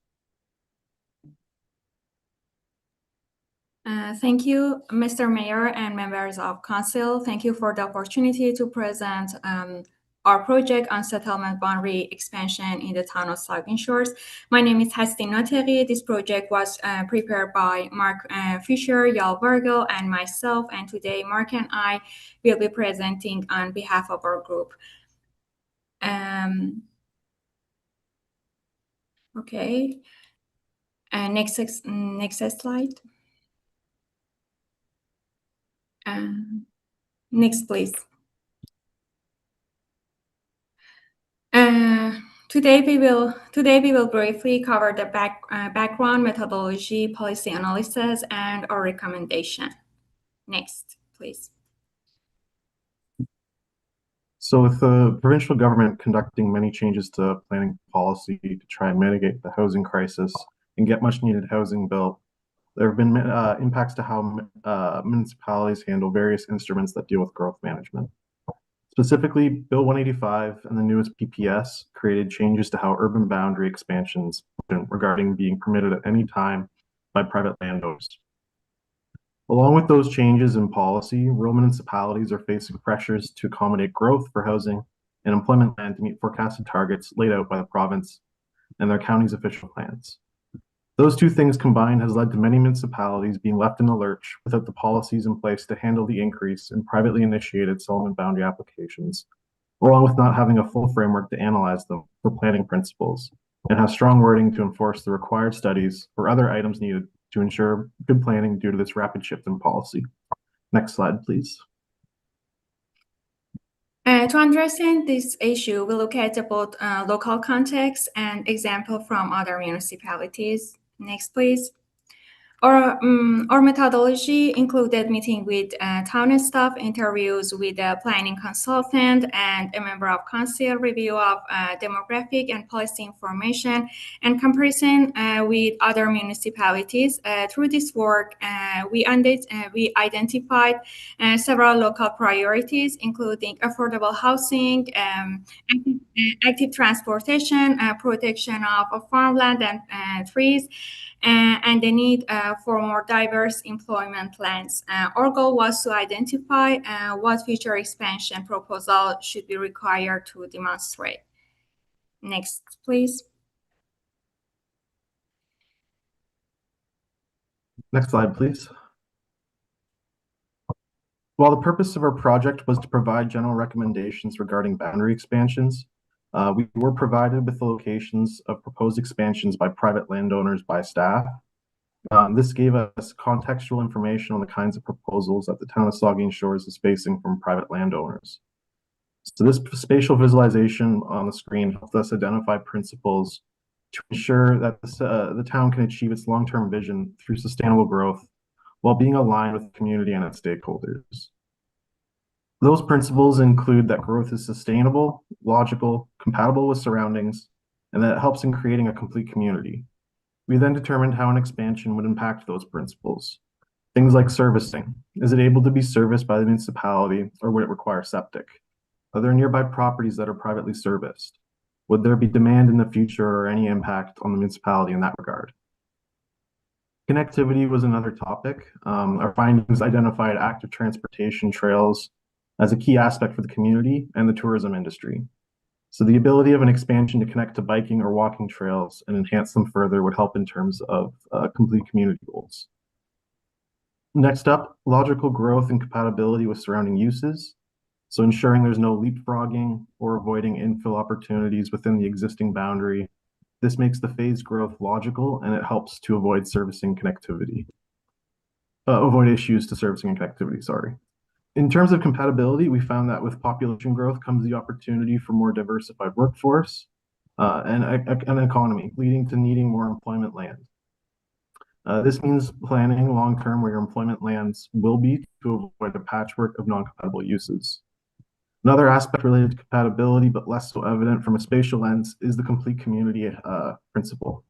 Thank you, Mr. Mayor and members of Council. Thank you for the opportunity to present our project on settlement boundary expansion in the town of Saugeen Shores. My name is Hastin Noteri. This project was prepared by Mark Fisher, Yal Virgil, and myself. And today, Mark and I will be presenting on behalf of our group. Okay. Next slide. Next, please. Today we will briefly cover the background, methodology, policy analysis, and our recommendation. Next, please. So with the provincial government conducting many changes to planning policy to try and mitigate the housing crisis and get much needed housing built, there have been impacts to how municipalities handle various instruments that deal with growth management. Specifically, Bill 185 and the newest PPS created changes to how urban boundary expansions regarding being permitted at any time by private landowners. Along with those changes in policy, rural municipalities are facing pressures to accommodate growth for housing and employment land to meet forecasted targets laid out by the province and their county's official plans. Those two things combined has led to many municipalities being left in the lurch without the policies in place to handle the increase in privately initiated settlement boundary applications, along with not having a full framework to analyze them for planning principles and have strong wording to enforce the required studies or other items needed to ensure good planning due to this rapid shift in policy. Next slide, please. To understand this issue, we look at both local context and example from other municipalities. Next, please. Our methodology included meeting with town staff, interviews with a planning consultant, and a member of council, review of demographic and policy information, and comparison with other municipalities. Through this work, we identified several local priorities, including affordable housing, active transportation, protection of farmland and trees, and the need for more diverse employment lands. Our goal was to identify what future expansion proposal should be required to demonstrate. Next, please. Next slide, please. While the purpose of our project was to provide general recommendations regarding boundary expansions, we were provided with the locations of proposed expansions by private landowners by staff. This gave us contextual information on the kinds of proposals that the town of Saugeen Shores is facing from private landowners. So this spatial visualization on the screen helped us identify principles to ensure that the town can achieve its long-term vision through sustainable growth while being aligned with the community and its stakeholders. Those principles include that growth is sustainable, logical, compatible with surroundings, and that it helps in creating a complete community. We then determined how an expansion would impact those principles. Things like servicing. Is it able to be serviced by the municipality, or would it require septic? Are there nearby properties that are privately serviced? Would there be demand in the future or any impact on the municipality in that regard? Connectivity was another topic. Our findings identified active transportation trails as a key aspect for the community and the tourism industry. So the ability of an expansion to connect to biking or walking trails and enhance them further would help in terms of complete community goals. Next up, logical growth and compatibility with surrounding uses. So ensuring there's no leapfrogging or avoiding infill opportunities within the existing boundary. This makes the phased growth logical and it helps to avoid servicing connectivity. Avoid issues to servicing and connectivity, sorry. In terms of compatibility, we found that with population growth comes the opportunity for more diversified workforce and an economy, leading to needing more employment land. This means planning long-term where your employment lands will be to avoid a patchwork of non-compatible uses. Another aspect related to compatibility, but less so evident from a spatial lens, is the complete community principle.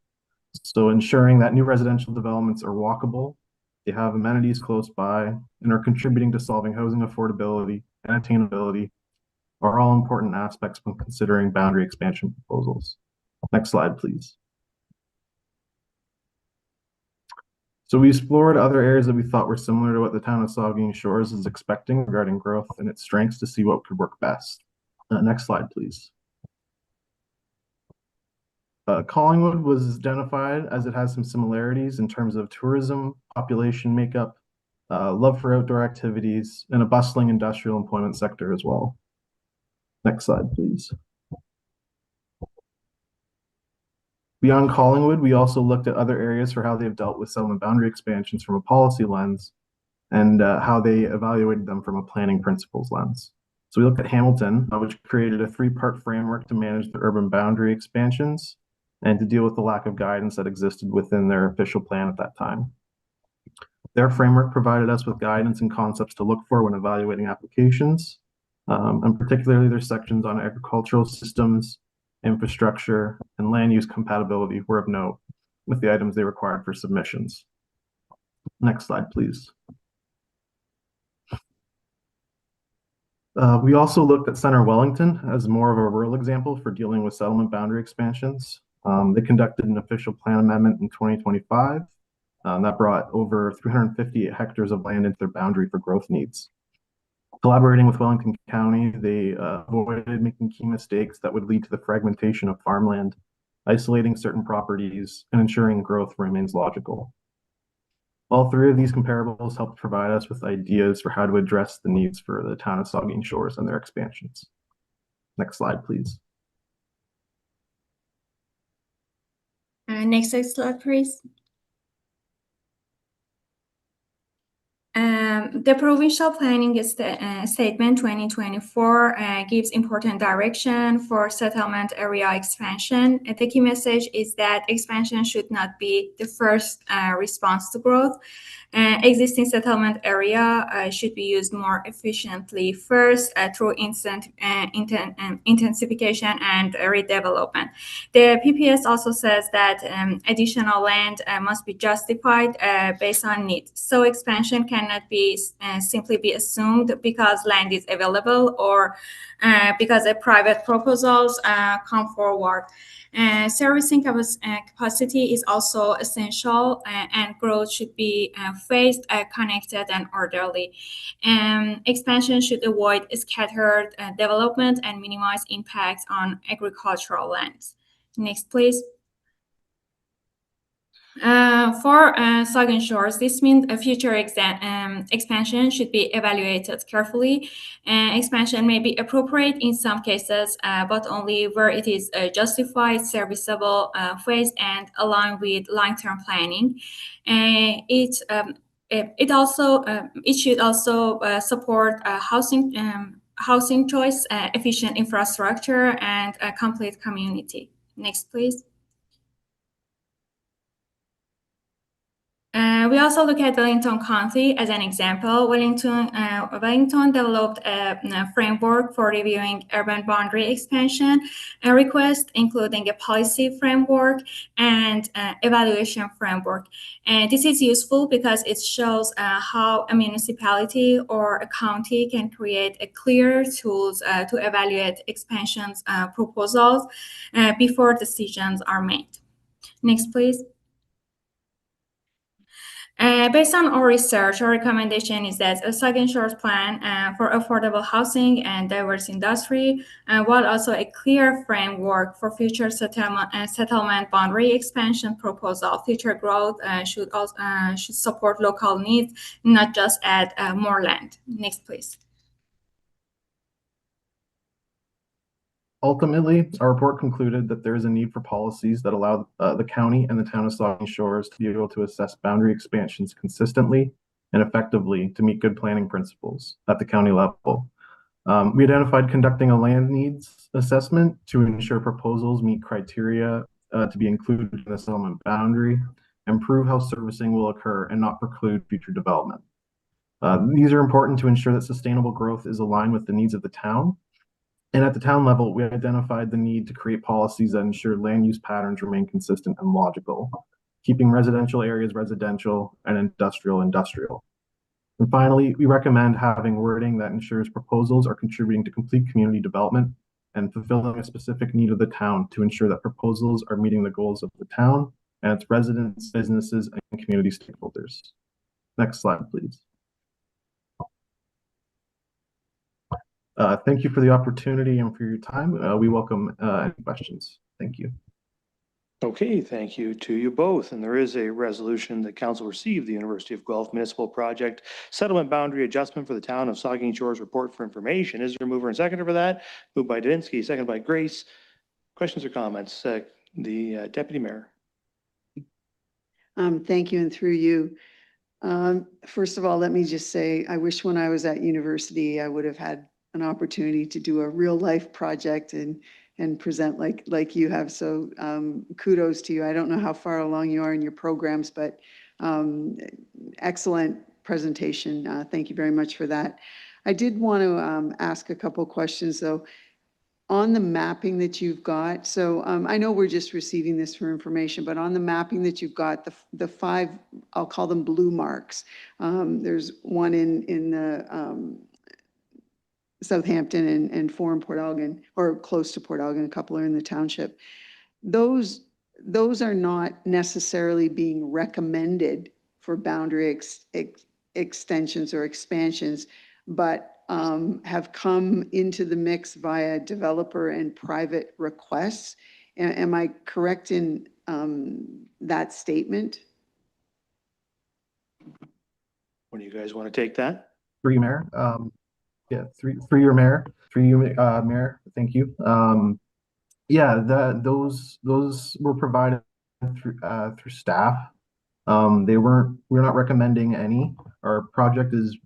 So ensuring that new residential developments are walkable, they have amenities close by, and are contributing to solving housing affordability and attainability are all important aspects when considering boundary expansion proposals. Next slide, please. So we explored other areas that we thought were similar to what the town of Saugeen Shores is expecting regarding growth and its strengths to see what could work best. Next slide, please. Collingwood was identified as it has some similarities in terms of tourism, population makeup, love for outdoor activities, and a bustling industrial employment sector as well. Next slide, please. Beyond Collingwood, we also looked at other areas for how they've dealt with settlement boundary expansions from a policy lens and how they evaluated them from a planning principles lens. So we looked at Hamilton, which created a three-part framework to manage the urban boundary expansions and to deal with the lack of guidance that existed within their official plan at that time. Their framework provided us with guidance and concepts to look for when evaluating applications, and particularly their sections on agricultural systems, infrastructure, and land use compatibility were of note with the items they required for submissions. Next slide, please. We also looked at Center Wellington as more of a rural example for dealing with settlement boundary expansions. They conducted an official plan amendment in 2025 that brought over 358 hectares of land into their boundary for growth needs. Collaborating with Wellington County, they avoided making key mistakes that would lead to the fragmentation of farmland, isolating certain properties, and ensuring growth remains logical. All three of these comparables helped provide us with ideas for how to address the needs for the town of Saugeen Shores and their expansions. Next slide, please. Next slide, please. The Provincial Planning Statement 2024 gives important direction for settlement area expansion. The key message is that expansion should not be the first response to growth. Existing settlement area should be used more efficiently first through intensification and redevelopment. The PPS also says that additional land must be justified based on need. So expansion cannot be simply be assumed because land is available or because private proposals come forward. Servicing capacity is also essential, and growth should be phased, connected, and orderly. Expansion should avoid scattered development and minimize impacts on agricultural lands. Next, please. For Saugeen Shores, this means a future expansion should be evaluated carefully. Expansion may be appropriate in some cases, but only where it is justified, serviceable, phased, and aligned with long-term planning. It should also support housing choice, efficient infrastructure, and a complete community. Next, please. We also look at Wellington County as an example. Wellington developed a framework for reviewing urban boundary expansion, a request including a policy framework and evaluation framework. And this is useful because it shows how a municipality or a county can create a clear tools to evaluate expansions proposals before decisions are made. Next, please. Based on our research, our recommendation is that a Saugeen Shores plan for affordable housing and diverse industry, while also a clear framework for future settlement boundary expansion proposal. Future growth should support local needs, not just add more land. Next, please. Ultimately, our report concluded that there is a need for policies that allow the county and the town of Saugeen Shores to be able to assess boundary expansions consistently and effectively to meet good planning principles at the county level. We identified conducting a land needs assessment to ensure proposals meet criteria to be included in the settlement boundary and prove how servicing will occur and not preclude future development. These are important to ensure that sustainable growth is aligned with the needs of the town. And at the town level, we identified the need to create policies that ensure land use patterns remain consistent and logical, keeping residential areas residential and industrial. And finally, we recommend having wording that ensures proposals are contributing to complete community development and fulfilling a specific need of the town to ensure that proposals are meeting the goals of the town and its residents, businesses, and community stakeholders. Next slide, please. Thank you for the opportunity and for your time. We welcome any questions. Thank you. Okay, thank you to you both. And there is a resolution that council received the University of Guelph Municipal Project Settlement Boundary Adjustment for the Town of Saugeen Shores Report for information. Is there a mover and seconder for that? Moved by Divinsky, second by Grace. Questions or comments? The Deputy Mayor. Thank you, and through you. First of all, let me just say, I wish when I was at university, I would have had an opportunity to do a real life project and present like you have. So kudos to you. I don't know how far along you are in your programs, but excellent presentation. Thank you very much for that. I did want to ask a couple questions though. On the mapping that you've got, so I know we're just receiving this for information, but on the mapping that you've got, the five, I'll call them blue marks. There's one in the Southampton and four in Port Elgin, or close to Port Elgin, a couple are in the township. Those are not necessarily being recommended for boundary extensions or expansions, but have come into the mix via developer and private requests. Am I correct in that statement? One of you guys want to take that? Through you, Mayor. Yeah, through your Mayor. Through you, Mayor. Thank you. Yeah, those were provided through staff. We're not recommending any. Our project is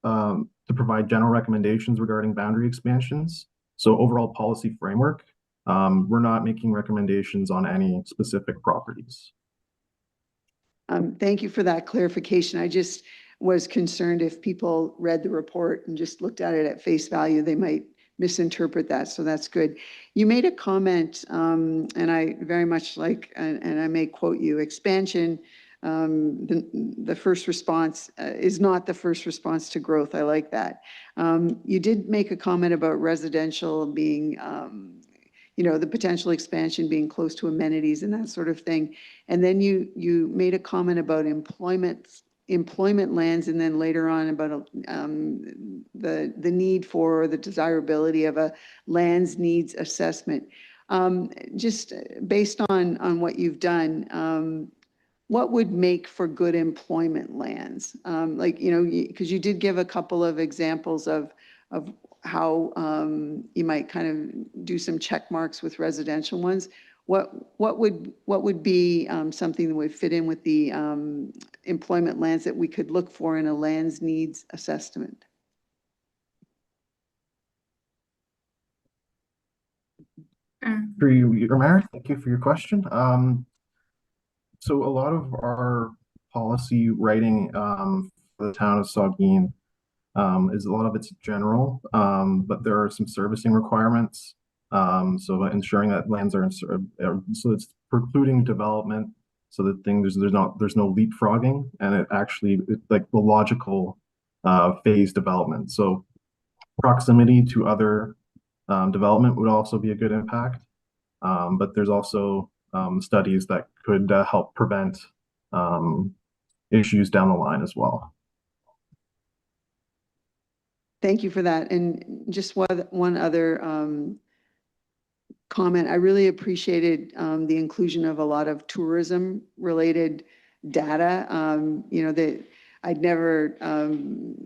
to provide general recommendations regarding boundary expansions. So overall policy framework, we're not making recommendations on any specific properties. Thank you for that clarification. I just was concerned if people read the report and just looked at it at face value, they might misinterpret that. So that's good. You made a comment, and I very much like, and I may quote you, expansion, the first response is not the first response to growth. I like that. You did make a comment about residential being, the potential expansion being close to amenities and that sort of thing. And then you made a comment about employment lands, and then later on about the need for the desirability of a lands needs assessment. Just based on what you've done, what would make for good employment lands? Because you did give a couple of examples of how you might kind of do some check marks with residential ones. What would be something that would fit in with the employment lands that we could look for in a lands needs assessment? For you, your Mayor, thank you for your question. So a lot of our policy writing for the town of Saugeen is a lot of it's general, but there are some servicing requirements. So ensuring that lands are so it's precluding development, so that there's no leapfrogging, and it's like the logical phase development. So proximity to other development would also be a good impact, but there's also studies that could help prevent issues down the line as well. Thank you for that. And just one other comment. I really appreciated the inclusion of a lot of tourism related data. I'd never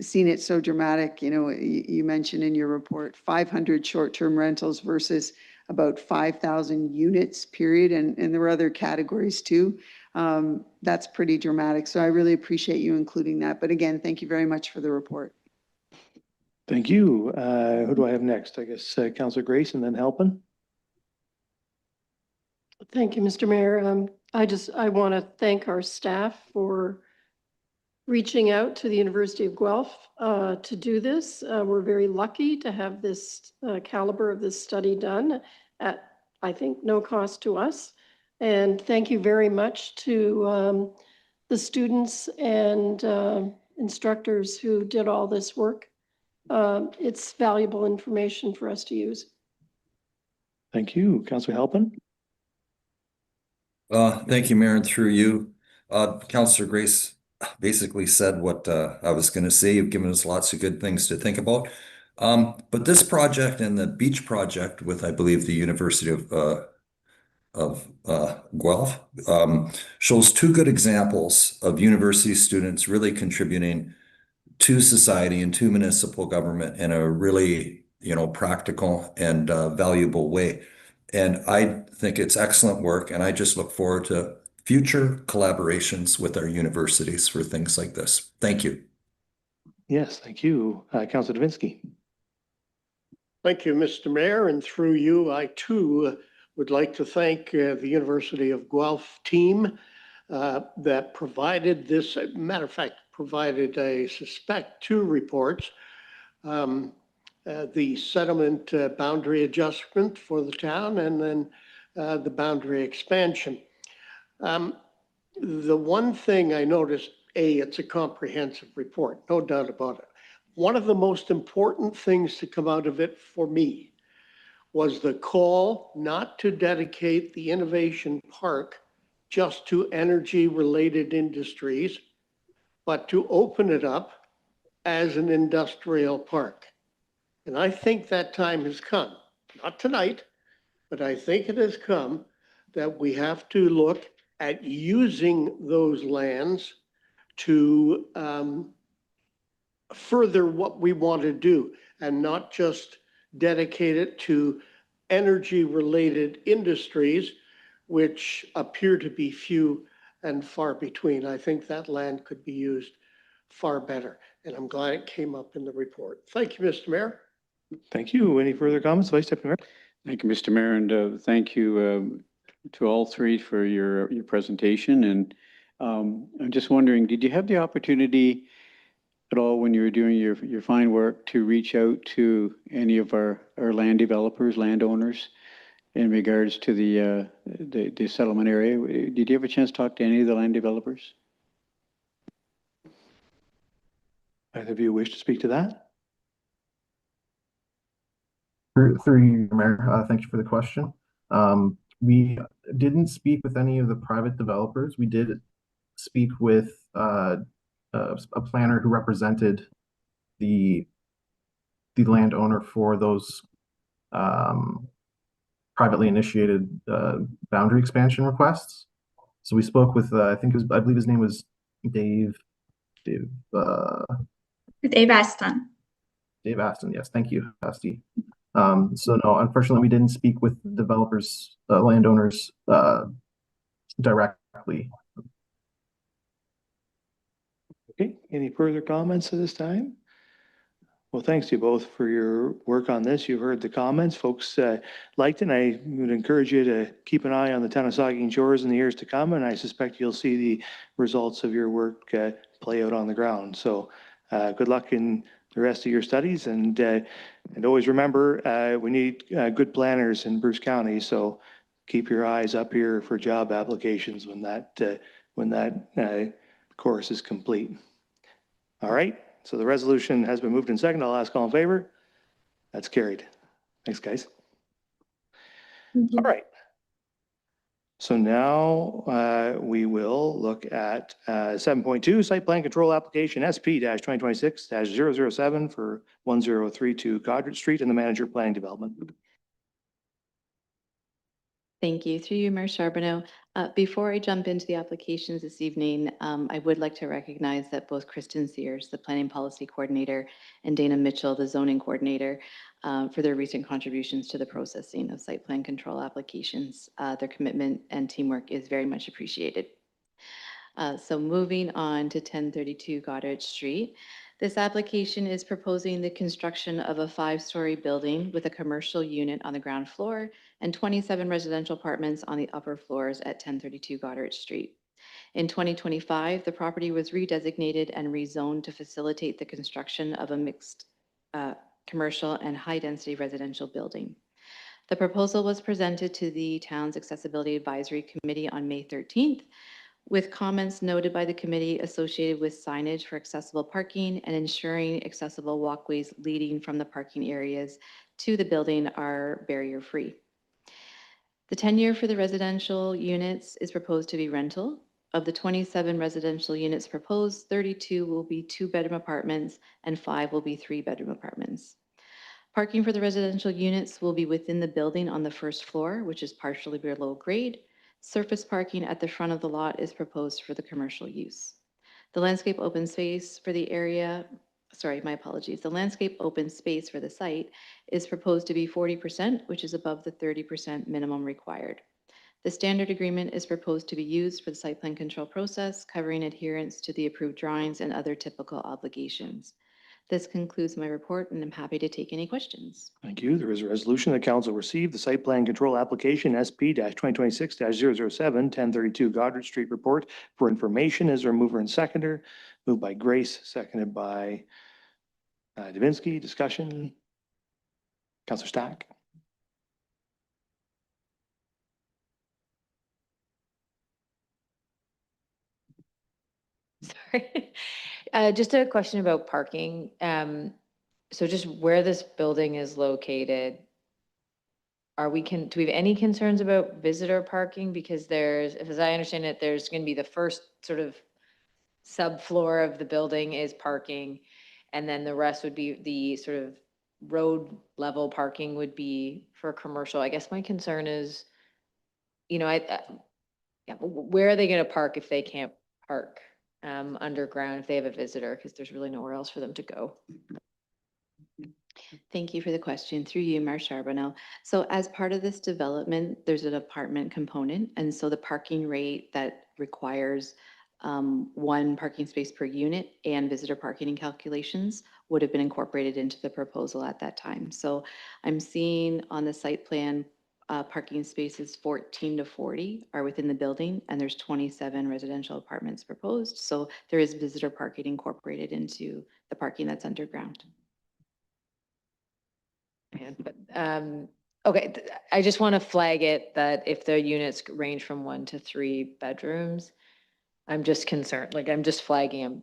seen it so dramatic. You mentioned in your report 500 short-term rentals versus about 5,000 units, period. And there were other categories too. That's pretty dramatic. So I really appreciate you including that. But again, thank you very much for the report. Thank you. Who do I have next? I guess Councillor Grace and then Halpin. Thank you, Mr. Mayor. I want to thank our staff for reaching out to the University of Guelph to do this. We're very lucky to have this caliber of this study done at, I think, no cost to us. And thank you very much to the students and instructors who did all this work. It's valuable information for us to use. Thank you. Councillor Halpin. Thank you, Mayor, and through you. Councillor Grace basically said what I was going to say. You've given us lots of good things to think about. But this project and the beach project with, I believe, the University of Guelph shows two good examples of university students really contributing to society and to municipal government in a really, practical and valuable way. And I think it's excellent work, and I just look forward to future collaborations with our universities for things like this. Thank you. Yes, thank you. Councilor Davinsky. Thank you, Mr. Mayor, and through you, I too would like to thank the University of Guelph team that provided this, matter of fact, provided, I suspect, two reports. The settlement boundary adjustment for the town, and then the boundary expansion. The one thing I noticed, it's a comprehensive report, no doubt about it. One of the most important things to come out of it for me was the call not to dedicate the innovation park just to energy-related industries, but to open it up as an industrial park. And I think that time has come, not tonight, but I think it has come that we have to look at using those lands to further what we want to do and not just dedicate it to energy-related industries, which appear to be few and far between. I think that land could be used far better, and I'm glad it came up in the report. Thank you, Mr. Mayor. Thank you. Any further comments, Vice Deputy Mayor? Thank you, Mr. Mayor, and thank you to all three for your presentation. And I'm just wondering, did you have the opportunity at all when you were doing your fine work to reach out to any of our land developers, landowners, in regards to the settlement area? Did you have a chance to talk to any of the land developers? Either of you wish to speak to that? Through you, Mayor, thank you for the question. We didn't speak with any of the private developers. We did speak with a planner who represented the landowner for those privately initiated boundary expansion requests. So we spoke with I believe his name was Dave Aston. Dave Aston, yes, thank you, Asti. So no, unfortunately, we didn't speak with developers, landowners directly. Okay, any further comments at this time? Well, thanks to you both for your work on this. You've heard the comments. Folks liked it, and I would encourage you to keep an eye on the town of Saugeen Shores in the years to come, and I suspect you'll see the results of your work play out on the ground. So good luck in the rest of your studies, and always remember, we need good planners in Bruce County, so keep your eyes up here for job applications when that course is complete. All right. So the resolution has been moved and seconded. I'll ask all in favor. That's carried. Thanks, guys. All right. So now we will look at 7.2, site plan control application SP-2026-007 for 1032 Goddard Street and the manager planning development. Thank you. Through you, Mayor Charbonneau. Before I jump into the applications this evening, I would like to recognize that both Kristen Sears, the Planning Policy Coordinator, and Dana Mitchell, the Zoning Coordinator, for their recent contributions to the processing of site plan control applications. Their commitment and teamwork is very much appreciated. So moving on to 1032 Goddard Street. This application is proposing the construction of a 5-story building with a commercial unit on the ground floor and 27 residential apartments on the upper floors at 1032 Goddard Street. In 2025, the property was redesignated and rezoned to facilitate the construction of a mixed commercial and high-density residential building. The proposal was presented to the town's Accessibility Advisory Committee on May 13th, with comments noted by the committee associated with signage for accessible parking and ensuring accessible walkways leading from the parking areas to the building are barrier-free. The tenure for the residential units is proposed to be rental. Of the 27 residential units proposed, 32 will be 2-bedroom apartments and 5 will be 3-bedroom apartments. Parking for the residential units will be within the building on the first floor, which is partially below grade. Surface parking at the front of the lot is proposed for the commercial use. The landscape open space for the area, sorry, my apologies. The landscape open space for the site is proposed to be 40%, which is above the 30% minimum required. The standard agreement is proposed to be used for the site plan control process, covering adherence to the approved drawings and other typical obligations. This concludes my report, and I'm happy to take any questions. Thank you. There is a resolution that council received the site plan control application SP-2026-007, 1032 Goddard Street report for information. Is there a mover and seconder? Moved by Grace, seconded by Divinsky. Discussion. Councillor Stack. Sorry. Just a question about parking. So just where this building is located, do we have any concerns about visitor parking? Because there's, as I understand it, there's going to be the first sort of subfloor of the building is parking, and then the rest would be the sort of road level parking would be for commercial. I guess my concern is, you know, yeah, where are they going to park if they can't park underground if they have a visitor? Because there's really nowhere else for them to go. Thank you for the question. Through you, Mayor Charbonneau. So as part of this development, there's an apartment component. And so the parking rate that requires one parking space per unit and visitor parking calculations would have been incorporated into the proposal at that time. So I'm seeing on the site plan, parking spaces 14 to 40 are within the building, and there's 27 residential apartments proposed. So there is visitor parking incorporated into the parking that's underground. Okay, I just want to flag it that if the units range from 1 to 3 bedrooms, I'm just concerned, like I'm just flagging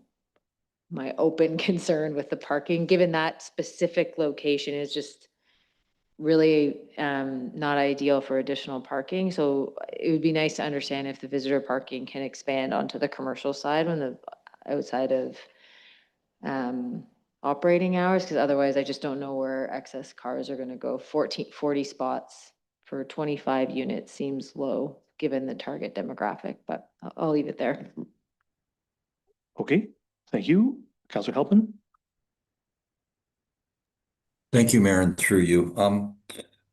my open concern with the parking, given that specific location is just really not ideal for additional parking. So it would be nice to understand if the visitor parking can expand onto the commercial side when the outside of operating hours, because otherwise I just don't know where excess cars are going to go. 40 spots for 25 units seems low given the target demographic, but I'll leave it there. Okay, thank you. Councillor Halpin. Thank you, Mayor, and through you.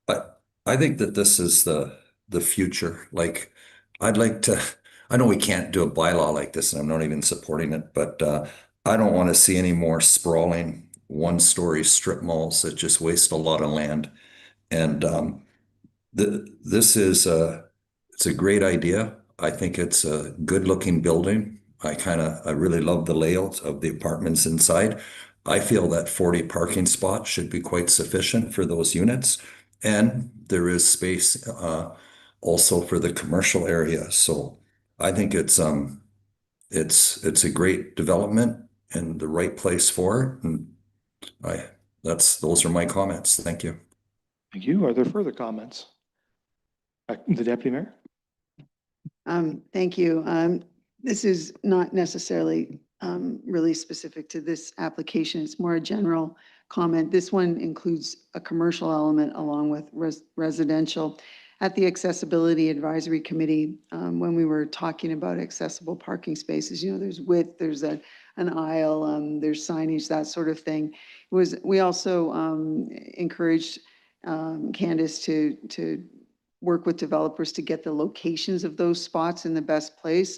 But I think that this is the future. Like, I'd like to, I know we can't do a bylaw like this, and I'm not even supporting it, but I don't want to see any more sprawling one-story strip malls that just waste a lot of land. And this is it's a great idea. I think it's a good-looking building. I really love the layout of the apartments inside. I feel that 40 parking spots should be quite sufficient for those units. And there is space also for the commercial area. So I think it's a great development and the right place for it. And those are my comments. Thank you. Thank you. Are there further comments? The Deputy Mayor. Thank you. This is not necessarily really specific to this application. It's more a general comment. This one includes a commercial element along with residential. At the Accessibility Advisory Committee, when we were talking about accessible parking spaces, you know, there's width, there's an aisle, there's signage, that sort of thing. We also encouraged Candace to work with developers to get the locations of those spots in the best place,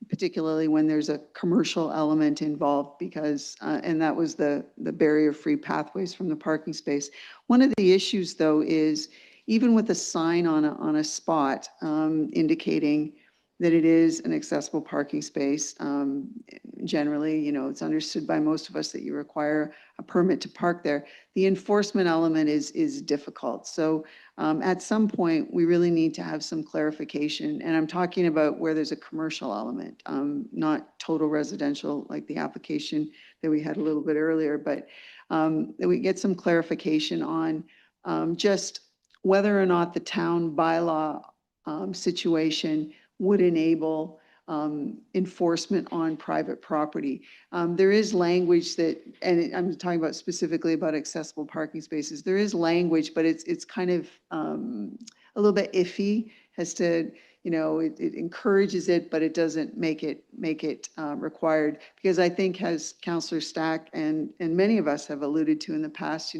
particularly when there's a commercial element involved, because, and that was the barrier-free pathways from the parking space. One of the issues, though, is even with a sign on a spot indicating that it is an accessible parking space, generally, you know, it's understood by most of us that you require a permit to park there. The enforcement element is difficult. So at some point, we really need to have some clarification. And I'm talking about where there's a commercial element, not total residential like the application that we had a little bit earlier, but that we get some clarification on just whether or not the town bylaw situation would enable enforcement on private property. There is language that, and I'm talking about specifically about accessible parking spaces. There is language, but it's kind of a little bit iffy as to, it encourages it, but it doesn't make it required. Because I think, as Councillor Stack and many of us have alluded to in the past,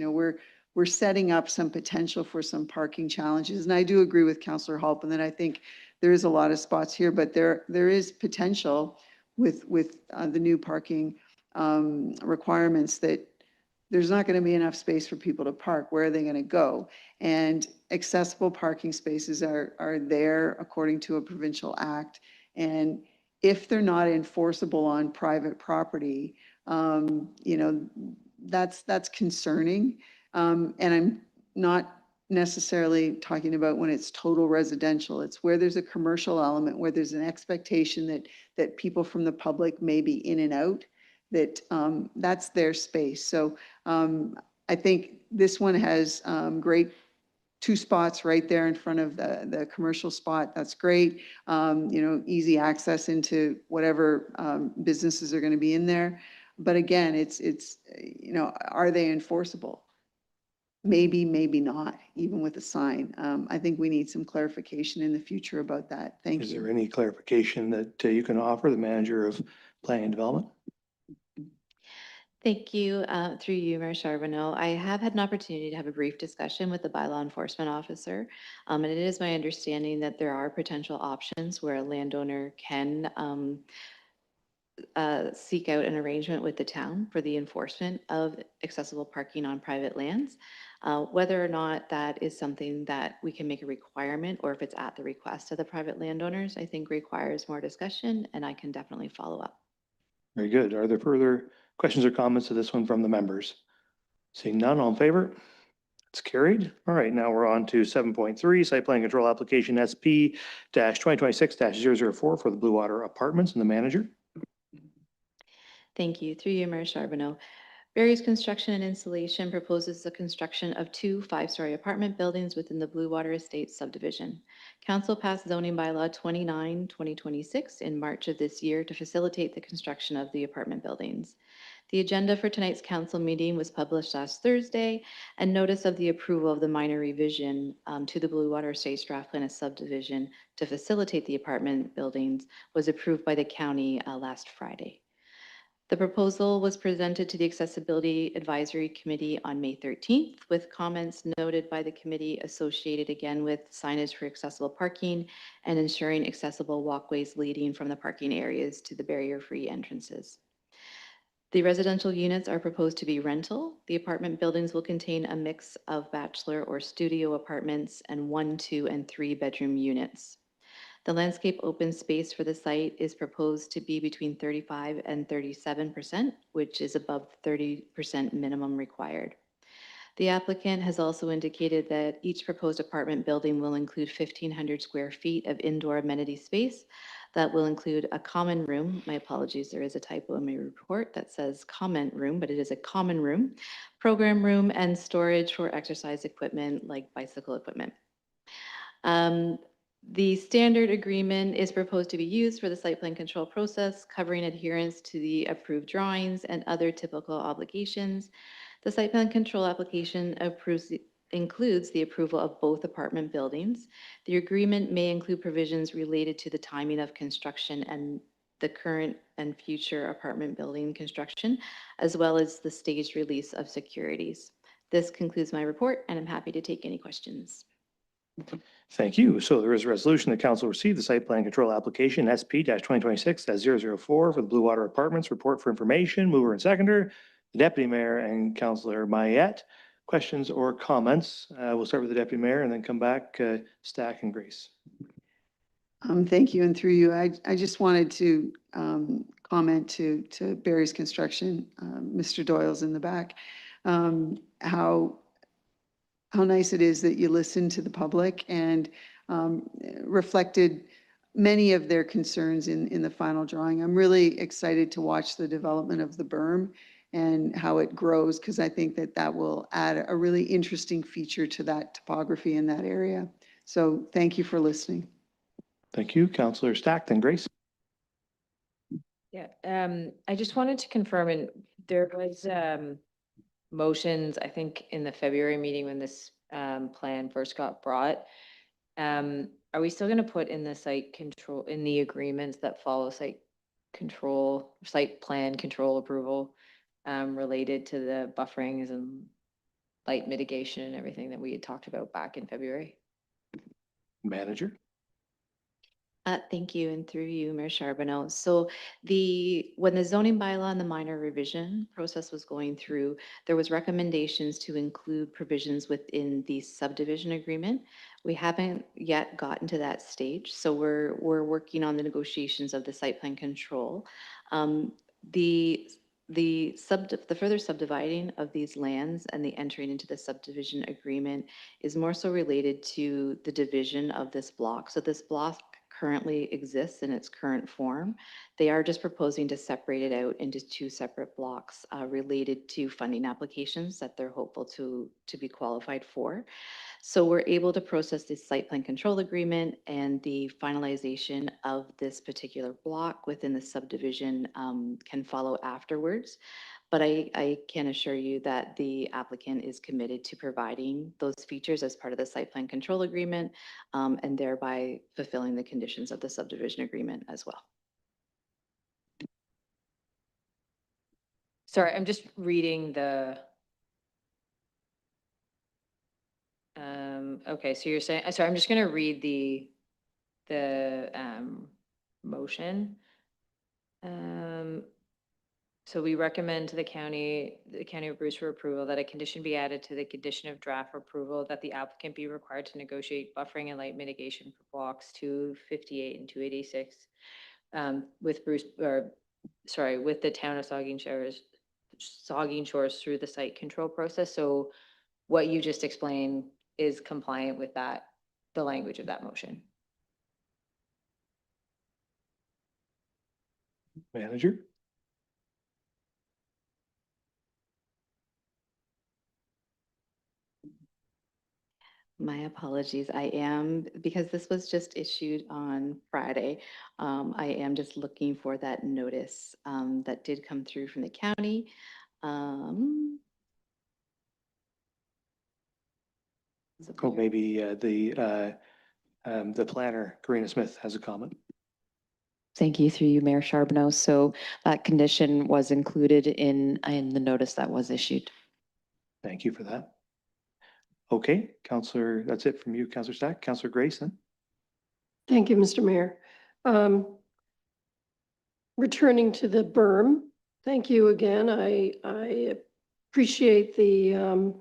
we're setting up some potential for some parking challenges. And I do agree with Councillor Halpin that I think there is a lot of spots here, but there is potential with the new parking requirements that there's not going to be enough space for people to park. Where are they going to go? And accessible parking spaces are there according to a provincial act. And if they're not enforceable on private property, that's concerning. And I'm not necessarily talking about when it's total residential. It's where there's a commercial element, where there's an expectation that people from the public may be in and out, that's their space. So I think this one has great 2 spots right there in front of the commercial spot. That's great. Easy access into whatever businesses are going to be in there. But again, it's are they enforceable? Maybe, maybe not, even with a sign. I think we need some clarification in the future about that. Thank you. Is there any clarification that you can offer, the manager of planning and development? Thank you. Through you, Mayor Charbonneau. I have had an opportunity to have a brief discussion with the bylaw enforcement officer. And it is my understanding that there are potential options where a landowner can seek out an arrangement with the town for the enforcement of accessible parking on private lands. Whether or not that is something that we can make a requirement, or if it's at the request of the private landowners, I think requires more discussion, and I can definitely follow up. Very good. Are there further questions or comments to this one from the members? Seeing none, all in favor? It's carried. All right, now we're on to 7.3, site plan control application SP-2026-004 for the Blue Water Apartments, and the manager. Thank you. Through you, Mayor Charbonneau. Barry's Construction and Installation proposes the construction of 2 5-story apartment buildings within the Blue Water Estates subdivision. Council passed zoning bylaw 29/2026 in March of this year to facilitate the construction of the apartment buildings. The agenda for tonight's council meeting was published last Thursday, and notice of the approval of the minor revision to the Blue Water Estates draft plan of subdivision to facilitate the apartment buildings was approved by the county last Friday. The proposal was presented to the Accessibility Advisory Committee on May 13th, with comments noted by the committee associated again with signage for accessible parking and ensuring accessible walkways leading from the parking areas to the barrier-free entrances. The residential units are proposed to be rental. The apartment buildings will contain a mix of bachelor or studio apartments and 1, 2, and 3 bedroom units. The landscape open space for the site is proposed to be between 35% and 37%, which is above 30% minimum required. The applicant has also indicated that each proposed apartment building will include 1,500 square feet of indoor amenity space that will include a common room. My apologies, there is a typo in my report that says comment room, but it is a common room, program room, and storage for exercise equipment like bicycle equipment. The standard agreement is proposed to be used for the site plan control process, covering adherence to the approved drawings and other typical obligations. The site plan control application includes the approval of both apartment buildings. The agreement may include provisions related to the timing of construction and the current and future apartment building construction, as well as the staged release of securities. This concludes my report, and I'm happy to take any questions. Thank you. So there is a resolution that council received the site plan control application SP-2026-004 for the Blue Water Apartments. Report for information. Mover and seconder, the Deputy Mayor and Councillor Mayette. Questions or comments? We'll start with the Deputy Mayor and then come back, Stack and Grace. Thank you. And through you, I just wanted to comment to Barry's Construction, Mr. Doyle's in the back, how nice it is that you listen to the public and reflected many of their concerns in the final drawing. I'm really excited to watch the development of the berm and how it grows, because I think that will add a really interesting feature to that topography in that area. So thank you for listening. Thank you, Councillor Stack, then Grace. Yeah, I just wanted to confirm, and there was motions, I think, in the February meeting when this plan first got brought. Are we still gonna put in the site control, in the agreements that follow site control, site plan control approval, related to the bufferings and light mitigation and everything that we had talked about back in February? Manager? Thank you, and through you, Mayor Charbonneau. So when the zoning bylaw and the minor revision process was going through, there was recommendations to include provisions within the subdivision agreement. We haven't yet gotten to that stage, so we're working on the negotiations of the site plan control. The further subdividing of these lands and the entering into the subdivision agreement is more so related to the division of this block. So this block currently exists in its current form. They are just proposing to separate it out into two separate blocks related to funding applications that they're hopeful to be qualified for. So we're able to process this site plan control agreement, and the finalization of this particular block within the subdivision can follow afterwards. But I can assure you that the applicant is committed to providing those features as part of the site plan control agreement, and thereby fulfilling the conditions of the subdivision agreement as well. Sorry, I'm just reading the. Okay, so you're saying, sorry, I'm just gonna read the motion. So we recommend to the county of Bruce for approval that a condition be added to the condition of draft approval that the applicant be required to negotiate buffering and light mitigation for blocks 258 and 286 with with the town of Saugeen Shores through the site control process. So what you just explained is compliant with that, the language of that motion. Manager? My apologies. Because this was just issued on Friday, I am just looking for that notice that did come through from the county. Oh, maybe the planner, Karina Smith, has a comment. Thank you, through you, Mayor Charbonneau. So that condition was included in the notice that was issued. Thank you for that. Okay, Councillor, that's it from you, Councillor Stack. Councillor Grayson. Thank you, Mr. Mayor. Returning to the berm, thank you again. I appreciate the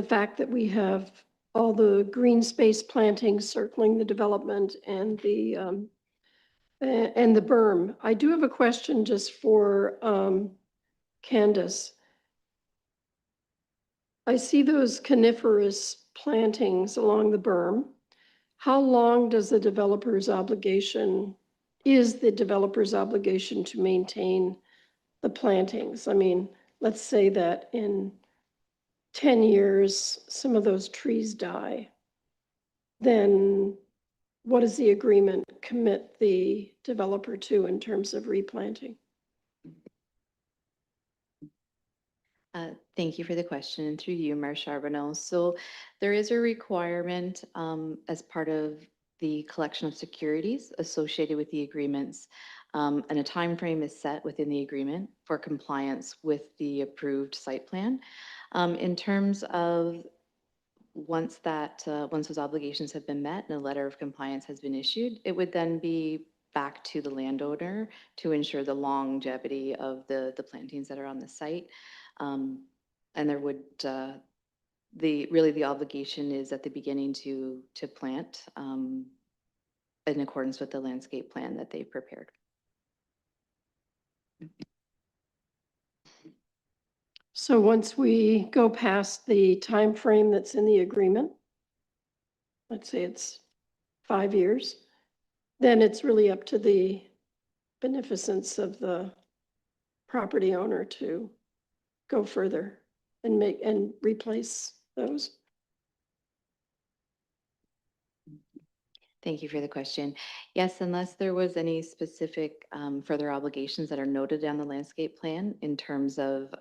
fact that we have all the green space plantings circling the development and the berm. I do have a question just for Candace. I see those coniferous plantings along the berm. How long is the developer's obligation to maintain the plantings? I mean, let's say that in 10 years, some of those trees die. Then what does the agreement commit the developer to in terms of replanting? Thank you for the question, and through you, Mayor Charbonneau. So there is a requirement as part of the collection of securities associated with the agreements, and a time frame is set within the agreement for compliance with the approved site plan. In terms of once those obligations have been met and a letter of compliance has been issued, it would then be back to the landowner to ensure the longevity of the plantings that are on the site. And there would, the obligation is at the beginning to plant in accordance with the landscape plan that they've prepared. So once we go past the time frame that's in the agreement, let's say it's 5 years, then it's really up to the beneficence of the property owner to go further and replace those. Thank you for the question. Yes, unless there was any specific further obligations that are noted on the landscape plan in terms of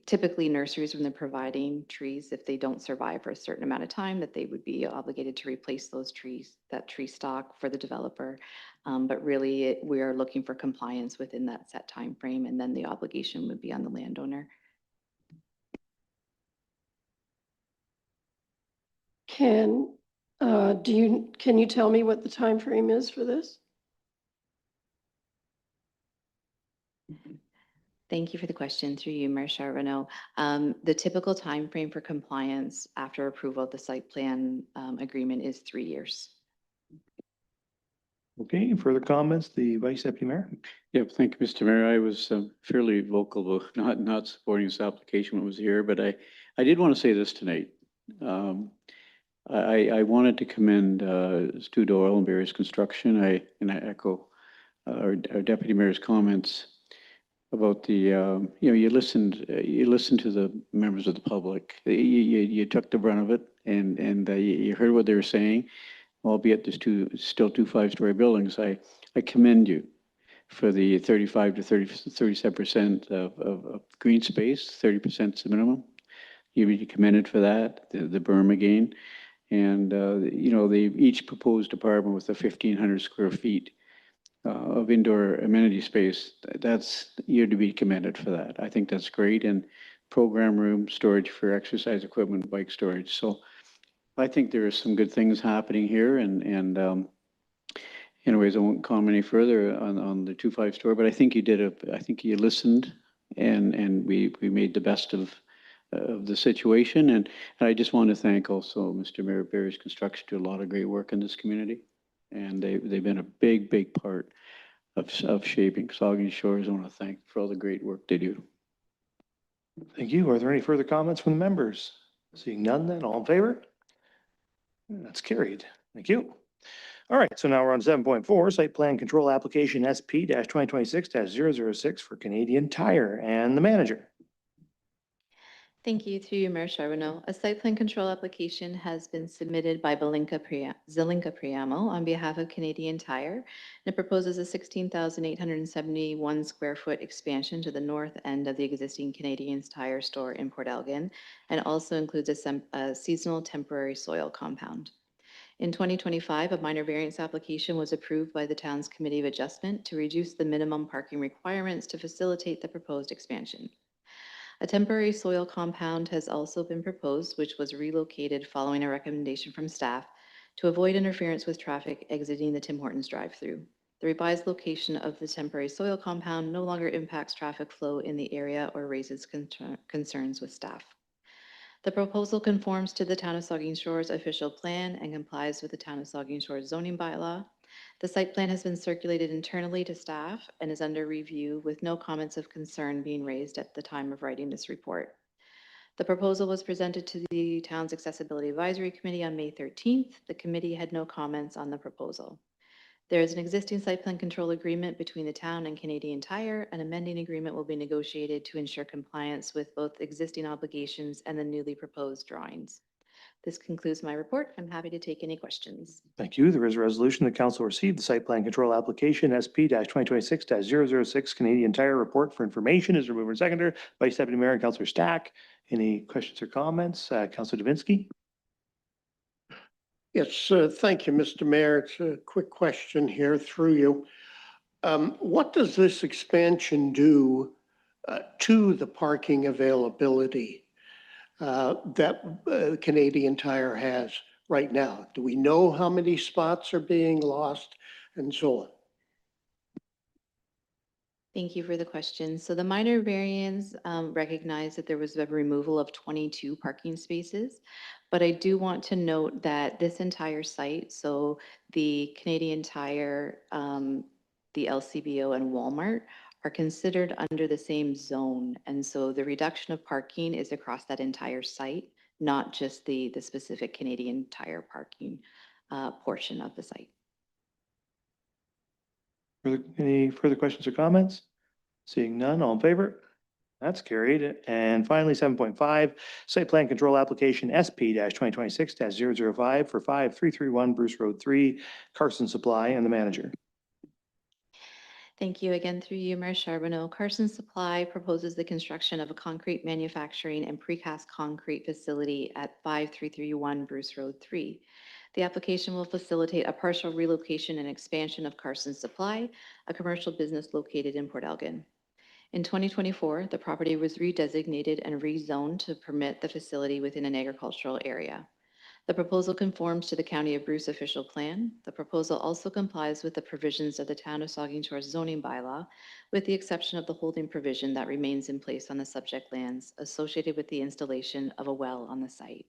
typically nurseries, when they're providing trees, if they don't survive for a certain amount of time, that they would be obligated to replace those trees, that tree stock for the developer. But really, we are looking for compliance within that set time frame, and then the obligation would be on the landowner. Can you tell me what the time frame is for this? Thank you for the question. Through you, Mayor Charbonneau. The typical time frame for compliance after approval of the site plan agreement is 3 years. Okay, further comments? The Vice Deputy Mayor? Yep, thank you, Mr. Mayor. I was fairly vocal about not supporting this application when it was here, but I did want to say this tonight. I wanted to commend Stu Doyle and Barry's Construction. I echo our Deputy Mayor's comments about the you listened to the members of the public. You took the brunt of it, and you heard what they were saying, albeit there's still two 5-story buildings. I commend you for the 35 to 37% of green space. 30% is the minimum. You be commended for that. The berm again, and they each proposed apartment with a 1,500 square feet of indoor amenity space. You're to be commended for that. I think that's great. And program room, storage for exercise equipment, bike storage. So I think there are some good things happening here. And anyways, I won't comment any further on the 2 5-story, but I think I think you listened, and we made the best of the situation. And I just want to thank also Mr. Mayor Barry's Construction, do a lot of great work in this community. And they've been a big part of shaping Saugeen Shores. I want to thank for all the great work they do. Thank you. Are there any further comments from the members? Seeing none, then all in favor? That's carried. Thank you. All right, so now we're on 7.4, Site Plan Control Application SP-2026-006 for Canadian Tire and the manager. Thank you. Through you, Mayor Charbonneau. A site plan control application has been submitted by Zelinka Priamo on behalf of Canadian Tire, and it proposes a 16,871 square foot expansion to the north end of the existing Canadian Tire store in Port Elgin, and also includes a seasonal temporary soil compound. In 2025, a minor variance application was approved by the town's Committee of Adjustment to reduce the minimum parking requirements to facilitate the proposed expansion. A temporary soil compound has also been proposed, which was relocated following a recommendation from staff to avoid interference with traffic exiting the Tim Hortons drive-through. The revised location of the temporary soil compound no longer impacts traffic flow in the area or raises concerns with staff. The proposal conforms to the Town of Saugeen Shores official plan and complies with the Town of Saugeen Shores zoning bylaw. The site plan has been circulated internally to staff and is under review with no comments of concern being raised at the time of writing this report. The proposal was presented to the town's Accessibility Advisory Committee on May 13th. The committee had no comments on the proposal. There is an existing site plan control agreement between the town and Canadian Tire. An amending agreement will be negotiated to ensure compliance with both existing obligations and the newly proposed drawings. This concludes my report. I'm happy to take any questions. Thank you. There is a resolution the council received the site plan control application SP-2026-006 Canadian Tire report for information is removed and seconder. Vice Deputy Mayor and Councillor Stack. Any questions or comments? Councillor Davinsky? Yes, thank you, Mr. Mayor. It's a quick question here through you. What does this expansion do to the parking availability that Canadian Tire has right now? Do we know how many spots are being lost and so on? Thank you for the question. So the minor variance recognized that there was a removal of 22 parking spaces, but I do want to note that this entire site, so the Canadian Tire, the LCBO and Walmart are considered under the same zone. And so the reduction of parking is across that entire site, not just the specific Canadian Tire parking portion of the site. Any further questions or comments? Seeing none, all in favor? That's carried. And finally, 7.5, site plan control application SP-2026-005 for 5331 Bruce Road 3, Carson Supply, and the manager. Thank you again through you, Mayor Charbonneau. Carson Supply proposes the construction of a concrete manufacturing and precast concrete facility at 5331 Bruce Road 3. The application will facilitate a partial relocation and expansion of Carson Supply, a commercial business located in Port Elgin. In 2024, the property was redesignated and rezoned to permit the facility within an agricultural area. The proposal conforms to the County of Bruce official plan. The proposal also complies with the provisions of the Town of Saugeen Shores zoning bylaw, with the exception of the holding provision that remains in place on the subject lands associated with the installation of a well on the site.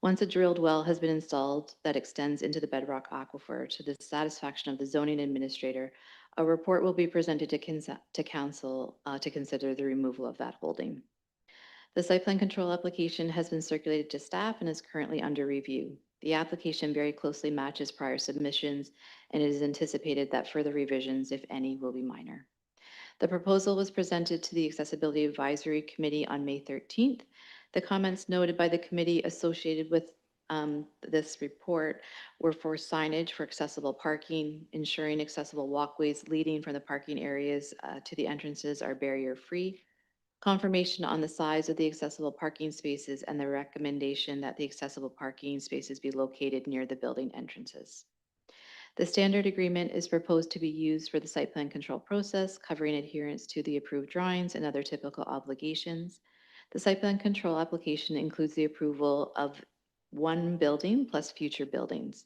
Once a drilled well has been installed that extends into the bedrock aquifer to the satisfaction of the zoning administrator, a report will be presented to council to consider the removal of that holding. The site plan control application has been circulated to staff and is currently under review. The application very closely matches prior submissions, and it is anticipated that further revisions, if any, will be minor. The proposal was presented to the Accessibility Advisory Committee on May 13th. The comments noted by the committee associated with this report were for signage for accessible parking, ensuring accessible walkways leading from the parking areas to the entrances are barrier-free, confirmation on the size of the accessible parking spaces, and the recommendation that the accessible parking spaces be located near the building entrances. The standard agreement is proposed to be used for the site plan control process, covering adherence to the approved drawings and other typical obligations. The site plan control application includes the approval of one building plus future buildings.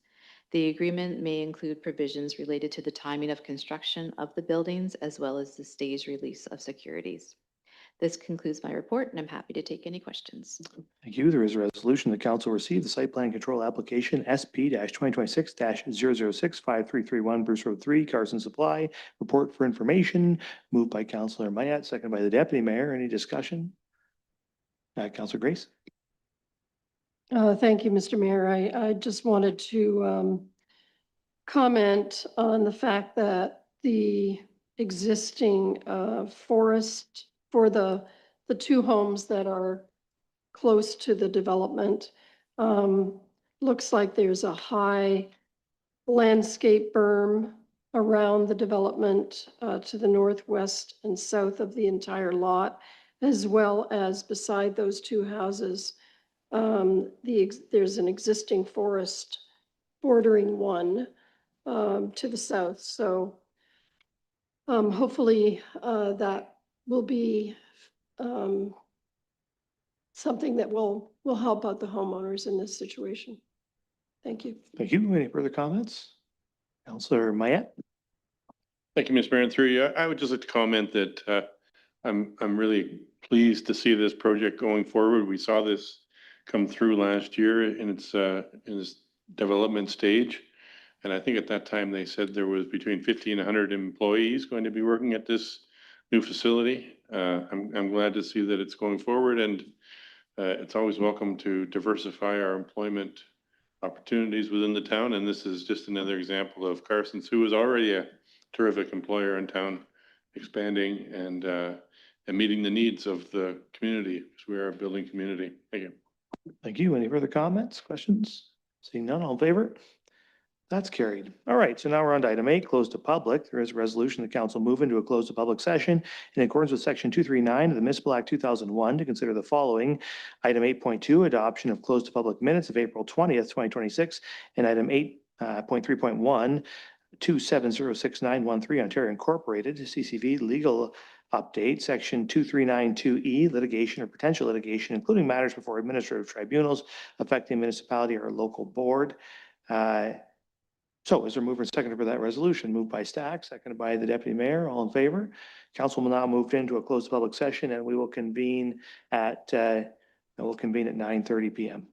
The agreement may include provisions related to the timing of construction of the buildings, as well as the staged release of securities. This concludes my report, and I'm happy to take any questions. Thank you. There is a resolution. The council received the site plan control application SP-2026-006 5331 Bruce Road 3, Carson Supply. Report for information moved by Councillor Mayat, seconded by the Deputy Mayor. Any discussion? Councillor Grace. Thank you, Mr. Mayor. I just wanted to comment on the fact that the existing forest for the two homes that are close to the development looks like there's a high landscape berm around the development to the northwest and south of the entire lot, as well as beside those two houses. There's an existing forest bordering one to the south. So hopefully that will be something that will help out the homeowners in this situation. Thank you. Thank you. Any further comments? Councillor Mayat. Thank you, Mr. Mayor. And through you, I would just like to comment that I'm really pleased to see this project going forward. We saw this come through last year in its development stage. And I think at that time they said there was between 50 and 100 employees going to be working at this new facility. I'm glad to see that it's going forward, and it's always welcome to diversify our employment opportunities within the town. And this is just another example of Carson's, who is already a terrific employer in town, expanding and meeting the needs of the community, because we are a building community. Thank you. Thank you. Any further comments, questions? Seeing none, all in favor? That's carried. All right, so now we're on to item 8, close to public. There is a resolution the council move into a closed to public session in accordance with section 239 of the Municipal Act 2001 to consider the following. Item 8.2, adoption of closed to public minutes of April 20th, 2026, and item 8.3.1, 2706913 Ontario Incorporated, CCV legal update, section 2392E, litigation or potential litigation, including matters before administrative tribunals affecting municipality or local board. So is there a mover and seconder for that resolution? Moved by Stack, seconded by the Deputy Mayor. All in favor? Council will now move into a closed public session, and we will convene at 9:30 p.m.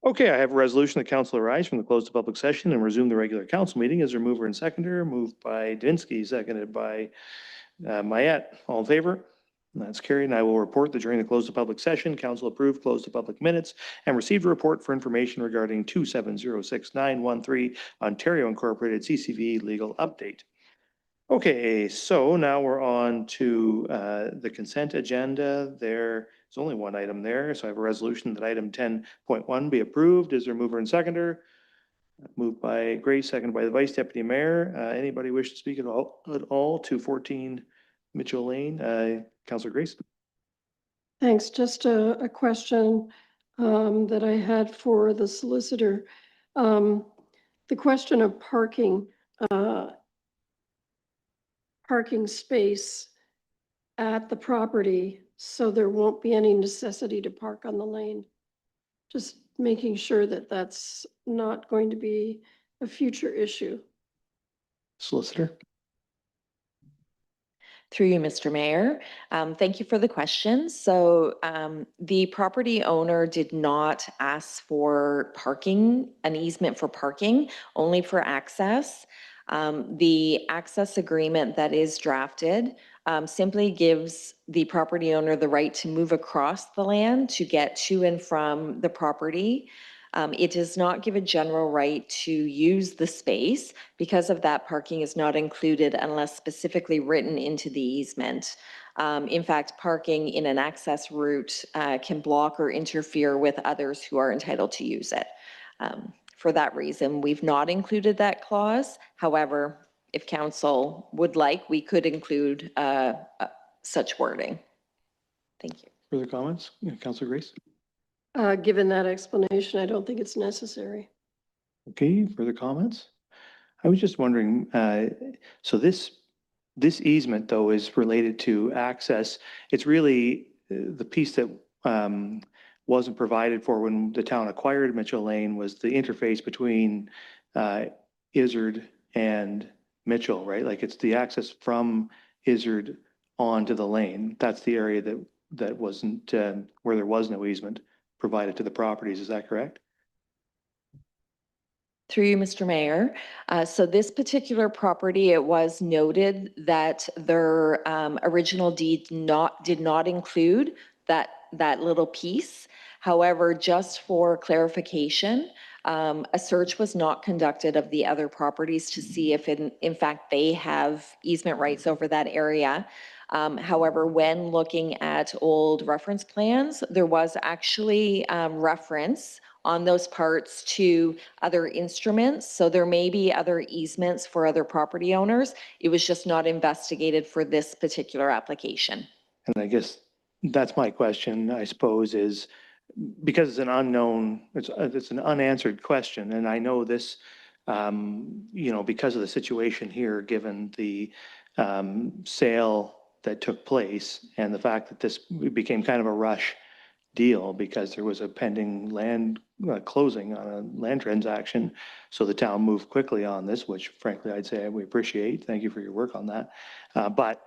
Okay, I have a resolution that council arise from the closed public session and resume the regular council meeting as their mover and seconder, moved by Dinsky, seconded by Mayette. All in favor? That's carried. And I will report that during the closed public session, council approved closed public minutes and received a report for information regarding 2706913 Ontario Incorporated CCV legal update. Okay, so now we're on to the consent agenda. There's only one item there, so I have a resolution that item 10.1 be approved. Is there a mover and seconder? Moved by Grace, seconded by the Vice Deputy Mayor. Anybody wish to speak at all to 14 Mitchell Lane? Councillor Grace? Thanks. Just a question that I had for the solicitor. The question of parking space at the property, so there won't be any necessity to park on the lane. Just making sure that that's not going to be a future issue. Solicitor? Through you, Mr. Mayor. Thank you for the question. So the property owner did not ask for parking, an easement for parking, only for access. The access agreement that is drafted simply gives the property owner the right to move across the land to get to and from the property. It does not give a general right to use the space. Because of that, parking is not included unless specifically written into the easement. In fact, parking in an access route can block or interfere with others who are entitled to use it. For that reason, we've not included that clause. However, if council would like, we could include such wording. Thank you. Further comments? Yeah, Councillor Grace? Given that explanation, I don't think it's necessary. Okay, further comments? I was just wondering, so this easement though is related to access. It's really the piece that wasn't provided for when the town acquired Mitchell Lane was the interface between Izzard and Mitchell, right? Like it's the access from Izzard onto the lane. That's the area that wasn't, where there was no easement provided to the properties. Is that correct? Through you, Mr. Mayor. So this particular property, it was noted that their original deed did not include that little piece. However, just for clarification, a search was not conducted of the other properties to see if in fact they have easement rights over that area. However, when looking at old reference plans, there was actually reference on those parts to other instruments. So there may be other easements for other property owners. It was just not investigated for this particular application. And I guess that's my question, I suppose, is because it's an unknown, it's an unanswered question. And I know this, because of the situation here, given the sale that took place and the fact that this became kind of a rush deal because there was a pending land closing on a land transaction. So the town moved quickly on this, which frankly, I'd say we appreciate. Thank you for your work on that. But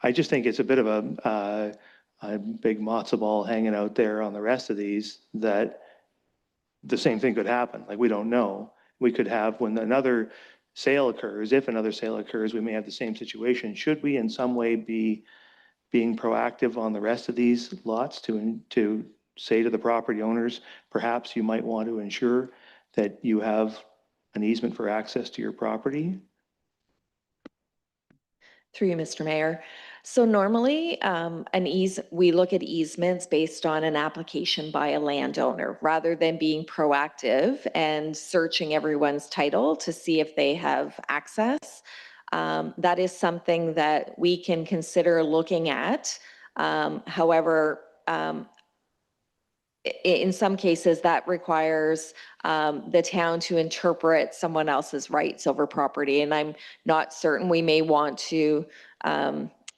I just think it's a bit of a big matzo ball hanging out there on the rest of these that the same thing could happen. Like we don't know. We could have when another sale occurs, if another sale occurs, we may have the same situation. Should we in some way be being proactive on the rest of these lots to say to the property owners, perhaps you might want to ensure that you have an easement for access to your property? Through you, Mr. Mayor. So normally we look at easements based on an application by a landowner rather than being proactive and searching everyone's title to see if they have access. That is something that we can consider looking at. However, in some cases that requires the town to interpret someone else's rights over property. And I'm not certain. We may want to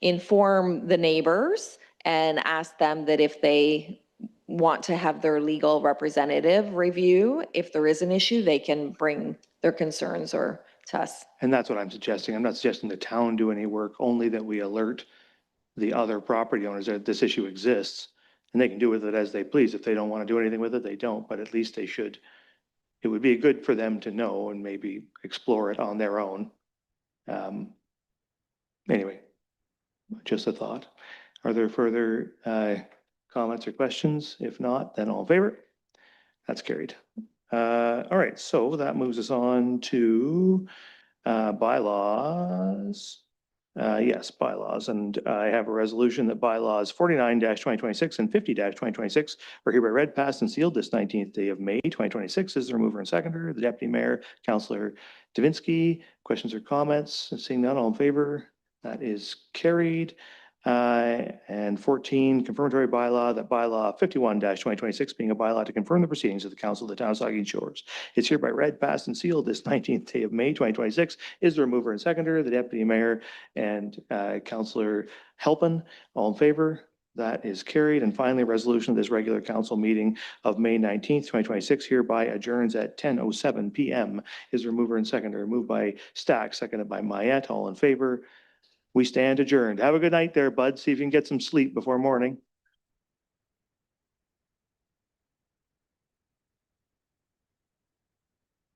inform the neighbors and ask them that if they want to have their legal representative review, if there is an issue, they can bring their concerns or to us. And that's what I'm suggesting. I'm not suggesting the town do any work, only that we alert the other property owners that this issue exists And they can do with it as they please. If they don't want to do anything with it, they don't, but at least they should. It would be good for them to know and maybe explore it on their own. Anyway, just a thought. Are there further comments or questions? If not, then all in favor? That's carried. All right, so that moves us on to bylaws. Yes, bylaws. And I have a resolution that bylaws 49-2026 and 50-2026 are hereby read, passed, and sealed this 19th day of May, 2026. Is the mover and seconder, the deputy mayor, Councillor Davinsky. Questions or comments? Seeing none, all in favor? That is carried. And 14, confirmatory bylaw, that bylaw 51-2026 being a bylaw to confirm the proceedings of the Council of the Town of Saugeen Shores. It's hereby read, passed, and sealed this 19th day of May, 2026. Is the mover and seconder, the deputy mayor and Councillor Halpin. All in favor? That is carried. And finally, resolution of this regular council meeting of May 19th, 2026 hereby adjourns at 10:07 p.m. Is the mover and seconder. Moved by Stack, seconded by Mayette. All in favor? We stand adjourned. Have a good night there, bud. See if you can get some sleep before morning.